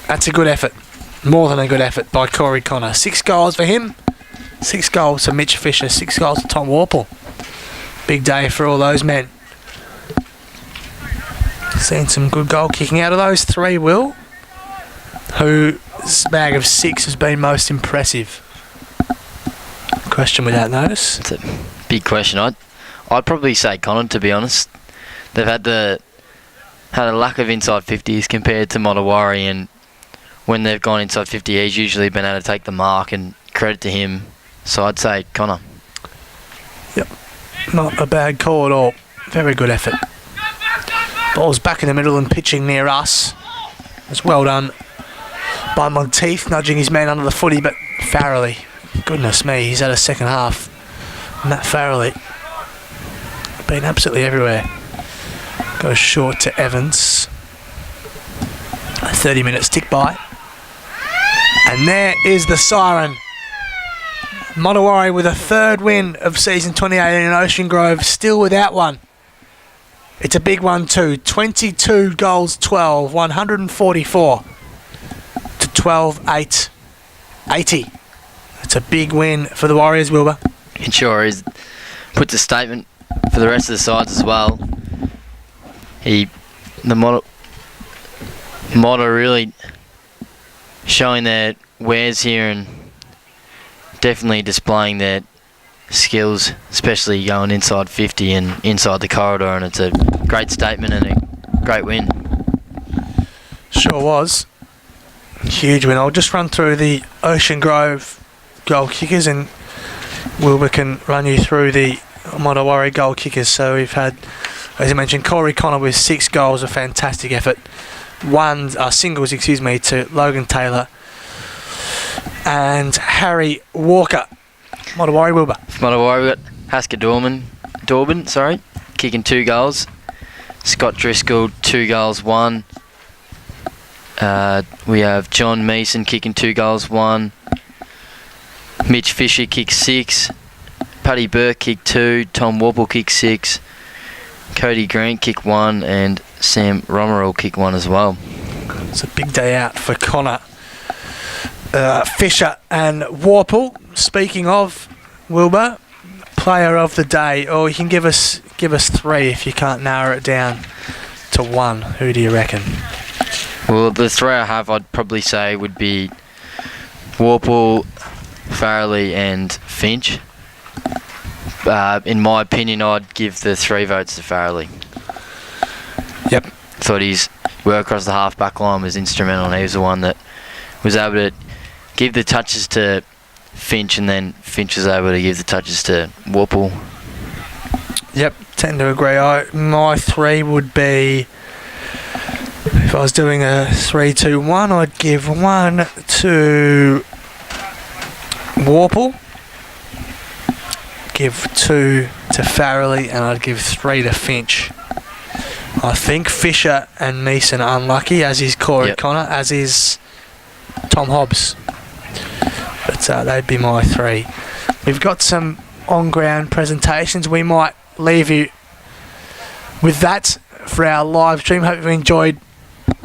That's a good effort. More than a good effort by Corey Connor. 6 goals for him. 6 goals for Mitch Fisher. 6 goals for Tom Warple. Big day for all those men. Seen some good goal kicking out of those 3, Will. Whose bag of 6 has been most impressive? Question without notice. It's a big question. I'd probably say Connor, to be honest. They've had a lack of inside 50s compared to Modewarre, and when they've gone inside 50, he's usually been able to take the mark, and credit to him. So I'd say Connor. Yep. Not a bad call at all. Very good effort. Ball's back in the middle and pitching near us. It's well done by Monteith, nudging his man under the footy, but Farrelly, goodness me, he's had a second half. Matt Farrelly, been absolutely everywhere. Goes short to Evans. A 30-minute stick by. And there is the siren. Modewarre with a 3rd win of season 2018 in Ocean Grove, still without one. It's a big one too. 22 goals, 12, 144 to 12-8, 80. It's a big win for the Warriors, Wilbur. It sure is. Puts a statement for the rest of the sides as well. The Modo really showing their wares here and definitely displaying their skills, especially going inside 50 and inside the corridor, and it's a great statement and a great win. Sure was. Huge win. I'll just run through the Ocean Grove goal kickers, and Wilbur can run you through the Modewarre goal kickers. So we've had, as I mentioned, Corey Connor with 6 goals, a fantastic effort. Singles, to Logan Taylor and Harry Walker. Modewarre, Wilbur. Modewarre, we've got Hasker Dorban, kicking 2 goals. Scott Driscoll, 2 goals, 1. We have John Meeson kicking 2 goals, 1. Mitch Fisher kicked 6. Paddy Burke kicked 2. Tom Warple kicked 6. Cody Green kicked 1. And Sam Romerell kicked 1 as well. It's a big day out for Connor, Fisher and Warple. Speaking of, Wilbur, player of the day, or you can give us 3 if you can't narrow it down to 1. Who do you reckon? Well, the 3 I have, I'd probably say would be Warple, Farrelly and Finch. In my opinion, I'd give the 3 votes to Farrelly. Yep. Thought his work across the half-back line was instrumental, and he was the one that was able to give the touches to Finch, and then Finch was able to give the touches to Warple. Yep, tend to agree. My 3 would be, if I was doing a 3-2-1, I'd give 1 to Warple, give 2 to Farrelly, and I'd give 3 to Finch. I think Fisher and Meeson are unlucky, as is Corey Connor, as is Tom Hobbs. But they'd be my 3. We've got some on-ground presentations. We might leave you with that for our live stream. Hope you enjoyed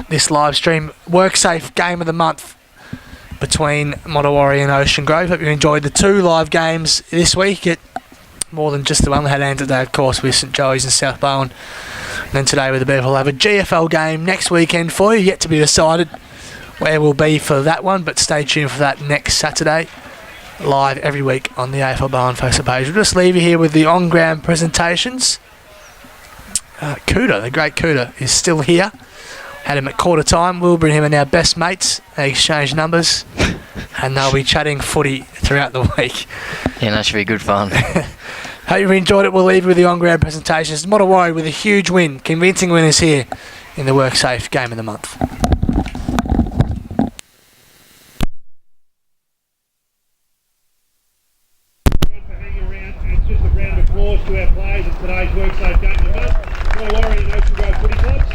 this live stream. WorkSafe Game of the Month between Modewarre and Ocean Grove. Hope you enjoyed the 2 live games this week. More than just the one. We had end today, of course, with St Joey's and South Bowen. And then today with the Bev, we'll have a GFL game next weekend for you. Yet to be decided where we'll be for that one, but stay tuned for that next Saturday. Live every week on the AFL Barn Facebook page. We'll just leave you here with the on-ground presentations. Cooter, the great Cooter, is still here. Had him at quarter time. Wilbur and him are now best mates. They exchange numbers. And they'll be chatting footy throughout the week. Yeah, that should be good fun. Hope you enjoyed it. We'll leave you with the on-ground presentations. Modewarre with a huge win. Convincing winners here in the WorkSafe Game of the Month. Just a round of applause to our players in today's WorkSafe Game of the Month. Modewarre and Ocean Grove Footy Clubs.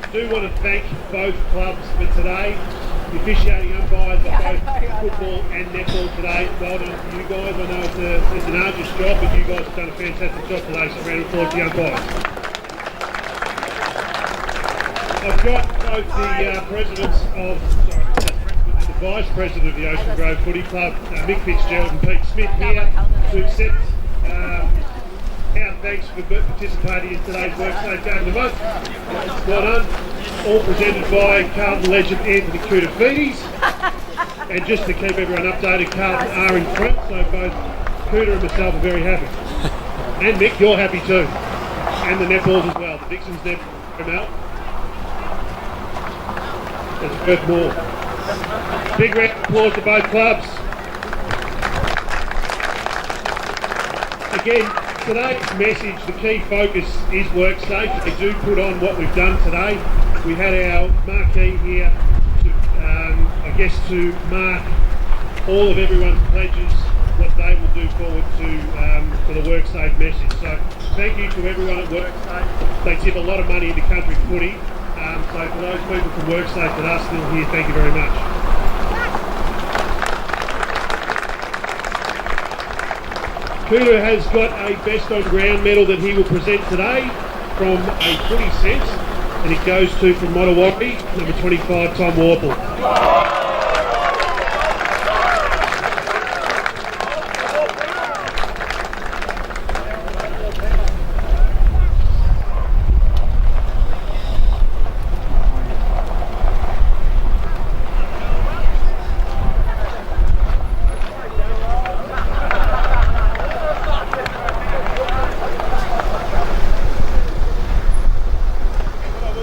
I do want to thank both clubs for today. The officiating umpires for both football and netball today. Well done to you guys. I know it's an arduous job, but you guys have done a fantastic job today. So round of applause to the umpires. I've got both the the Vice President of the Ocean Grove Footy Club, Mick Fitzgerald and Pete Smith here to accept our thanks for participating in today's WorkSafe Game of the Month. Well done. All presented by Carlton legend Anthony Koutafidis. And just to keep everyone updated, Carlton are in front, so both Cooter and myself are very happy. And Mick, you're happy too. And the netballs as well. The Dixon's net come out. It's worth more. Big round of applause to both clubs. Again, today's message, the key focus is WorkSafe. They do put on what we've done today. We had our marquee here to mark all of everyone's pledges, what they will do forward to for the WorkSafe message. So thank you to everyone at WorkSafe. They tip a lot of money into country footy. So for those people from WorkSafe that are still here, thank you very much. Cooter has got a best on ground medal that he will present today from a footy sense, and it goes to from Modewarre, number 25, Tom Warple.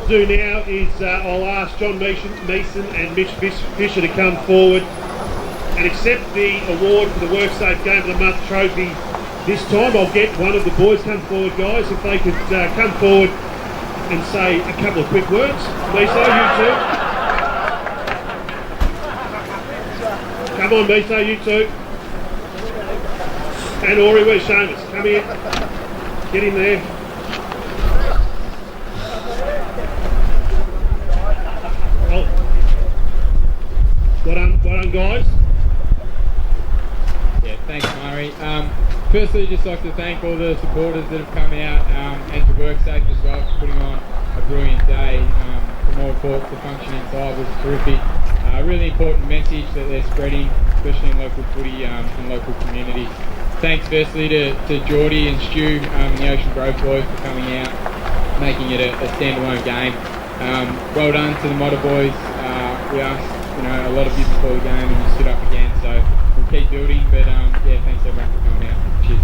Do now is I'll ask John Mason and Mitch Fisher to come forward and accept the award for the WorkSafe Game of the Month trophy. This time I'll get one of the boys come forward, guys, if they could come forward and say a couple of quick words. Miso, you two. Come on, Miso, you two. And Ori, where's Seamus? Come here. Get in there. Well done, guys. Yeah, thanks, Murray. Firstly, just like to thank all the supporters that have come out and to WorkSafe as well for putting on a brilliant day. For more reports, the function inside was terrific. A really important message that they're spreading, especially in local footy and local communities. Thanks firstly to Geordie and Stu and the Ocean Grove boys for coming out, making it a standalone game. Well done to the Modder boys. We asked a lot of you before the game and you stood up again, so we'll keep building, but yeah, thanks everyone for coming out. Cheers.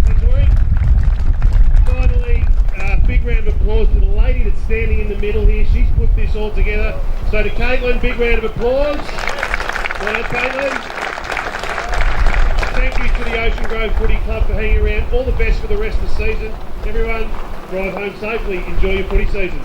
Thanks, Ori. Finally, big round of applause to the lady that's standing in the middle here. She's put this all together. So to Caitlin, big round of applause. Well done, Caitlin. Thank you to the Ocean Grove Footy Club for hanging around. All the best for the rest of the season. Everyone, drive home safely. Enjoy your footy season.